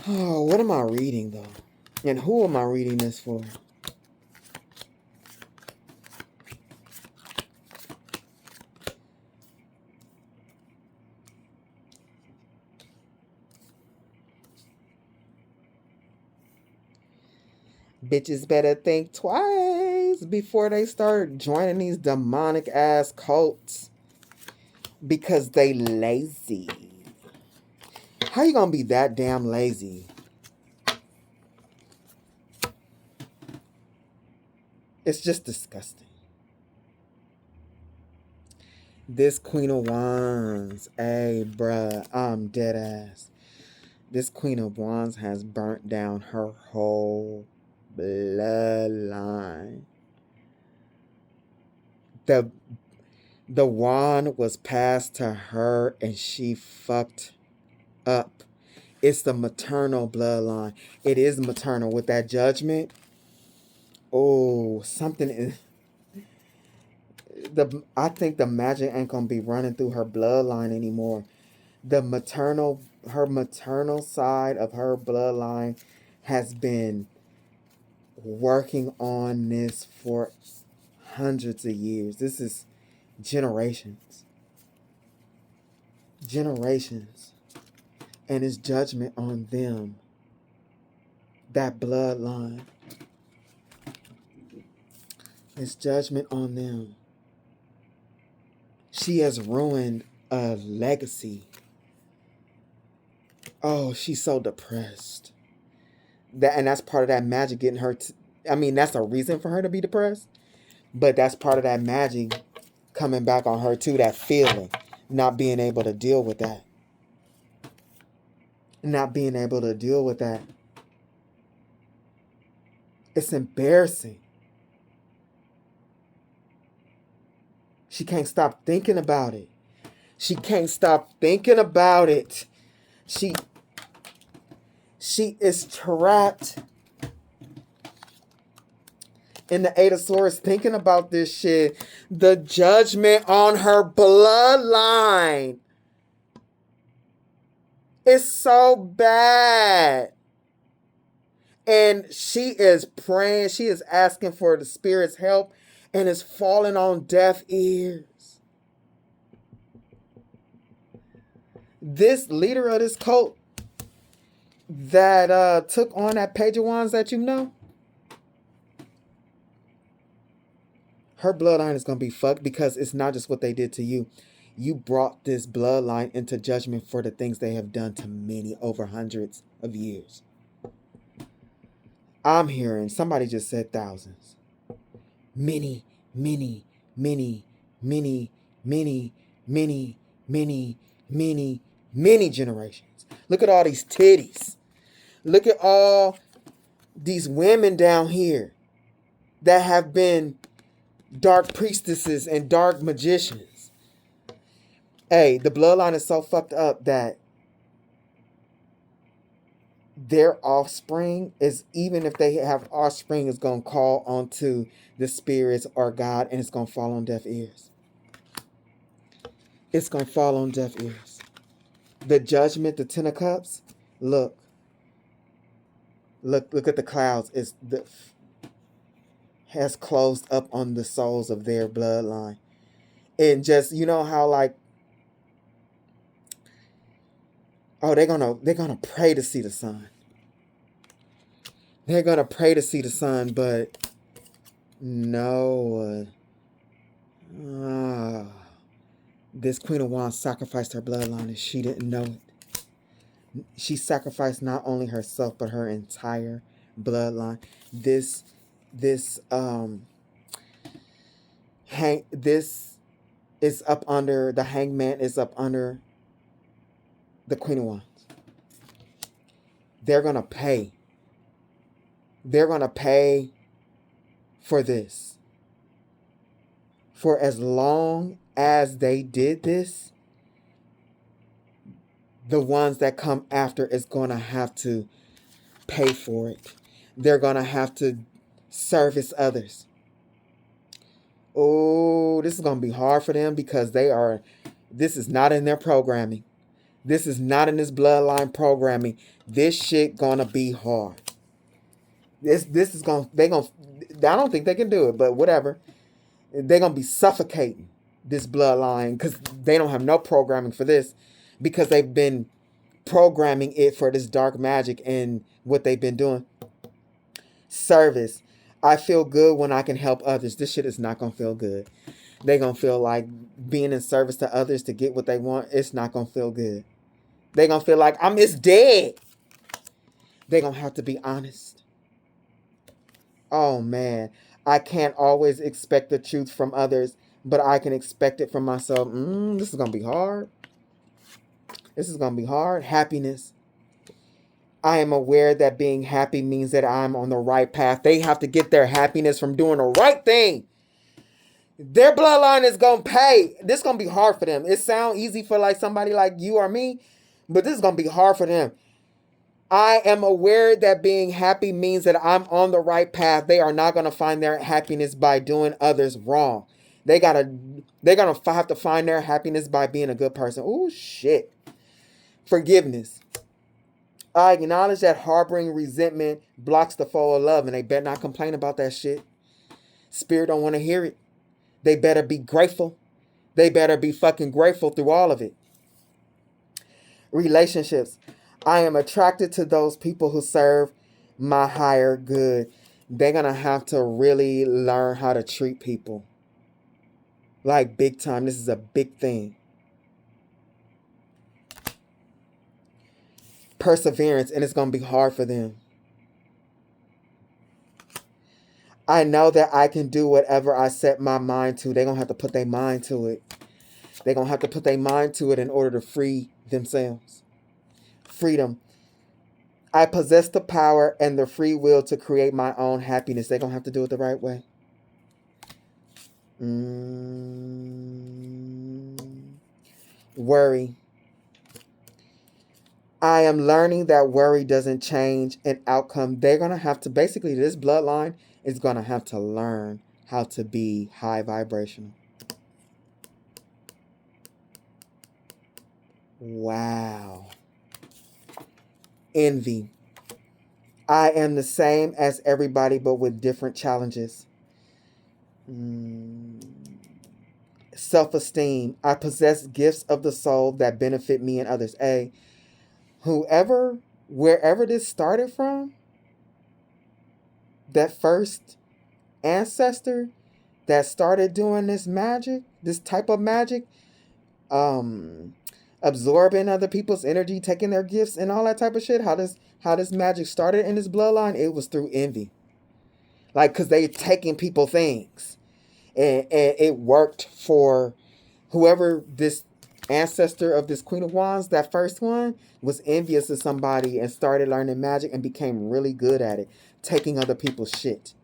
Oh, what am I reading though? And who am I reading this for? Bitches better think twice before they start joining these demonic ass cults. Because they lazy. How you gonna be that damn lazy? It's just disgusting. This Queen of Wands. Hey, bruh. I'm dead ass. This Queen of Wands has burnt down her whole bloodline. The wand was passed to her and she fucked up. It's the maternal bloodline. It is maternal with that judgment. Oh, something is... I think the magic ain't gonna be running through her bloodline anymore. Her maternal side of her bloodline has been working on this for hundreds of years. This is generations. And it's judgment on them. That bloodline. It's judgment on them. She has ruined a legacy. Oh, she's so depressed. That's part of that magic getting her. That's a reason for her to be depressed. But that's part of that magic coming back on her too. That feeling, not being able to deal with that. It's embarrassing. She can't stop thinking about it. She is trapped in the Eight of Swords thinking about this shit. The judgment on her bloodline. It's so bad. And she is praying. She is asking for the spirit's help. And it's falling on deaf ears. This leader of this cult that took on that Page of Wands that you know, her bloodline is going to be fucked because it's not just what they did to you. You brought this bloodline into judgment for the things they have done to many over hundreds of years. I'm hearing, somebody just said thousands. Many generations. Look at all these titties. Look at all these women down here that have been dark priestesses and dark magicians. Hey, the bloodline is so fucked up that their offspring is, even if they have offspring, is going to call onto the spirits or God, and it's going to fall on deaf ears. It's going to fall on deaf ears. The judgment, the Ten of Cups, look at the clouds. Has closed up on the souls of their bloodline. And just, you know how like, oh, they're gonna pray to see the sun. They're gonna pray to see the sun, but no. This Queen of Wands sacrificed her bloodline and she didn't know it. She sacrificed not only herself but her entire bloodline. This is up under the Hangman, is up under the Queen of Wands. They're going to pay. They're going to pay for this. For as long as they did this, the ones that come after is going to have to pay for it. They're going to have to service others. Oh, this is going to be hard for them because this is not in their programming. This is not in this bloodline programming. This shit going to be hard. This is going to, I don't think they can do it, but whatever. They're going to be suffocating this bloodline because they don't have no programming for this, because they've been programming it for this dark magic and what they've been doing. Service. I feel good when I can help others. This shit is not going to feel good. They're going to feel like being in service to others to get what they want. It's not going to feel good. They're going to feel like it's dead. They're going to have to be honest. Oh, man. I can't always expect the truth from others, but I can expect it from myself. This is going to be hard. This is going to be hard. Happiness. I am aware that being happy means that I'm on the right path. They have to get their happiness from doing the right thing. Their bloodline is going to pay. This is going to be hard for them. It sounds easy for like somebody like you or me, but this is going to be hard for them. I am aware that being happy means that I'm on the right path. They are not going to find their happiness by doing others wrong. They're going to have to find their happiness by being a good person. Oh, shit. Forgiveness. I acknowledge that harboring resentment blocks the flow of love, and they better not complain about that shit. Spirit don't want to hear it. They better be grateful. They better be fucking grateful through all of it. Relationships. I am attracted to those people who serve my higher good. They're going to have to really learn how to treat people. Like big time. This is a big thing. Perseverance, and it's going to be hard for them. I know that I can do whatever I set my mind to. They're going to have to put their mind to it. They're going to have to put their mind to it in order to free themselves. Freedom. I possess the power and the free will to create my own happiness. They're going to have to do it the right way. Worry. I am learning that worry doesn't change an outcome. They're going to have to, basically, this bloodline is going to have to learn how to be high vibrational. Wow. Envy. I am the same as everybody, but with different challenges. Self-esteem. I possess gifts of the soul that benefit me and others. Wherever this started from, that first ancestor that started doing this magic, this type of magic, absorbing other people's energy, taking their gifts and all that type of shit, how this magic started in this bloodline, it was through envy. Like, because they taking people things. And it worked for whoever this ancestor of this Queen of Wands, that first one, was envious of somebody and started learning magic and became really good at it, taking other people's shit.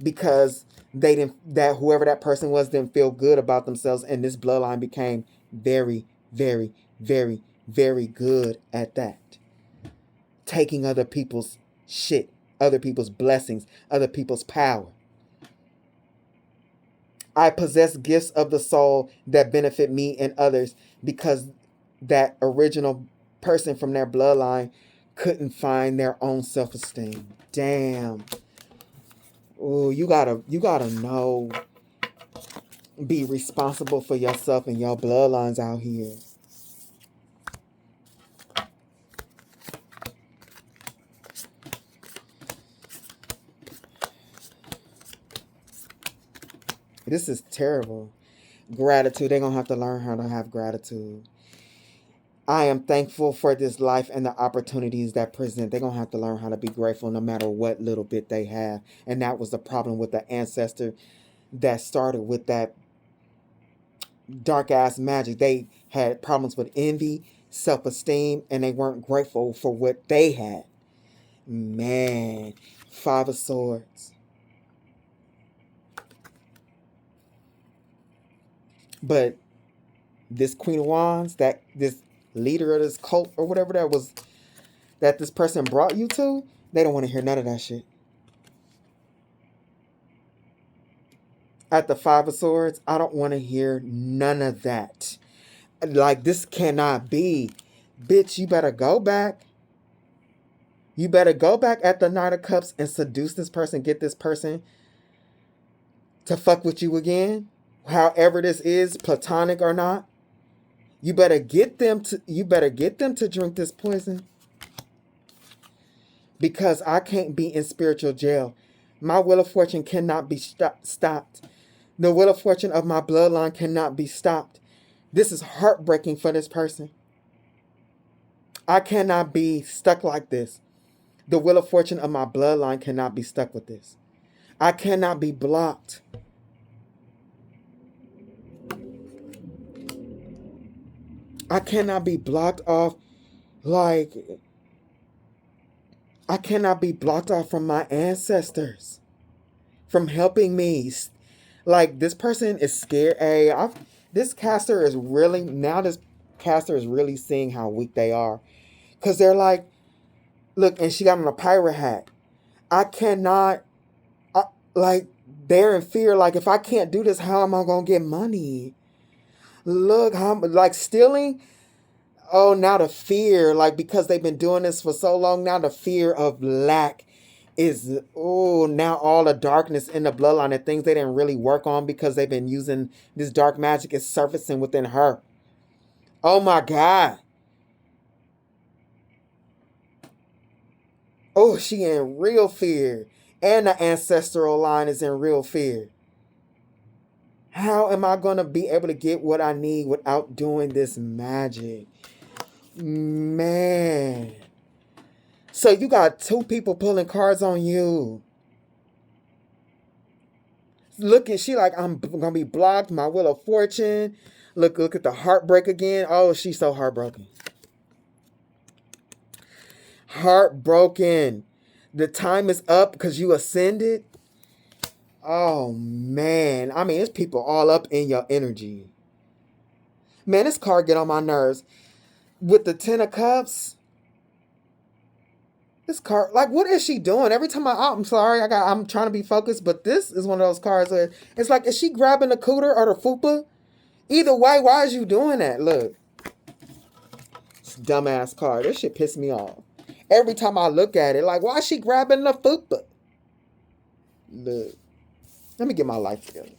Because whoever that person was didn't feel good about themselves, and this bloodline became very, very, very, very good at that. Taking other people's shit, other people's blessings, other people's power. I possess gifts of the soul that benefit me and others, because that original person from their bloodline couldn't find their own self-esteem. Damn. Oh, you gotta know, be responsible for yourself and your bloodlines out here. This is terrible. Gratitude. They're going to have to learn how to have gratitude. I am thankful for this life and the opportunities that present. They're going to have to learn how to be grateful no matter what little bit they have. And that was the problem with the ancestor that started with that dark ass magic. They had problems with envy, self-esteem, and they weren't grateful for what they had. Man, Five of Swords. But this Queen of Wands, that this leader of this cult or whatever that was, that this person brought you to, they don't want to hear none of that shit. At the Five of Swords, I don't want to hear none of that. Like, this cannot be. Bitch, you better go back. You better go back at the Knight of Cups and seduce this person, get this person to fuck with you again. However this is, platonic or not. You better get them to drink this poison. Because I can't be in spiritual jail. My wheel of fortune cannot be stopped. The wheel of fortune of my bloodline cannot be stopped. This is heartbreaking for this person. I cannot be stuck like this. The wheel of fortune of my bloodline cannot be stuck with this. I cannot be blocked. I cannot be blocked off. Like, I cannot be blocked off from my ancestors, from helping me. Like, this person is scared. Hey, this caster is really seeing how weak they are. Because they're like, look, and she got on a pirate hat. I cannot, like, they're in fear. Like, if I can't do this, how am I going to get money? Look, how, like, stealing. Oh, now the fear, like, because they've been doing this for so long, now the fear of lack is, oh, now all the darkness in the bloodline and things they didn't really work on because they've been using this dark magic is surfacing within her. Oh my God. Oh, she in real fear. And the ancestral line is in real fear. How am I going to be able to get what I need without doing this magic? Man. So you got two people pulling cards on you. Look at, she like, I'm going to be blocked. My wheel of fortune. Look at the heartbreak again. Oh, she's so heartbroken. Heartbroken. The time is up because you ascended. Oh, man. I mean, it's people all up in your energy. Man, this card get on my nerves. With the Ten of Cups, this card, like, what is she doing? Every time I'm sorry, I'm trying to be focused, but this is one of those cards where it's like, is she grabbing the cooter or the fupa? Either way, why is you doing that? Look. It's a dumbass card. This shit pissed me off. Every time I look at it, like, why is she grabbing the fupa? Look. Let me get my life together.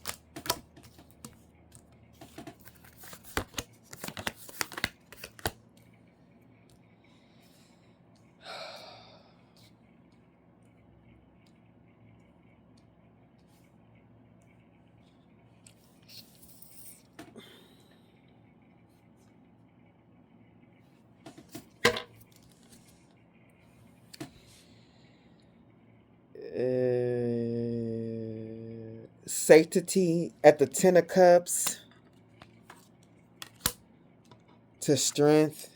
Safety at the Ten of Cups to strength.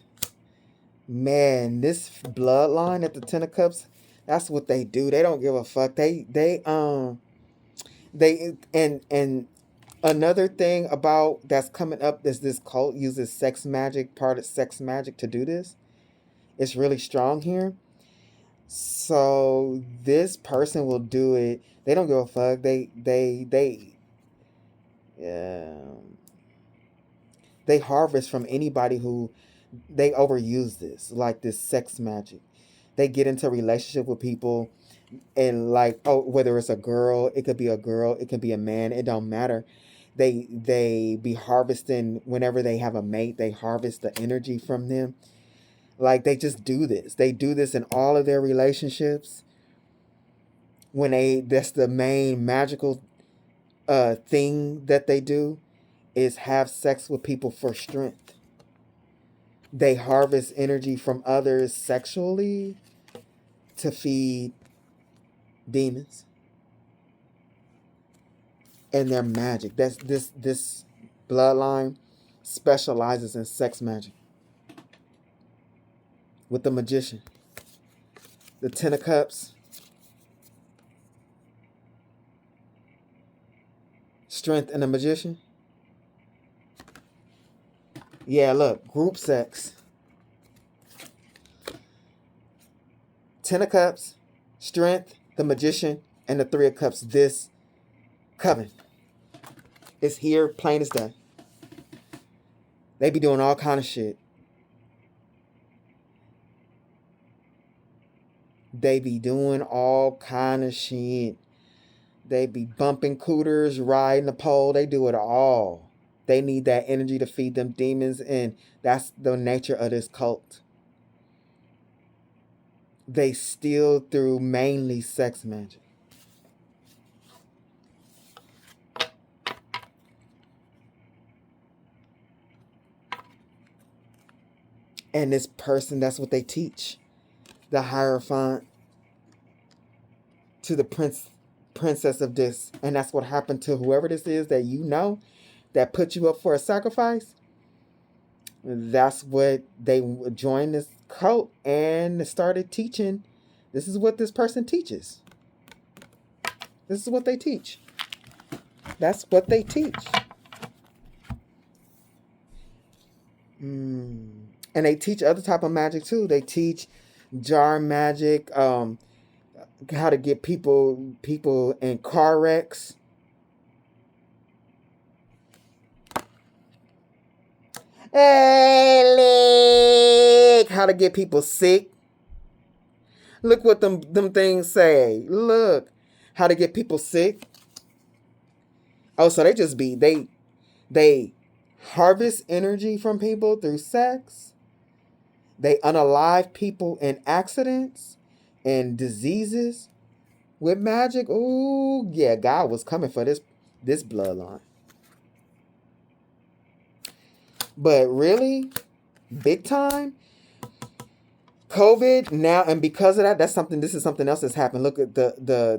Man, this bloodline at the Ten of Cups, that's what they do. They don't give a fuck. They and another thing about that's coming up is this cult uses sex magic, part of sex magic to do this. It's really strong here. So this person will do it. They don't give a fuck. They harvest from anybody who they overuse this, like this sex magic. They get into a relationship with people and like, oh, whether it's a girl, it could be a girl, it could be a man, it don't matter. They be harvesting whenever they have a mate, they harvest the energy from them. Like, they just do this. They do this in all of their relationships. That's the main magical thing that they do is have sex with people for strength. They harvest energy from others sexually to feed demons. And their magic. This bloodline specializes in sex magic. with the Magician. The Ten of Cups. Strength and the Magician. Yeah, look, group sex. Ten of Cups, Strength, the Magician, and the Three of Cups. This coven is here plain as day. They be doing all kind of shit. They be doing all kind of shit. They be bumping cooters, riding the pole. They do it all. They need that energy to feed them demons, and that's the nature of this cult. They steal through mainly sex magic. And this person, that's what they teach. The Hierophant to the princess of this. And that's what happened to whoever this is that you know that put you up for a sacrifice. That's what they joined this cult and started teaching. This is what this person teaches. This is what they teach. That's what they teach. And they teach other type of magic too. They teach jar magic, how to get people in car wrecks. Hey, look, how to get people sick. Look what them things say. Look, how to get people sick. Oh, so they just be they harvest energy from people through sex. They unalive people in accidents and diseases with magic. Ooh, yeah, God was coming for this bloodline. But really, big time, COVID now, and because of that, this is something else that's happened. Look at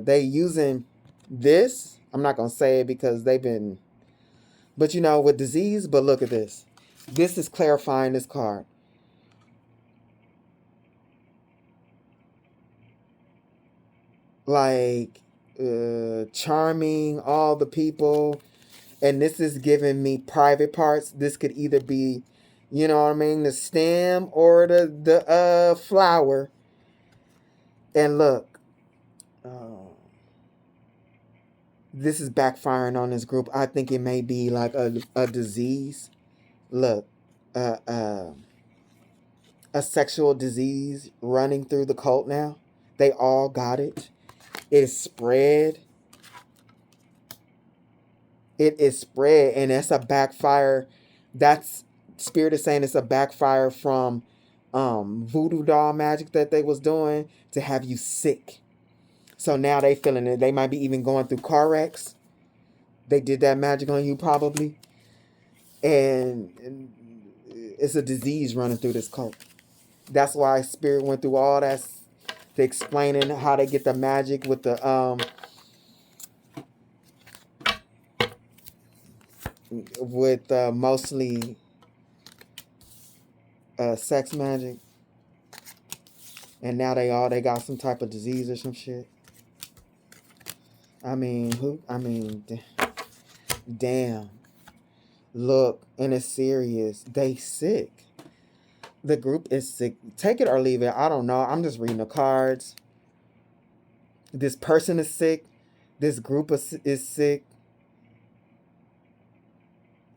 they using this. I'm not gonna say it because they've been, but with disease. But look at this. This is clarifying this card. Like charming all the people, and this is giving me private parts. This could either be, the stem or the flower. And look, this is backfiring on this group. I think it may be like a disease. Look, a sexual disease running through the cult now. They all got it. It is spread. It is spread, and that's a backfire. That's Spirit is saying it's a backfire from voodoo doll magic that they was doing to have you sick. So now they feeling it. They might be even going through car wrecks. They did that magic on you probably, and it's a disease running through this cult. That's why Spirit went through all that. To explaining how they get the magic with the mostly sex magic, and now they got some type of disease or some shit. Damn. Look, and it's serious. They sick. The group is sick. Take it or leave it. I don't know. I'm just reading the cards. This person is sick. This group is sick.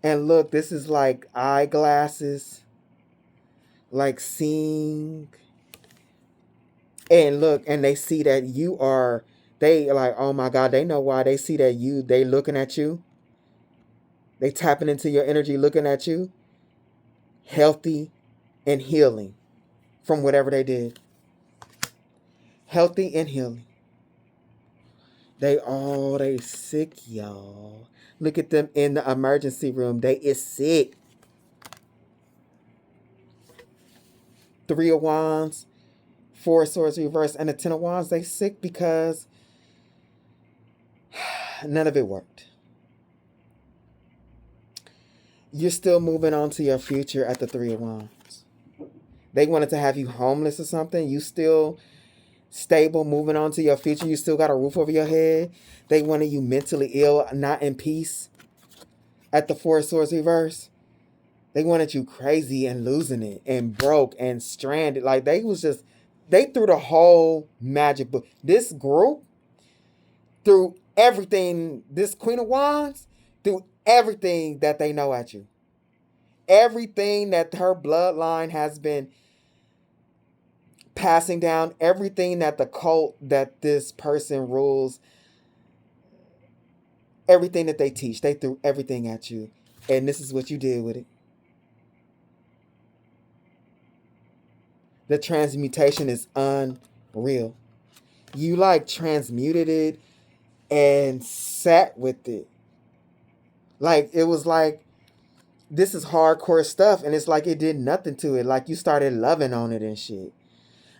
And look, this is like eyeglasses. Like seeing. And look, and they see that you are. They like, oh my God, they know why. They see that they looking at you. They tapping into your energy, looking at you. Healthy and healing from whatever they did. Healthy and healing. They sick, y'all. Look at them in the emergency room. They is sick. Three of Wands, Four of Swords reversed, and the Ten of Wands. They sick because none of it worked. You're still moving on to your future at the Three of Wands. They wanted to have you homeless or something. You still stable, moving on to your future. You still got a roof over your head. They wanted you mentally ill, not in peace. At the Four of Swords reverse, they wanted you crazy and losing it and broke and stranded. Like they threw the whole magic book. This group threw everything. This Queen of Wands threw everything that they know at you. Everything that her bloodline has been passing down, everything that the cult that this person rules, everything that they teach, they threw everything at you. And this is what you did with it. The transmutation is unreal. You like transmuted it and sat with it. Like it was like, this is hardcore stuff, and it's like it did nothing to it. Like you started loving on it and shit.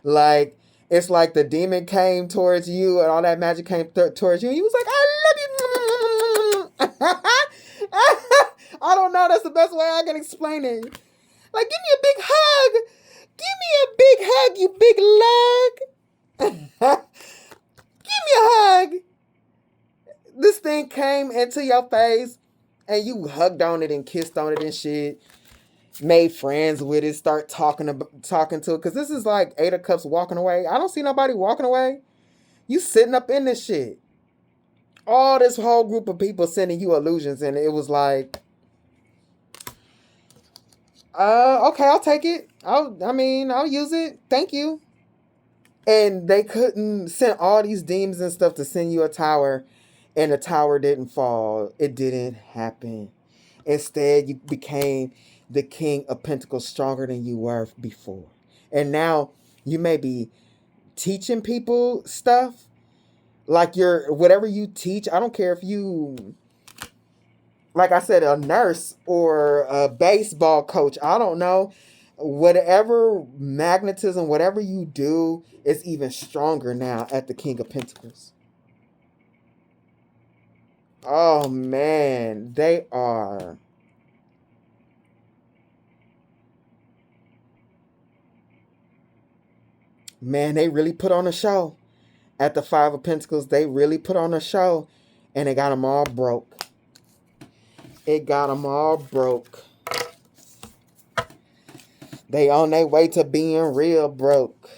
Like it's like the demon came towards you and all that magic came towards you, and you was like, I love you. I don't know. That's the best way I can explain it. Like, give me a big hug. Give me a big hug, you big leg. Give me a hug. This thing came into your face and you hugged on it and kissed on it and shit. Made friends with it, start talking to it. Because this is like Eight of Cups walking away. I don't see nobody walking away. You sitting up in this shit. All this whole group of people sending you illusions, and it was like, okay, I'll take it. I'll use it. Thank you. And they couldn't send all these demons and stuff to send you a tower, and the tower didn't fall. It didn't happen. Instead, you became the King of Pentacles, stronger than you were before. And now you may be teaching people stuff. Like whatever you teach, I don't care if you, like I said, a nurse or a baseball coach, I don't know. Whatever magnetism, whatever you do is even stronger now at the King of Pentacles. Oh man, they are. Man, they really put on a show. At the Five of Pentacles, they really put on a show, and it got them all broke. It got them all broke. They on their way to being real broke.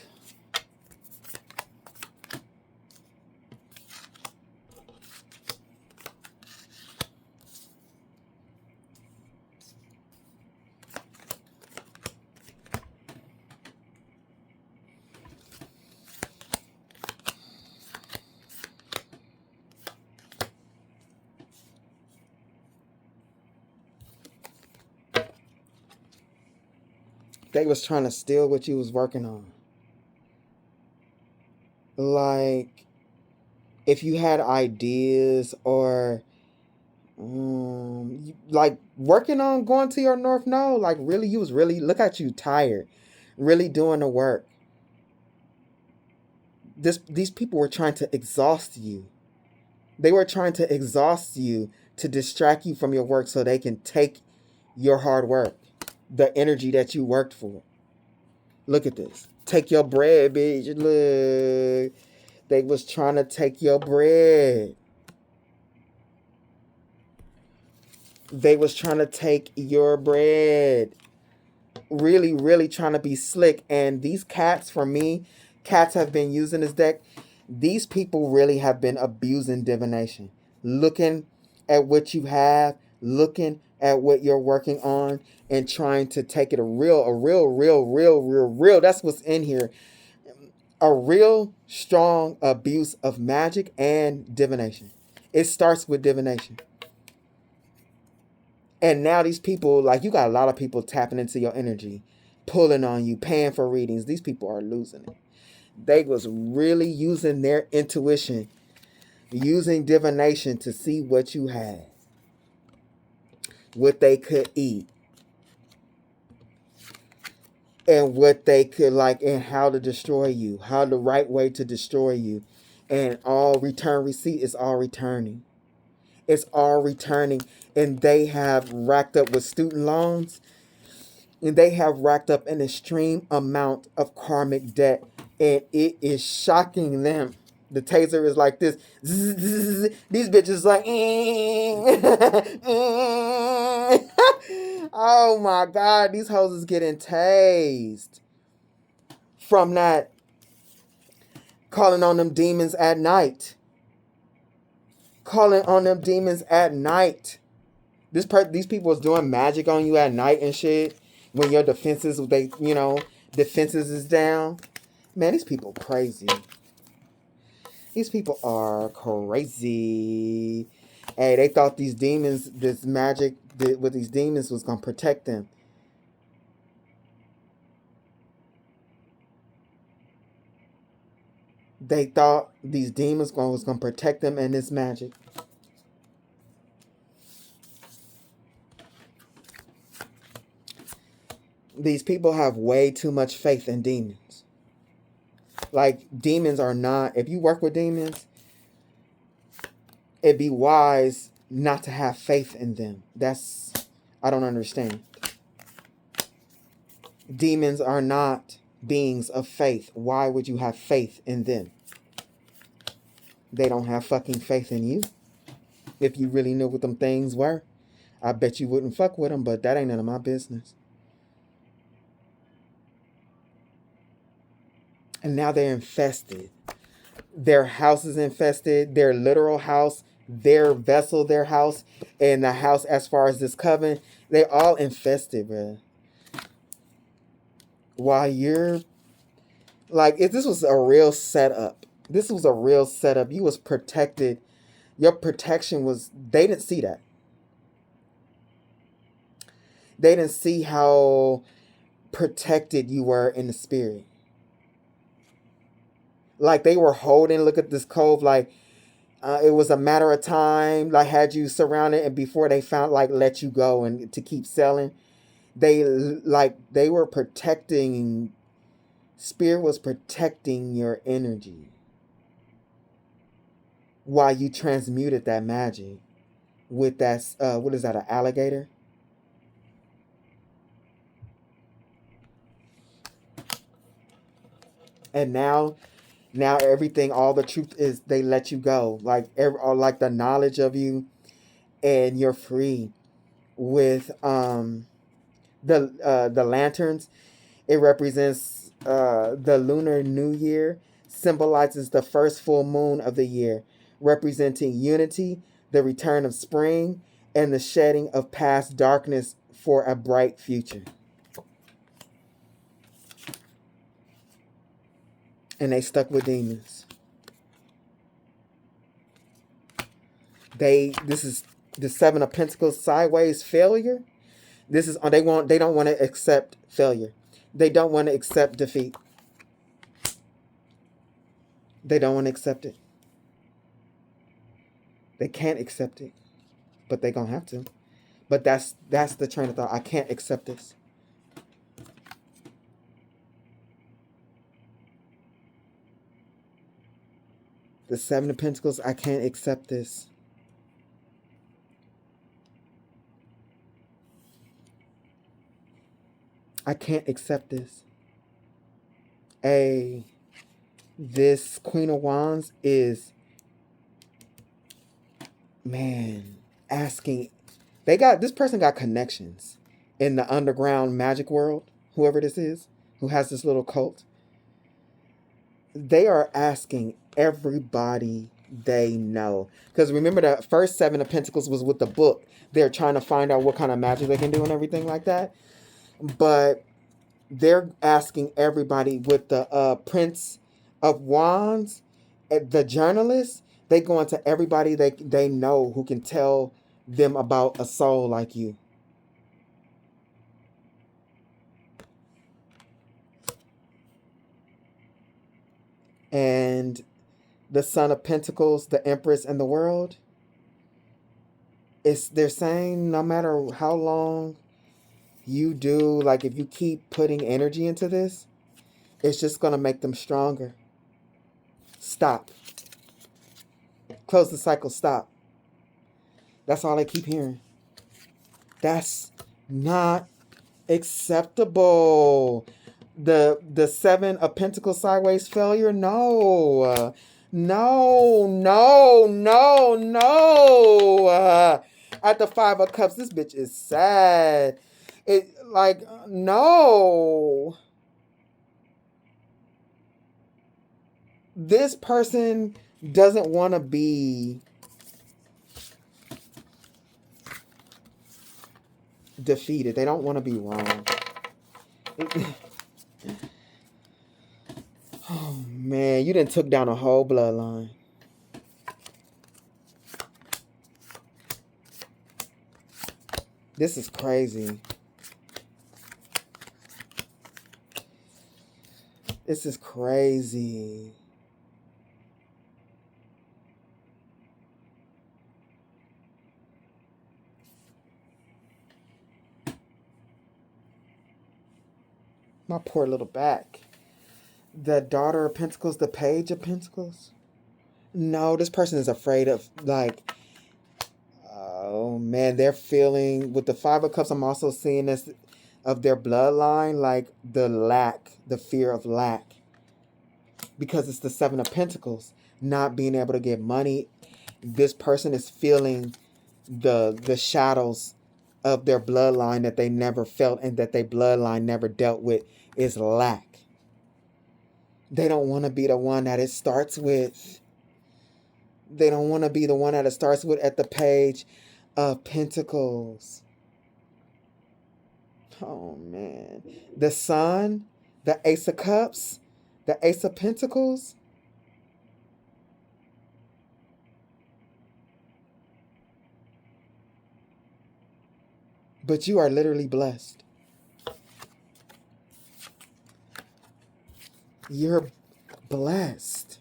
They was trying to steal what you was working on. Like, if you had ideas or like working on going to your North Node, like really, you was really, look at you tired, really doing the work. These people were trying to exhaust you. They were trying to exhaust you to distract you from your work so they can take your hard work, the energy that you worked for. Look at this. Take your bread, bitch. Look. They was trying to take your bread. They was trying to take your bread. Really, really trying to be slick. And these cats, for me, cats have been using this deck. These people really have been abusing divination. Looking at what you have, looking at what you're working on, and trying to take it a real. That's what's in here. A real strong abuse of magic and divination. It starts with divination. And now these people, like, you got a lot of people tapping into your energy, pulling on you, paying for readings. These people are losing it. They was really using their intuition, using divination to see what you had, what they could eat, and what they could like, and how to destroy you, how the right way to destroy you. And all return receipt is all returning. It's all returning. And they have racked up with student loans. And they have racked up an extreme amount of karmic debt, and it is shocking them. The taser is like this. These bitches like, oh my God, these hoes is getting tased from that calling on them demons at night. Calling on them demons at night. These people is doing magic on you at night and shit. When your defenses is down. Man, these people crazy. These people are crazy. Hey, they thought these demons, this magic with these demons was gonna protect them. They thought these demons was gonna protect them and this magic. These people have way too much faith in demons. Like, demons are not, if you work with demons, it'd be wise not to have faith in them. I don't understand. Demons are not beings of faith. Why would you have faith in them? They don't have fucking faith in you. If you really knew what them things were, I bet you wouldn't fuck with them, but that ain't none of my business. And now they're infested. Their house is infested. Their literal house, their vessel, their house, and the house as far as this coven, they all infested, bro. While you're like, if this was a real setup, you was protected. Your protection was, they didn't see that. They didn't see how protected you were in the spirit. Like, they were holding, look at this cove, like, it was a matter of time, like, had you surrounded, and before they found, like, let you go and to keep selling, they were protecting, spirit was protecting your energy while you transmuted that magic with that, what is that, an alligator? And now everything, all the truth is, they let you go. Like, like the knowledge of you, and you're free. With the lanterns, it represents the lunar new year, symbolizes the first full moon of the year, representing unity, the return of spring, and the shedding of past darkness for a bright future. And they stuck with demons. This is the Seven of Pentacles sideways failure. This is they don't want to accept failure. They don't want to accept defeat. They don't want to accept it. They can't accept it, but they're gonna have to. But that's the train of thought. I can't accept this. The Seven of Pentacles, I can't accept this. I can't accept this. This Queen of Wands is, man, asking. This person got connections in the underground magic world, whoever this is, who has this little cult. They are asking everybody they know. Because remember, the first Seven of Pentacles was with the book. They're trying to find out what kind of magic they can do and everything like that. But they're asking everybody with the Prince of Wands, the journalist. They go into everybody they know who can tell them about a soul like you. And the Son of Pentacles, the Empress, and the World. They're saying no matter how long you do, like, if you keep putting energy into this, it's just going to make them stronger. Stop. Close the cycle. Stop. That's all I keep hearing. That's not Acceptable. The Seven of Pentacles sideways failure. No. No. At the Five of Cups, this bitch is sad. It like no. This person doesn't want to be defeated. They don't want to be wrong. Oh man, you done took down a whole bloodline. This is crazy. This is crazy. My poor little back. The Daughter of Pentacles, the Page of Pentacles. No, this person is afraid of, like, oh man, they're feeling, with the Five of Cups, I'm also seeing this of their bloodline, like the lack, the fear of lack. Because it's the Seven of Pentacles, not being able to get money. This person is feeling the shadows of their bloodline that they never felt and that their bloodline never dealt with is lack. They don't want to be the one that it starts with. They don't want to be the one that it starts with at the Page of Pentacles. Oh, man. The Sun, the Ace of Cups, the Ace of Pentacles. But you are literally blessed. You're blessed.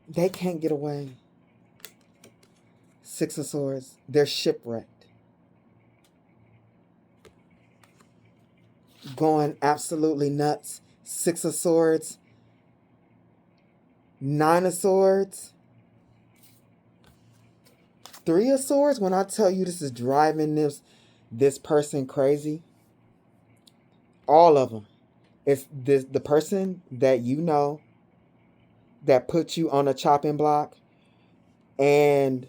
They can't get away. Six of Swords. They're shipwrecked. Going absolutely nuts. Six of Swords. Nine of Swords. Three of Swords. When I tell you this is driving this person crazy. All of them. It's the person that you know that put you on a chopping block, and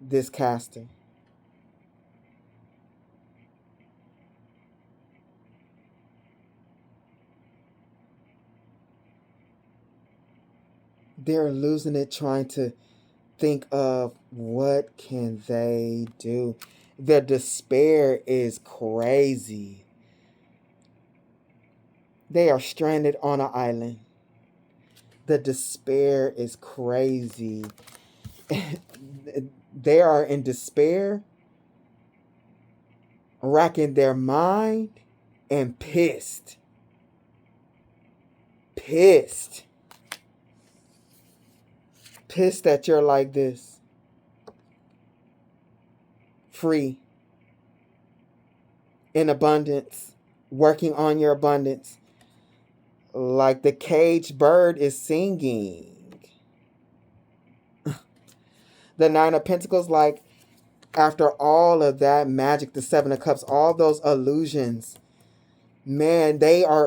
this caster. They're losing it trying to think of what can they do. The despair is crazy. They are stranded on an island. The despair is crazy. They are in despair, racking their mind, and pissed. Pissed that you're like this. Free. In abundance. Working on your abundance. Like the caged bird is singing. The Nine of Pentacles, like after all of that magic, the Seven of Cups, all those illusions, man, this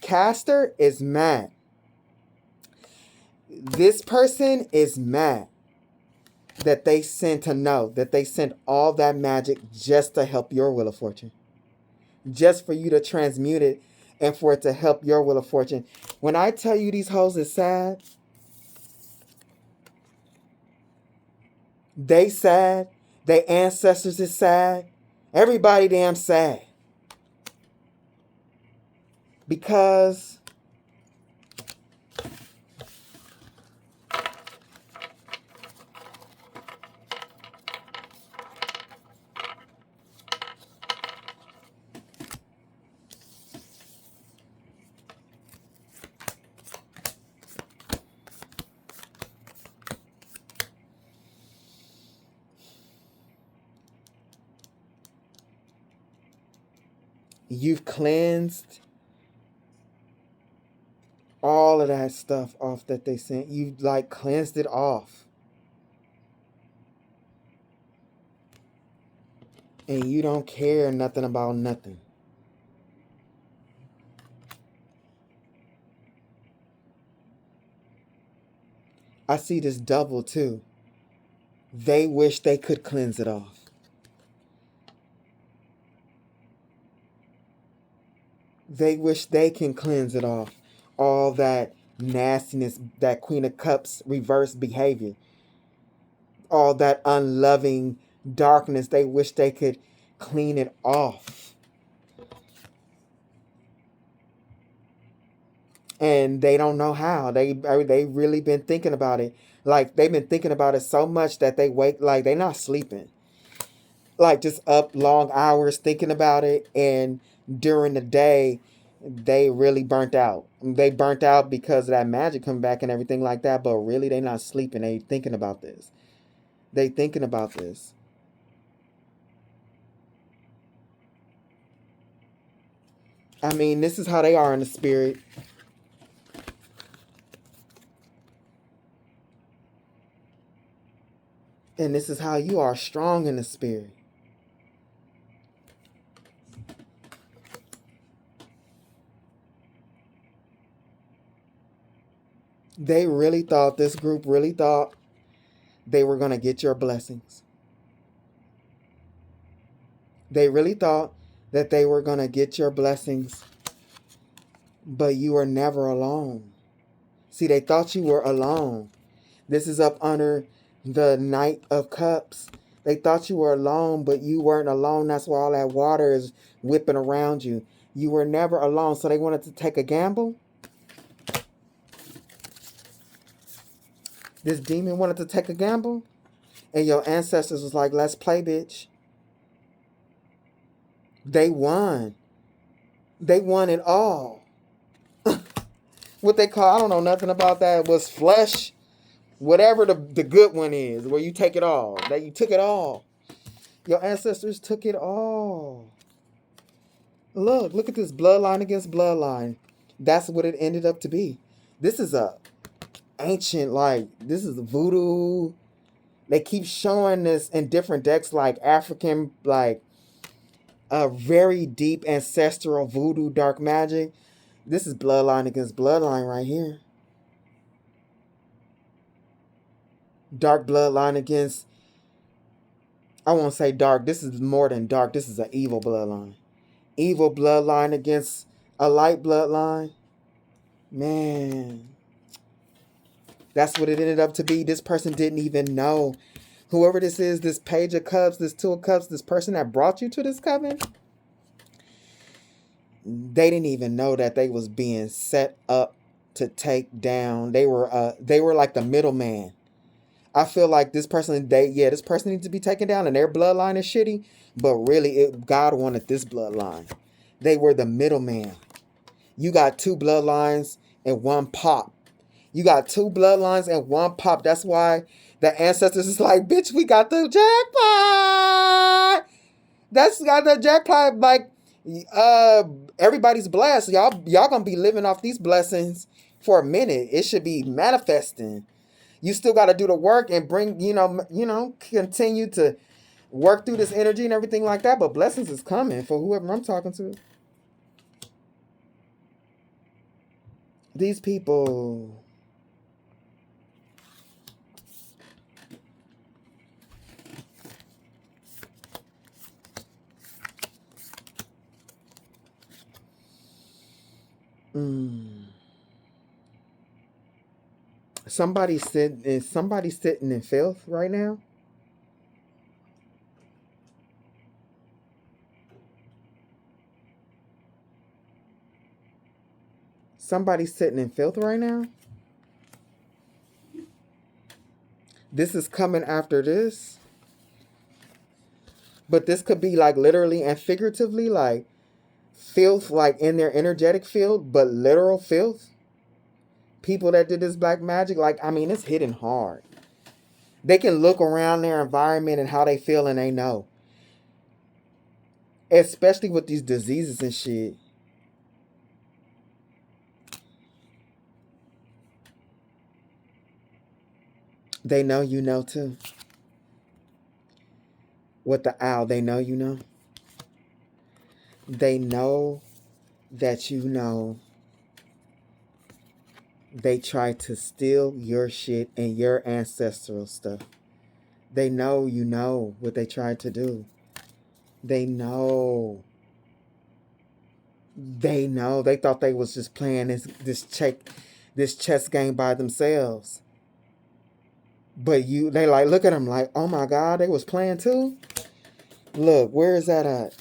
caster is mad. This person is mad that they sent all that magic just to help your Wheel of Fortune. Just for you to transmute it and for it to help your Wheel of Fortune. When I tell you these hoes is sad, they sad, their ancestors is sad, everybody damn sad. Because you've cleansed All of that stuff off that they sent. You like cleansed it off. And you don't care nothing about nothing. I see this double too. They wish they could cleanse it off. They wish they can cleanse it off. All that nastiness, that Queen of Cups reverse behavior. All that unloving darkness, they wish they could clean it off. And they don't know how. They really been thinking about it. Like, they've been thinking about it so much that they wake, like, they're not sleeping. Like, just up long hours thinking about it. And during the day, they really burnt out. They burnt out because of that magic coming back and everything like that. But really, they not sleeping. They thinking about this. They thinking about this. I mean, this is how they are in the spirit. And this is how you are strong in the spirit. They really thought, this group really thought they were going to get your blessings. They really thought that they were going to get your blessings, but you were never alone. See, they thought you were alone. This is up under the Knight of Cups. They thought you were alone, but you weren't alone. That's why all that water is whipping around you. You were never alone, so they wanted to take a gamble. This demon wanted to take a gamble, and your ancestors was like, let's play, bitch. They won. They won it all. What they call, I don't know nothing about that, was flesh. Whatever the good one is, where you take it all. That you took it all. Your ancestors took it all. Look at this bloodline against bloodline. That's what it ended up to be. This is a ancient, like, this is voodoo. They keep showing this in different decks, like African, like a very deep ancestral voodoo dark magic. This is bloodline against bloodline right here. Dark bloodline against, I won't say dark. This is more than dark. This is an evil bloodline. Evil bloodline against a light bloodline. Man. That's what it ended up to be. This person didn't even know. Whoever this is, this Page of Cups, this Two of Cups, this person that brought you to this coven, they didn't even know that they was being set up to take down. They were like the middleman. I feel like this person, this person needs to be taken down, and their bloodline is shitty, but really, God wanted this bloodline. They were the middleman. You got two bloodlines and one pop. You got two bloodlines and one pop. That's why the ancestors is like, bitch, we got the jackpot. That's got the jackpot. Like, everybody's blessed. Y'all gonna be living off these blessings for a minute. It should be manifesting. You still got to do the work and bring, continue to work through this energy and everything like that. But blessings is coming for whoever I'm talking to. These people. Somebody sitting in filth right now. Somebody's sitting in filth right now. This is coming after this. But this could be like literally and figuratively, like filth, like in their energetic field, but literal filth. People that did this black magic, like, I mean, it's hitting hard. They can look around their environment and how they feel, and they know. Especially with these diseases and shit. They know you know too. With the owl, they know you know. They know that you know they try to steal your shit and your ancestral stuff. They know you know what they tried to do. They know. They know. They thought they was just playing this chess game by themselves. But they like look at them like, oh my God, they was playing too? Look, where is that at?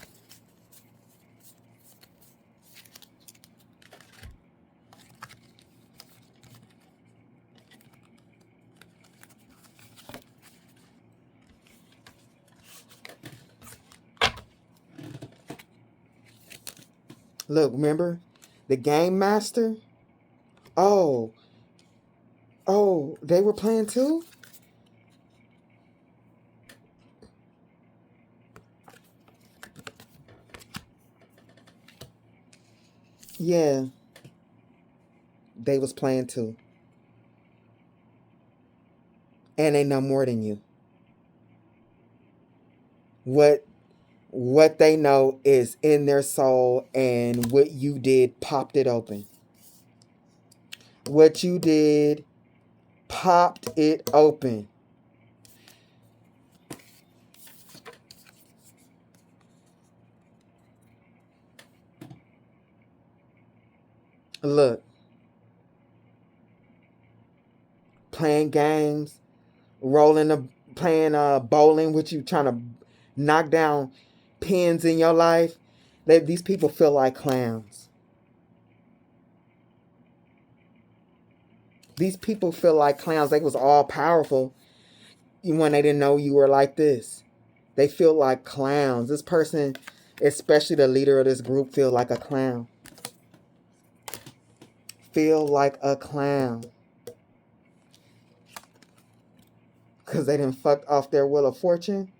Look, remember? The game master? Oh, they were playing too? Yeah, they was playing too. And they know more than you. What they know is in their soul, and what you did popped it open. What you did popped it open. Look, playing games, playing bowling with you, trying to knock down pins in your life. These people feel like clowns. These people feel like clowns. They was all powerful when they didn't know you were like this. They feel like clowns. This person, especially the leader of this group, feel like a clown. Feel like a clown. Because they done fucked off their wheel of fortune.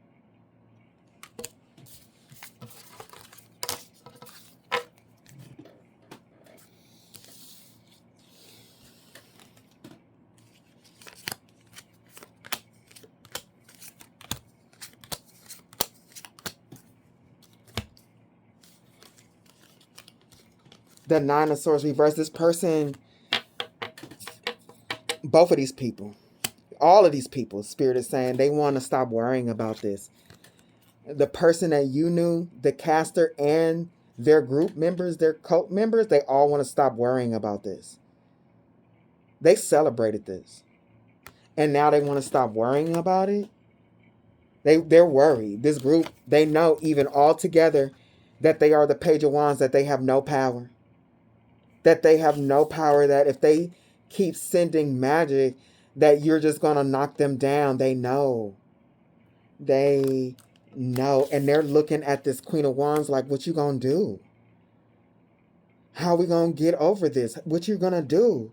The Nine of Swords reverse. This person, both of these people, all of these people, Spirit is saying they want to stop worrying about this. The person that you knew, the caster, and their group members, their cult members, they all want to stop worrying about this. They celebrated this. And now they want to stop worrying about it. They're worried. This group, they know even all together that they are the Page of Wands, that they have no power. That they have no power, that if they keep sending magic, that you're just going to knock them down. They know. They know. And they're looking at this Queen of Wands like, what you going to do? How we going to get over this? What you going to do?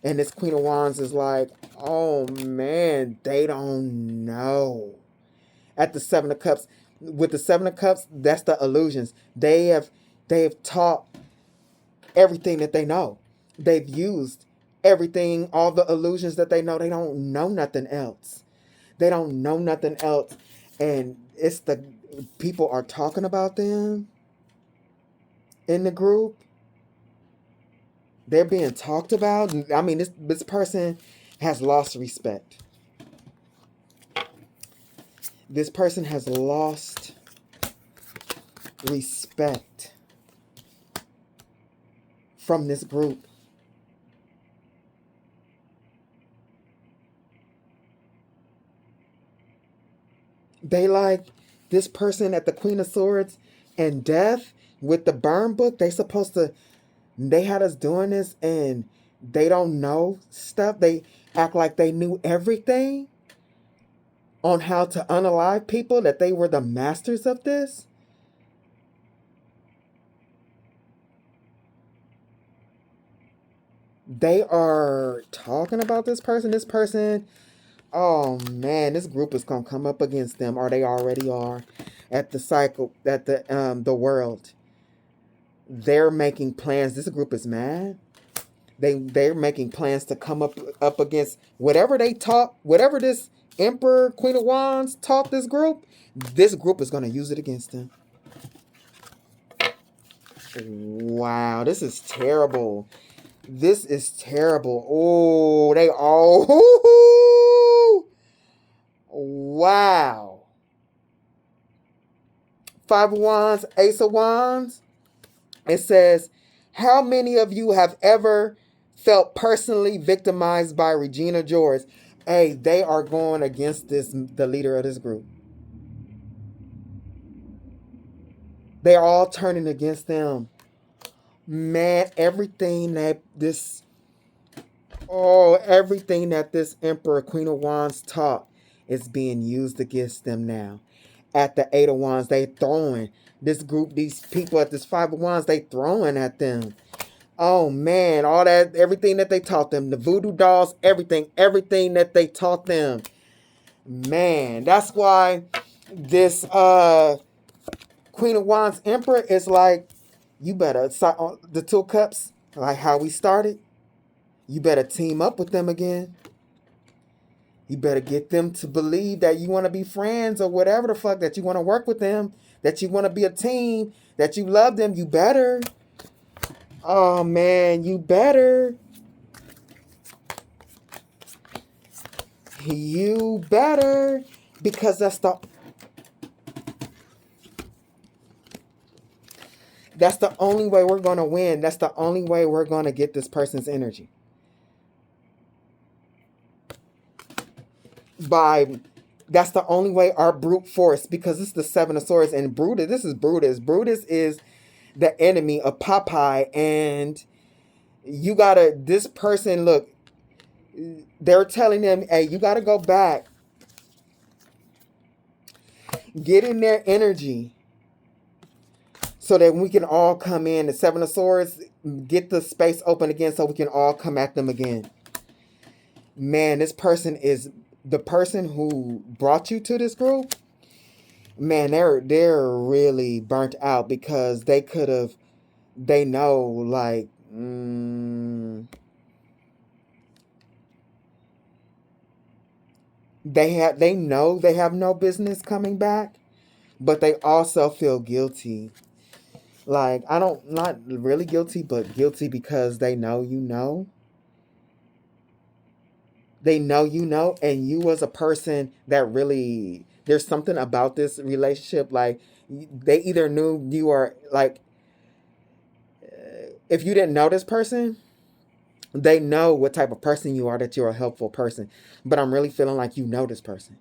And this Queen of Wands is like, oh man, they don't know. At the Seven of Cups, with the Seven of Cups, that's the illusions. They have taught everything that they know. They've used everything, all the illusions that they know. They don't know nothing else. They don't know nothing else. And it's the people are talking about them in the group. They're being talked about. I mean, this person has lost respect. This person has lost respect from this group. They like this person at the Queen of Swords and Death with the burn book. They had us doing this and they don't know stuff. They act like they knew everything on how to unalive people, that they were the masters of this. They are talking about this person. This person, oh man, this group is gonna come up against them, or they already are, at the world. They're making plans. This group is mad. They're making plans to come up against whatever they taught, whatever this Emperor, Queen of Wands taught this group. This group is going to use it against them. Wow, this is terrible. This is terrible. Oh, they all. Wow. Five of Wands, Ace of Wands. It says, how many of you have ever felt personally victimized by Regina George? Hey, they are going against the leader of this group. They're all turning against them. Man, everything that this Emperor, Queen of Wands taught is being used against them now. At the Eight of Wands, they throwing this group, these people at this Five of Wands, they throwing at them. Oh man, all that, everything that they taught them, the voodoo dolls, everything that they taught them. Man, that's why this Queen of Wands Emperor is like, you better, the Two Cups, like how we started, you better team up with them again. You better get them to believe that you want to be friends or whatever the fuck, that you want to work with them, that you want to be a team, that you love them. You better. Oh, man, you better. You better. Because that's the only way we're going to win. That's the only way we're going to get this person's energy. That's the only way, our brute force, because it's the Seven of Swords, and Brutus, this is Brutus. Brutus is the enemy of Popeye, and you gotta, this person, look, they're telling them, hey, you gotta go back, get in their energy, so that we can all come in, the Seven of Swords, get the space open again so we can all come at them again. Man, this person is the person who brought you to this group. Man, they're really burnt out, because they know, like, they know they have no business coming back, but they also feel guilty. Like, not really guilty, but guilty because they know you know. They know you know, and you as a person that really, there's something about this relationship, like, they either knew you are, like, if you didn't know this person, they know what type of person you are, that you're a helpful person. But I'm really feeling like you know this person.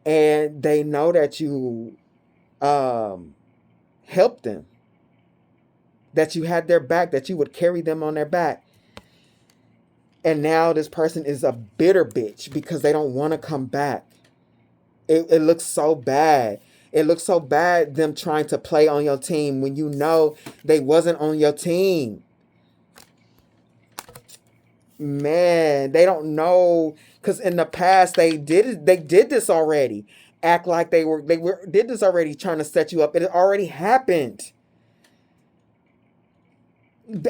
And they know that you helped them, that you had their back, that you would carry them on their back. And now this person is a bitter bitch because they don't want to come back. It looks so bad. It looks so bad, them trying to play on your team when you know they wasn't on your team. Man, they don't know, because in the past they did this already. Act like they did this already, trying to set you up. It already happened.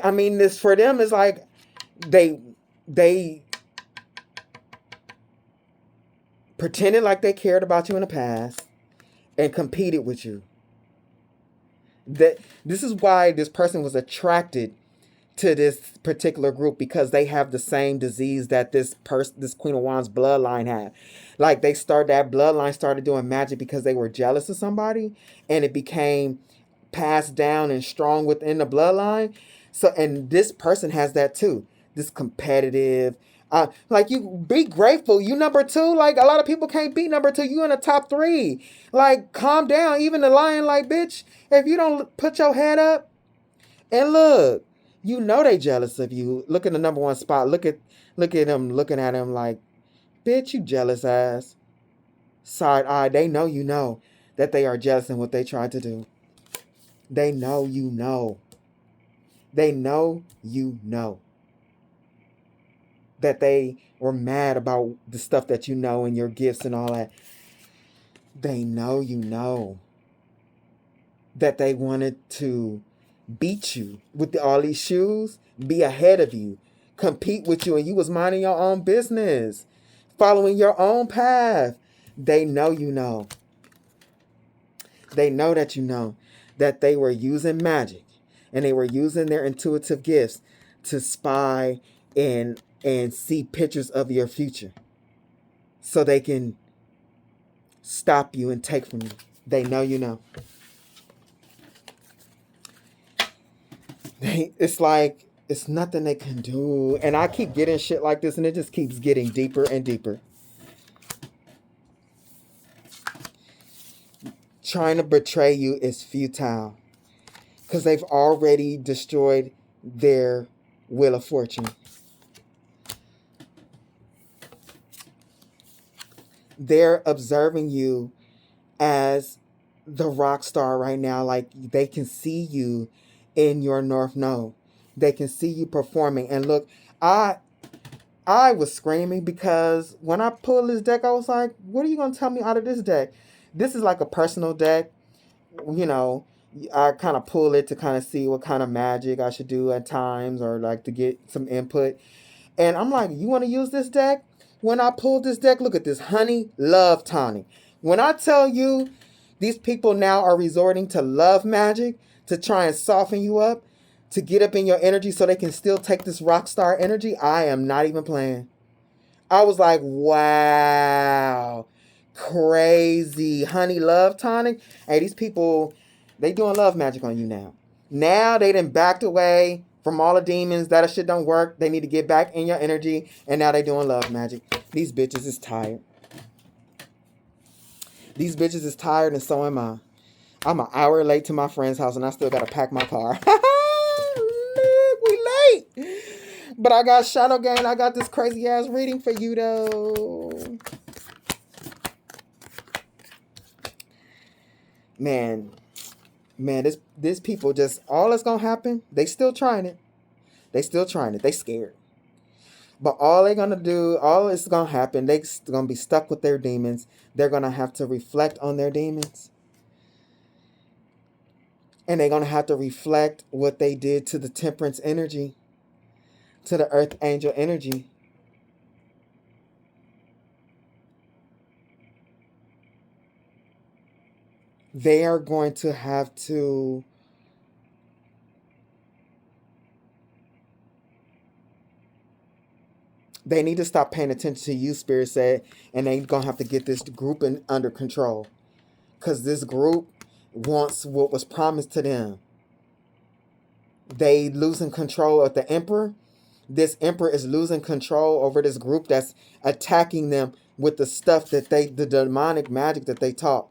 I mean, this for them is like they pretended like they cared about you in the past and competed with you. This is why this person was attracted to this particular group, because they have the same disease that this Queen of Wands bloodline had. Like, that bloodline started doing magic because they were jealous of somebody, and it became passed down and strong within the bloodline. So, and this person has that too. This competitive, like, you be grateful. You number 2. Like, a lot of people can't be number 2. You in the top 3. Like, calm down. Even the lion, like, bitch, if you don't put your head up and look, you know they jealous of you. Look at the number 1 spot. Look at them looking at him like, bitch, you jealous ass. Side eye. They know you know that they are jealous in what they tried to do. They know you know. They know you know that they were mad about the stuff that you know and your gifts and all that. They know you know that they wanted to beat you with all these shoes, be ahead of you, compete with you and you was minding your own business, following your own path. They know you know. They know that you know that they were using magic and they were using their intuitive gifts to spy and see pictures of your future so they can stop you and take from you. They know you know. It's like it's nothing they can do. And I keep getting shit like this and it just keeps getting deeper and deeper. Trying to betray you is futile because they've already destroyed their wheel of fortune. They're observing you as the rock star right now. Like they can see you in your North Node. They can see you performing. And look, I was screaming because when I pulled this deck, I was like, what are you going to tell me out of this deck? This is like a personal deck. You know, I kind of pull it to kind of see what kind of magic I should do at times or like to get some input. And I'm like, you want to use this deck? When I pulled this deck, look at this. Honey, love tonic. When I tell you these people now are resorting to love magic to try and soften you up, to get up in your energy so they can still take this rock star energy, I am not even playing. I was like, wow. Crazy. Honey, love tonic. Hey, these people, they doing love magic on you now. Now they done backed away from all the demons. That shit don't work. They need to get back in your energy. And now they doing love magic. These bitches is tired. These bitches is tired and so am I. I'm an hour late to my friend's house and I still gotta pack my car. Look, we late. But I got Shadow Gang. I got this crazy ass reading for you though. Man, this people just, all that's gonna happen, they still trying it. They scared. But all they're gonna do, all is gonna happen, they're gonna be stuck with their demons. They're gonna have to reflect on their demons. And they're gonna have to reflect what they did to the temperance energy, to the earth angel energy. They are going to have to they need to stop paying attention to you, Spirit said, and they're going to have to get this group under control. Because this group wants what was promised to them. They losing control of the Emperor. This Emperor is losing control over this group that's attacking them with the stuff that the demonic magic that they taught.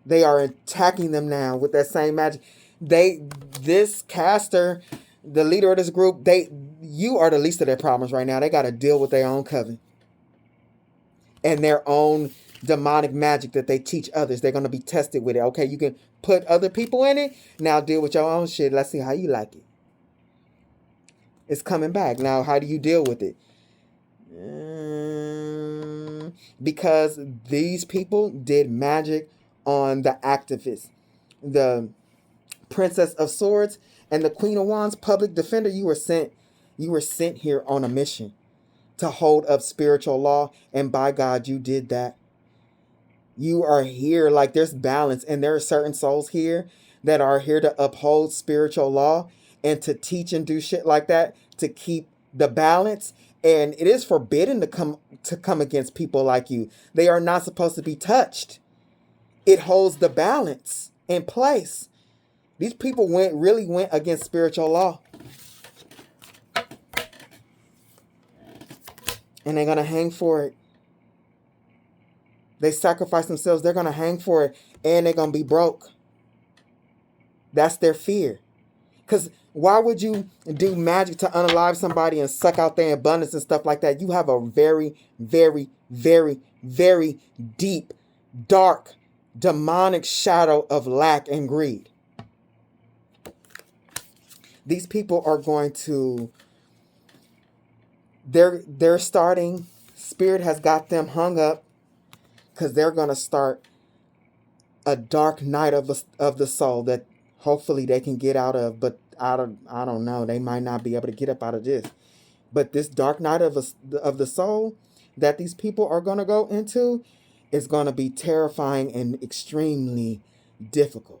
They are attacking them now with that same magic. This caster, the leader of this group, you are the least of their problems right now. They got to deal with their own coven and their own demonic magic that they teach others. They're going to be tested with it. Okay, you can put other people in it. Now deal with your own shit. Let's see how you like it. It's coming back. Now, how do you deal with it? Because these people did magic on the activists. The Princess of Swords and the Queen of Wands, public defender, you were sent here on a mission to hold up spiritual law, and by God, you did that. You are here, like there's balance, and there are certain souls here that are here to uphold spiritual law and to teach and do shit like that to keep the balance. And it is forbidden to come against people like you. They are not supposed to be touched. It holds the balance in place. These people really went against spiritual law. And they're going to hang for it. They sacrifice themselves. They're going to hang for it. And they're going to be broke. That's their fear. Because why would you do magic to unalive somebody and suck out their abundance and stuff like that? You have a very, very, very, very deep, dark, demonic shadow of lack and greed. These people are going to, they're starting, Spirit has got them hung up because they're going to start a dark night of the soul that hopefully they can get out of. But I don't know. They might not be able to get up out of this. But this dark night of the soul that these people are going to go into is going to be terrifying and extremely difficult.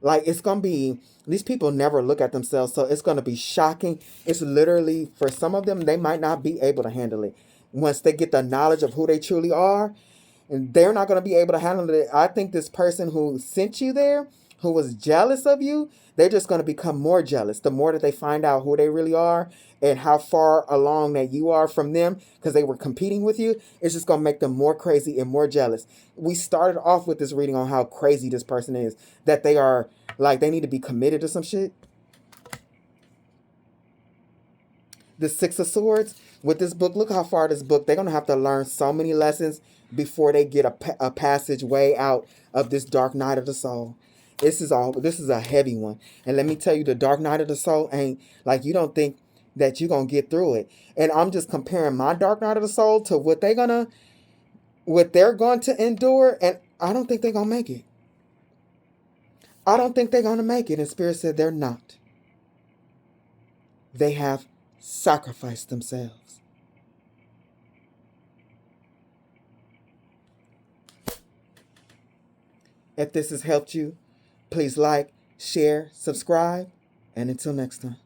Like, it's going to be, these people never look at themselves, so it's going to be shocking. It's literally, for some of them, they might not be able to handle it. Once they get the knowledge of who they truly are, and they're not going to be able to handle it. I think this person who sent you there, who was jealous of you, they're just going to become more jealous the more that they find out who they really are and how far along that you are from them, because they were competing with you. It's just going to make them more crazy and more jealous. We started off with this reading on how crazy this person is, that they are, like, they need to be committed to some shit. The Six of Swords, with this book, look how far this book, they're going to have to learn so many lessons before they get a passage way out of this dark night of the soul. This is a heavy one. And let me tell you, the dark night of the soul ain't, like, you don't think that you're going to get through it. And I'm just comparing my dark night of the soul to what they're going to endure. And I don't think they're going to make it. I don't think they're going to make it. And Spirit said they're not. They have sacrificed themselves. If this has helped you, please like, share, subscribe, and until next time.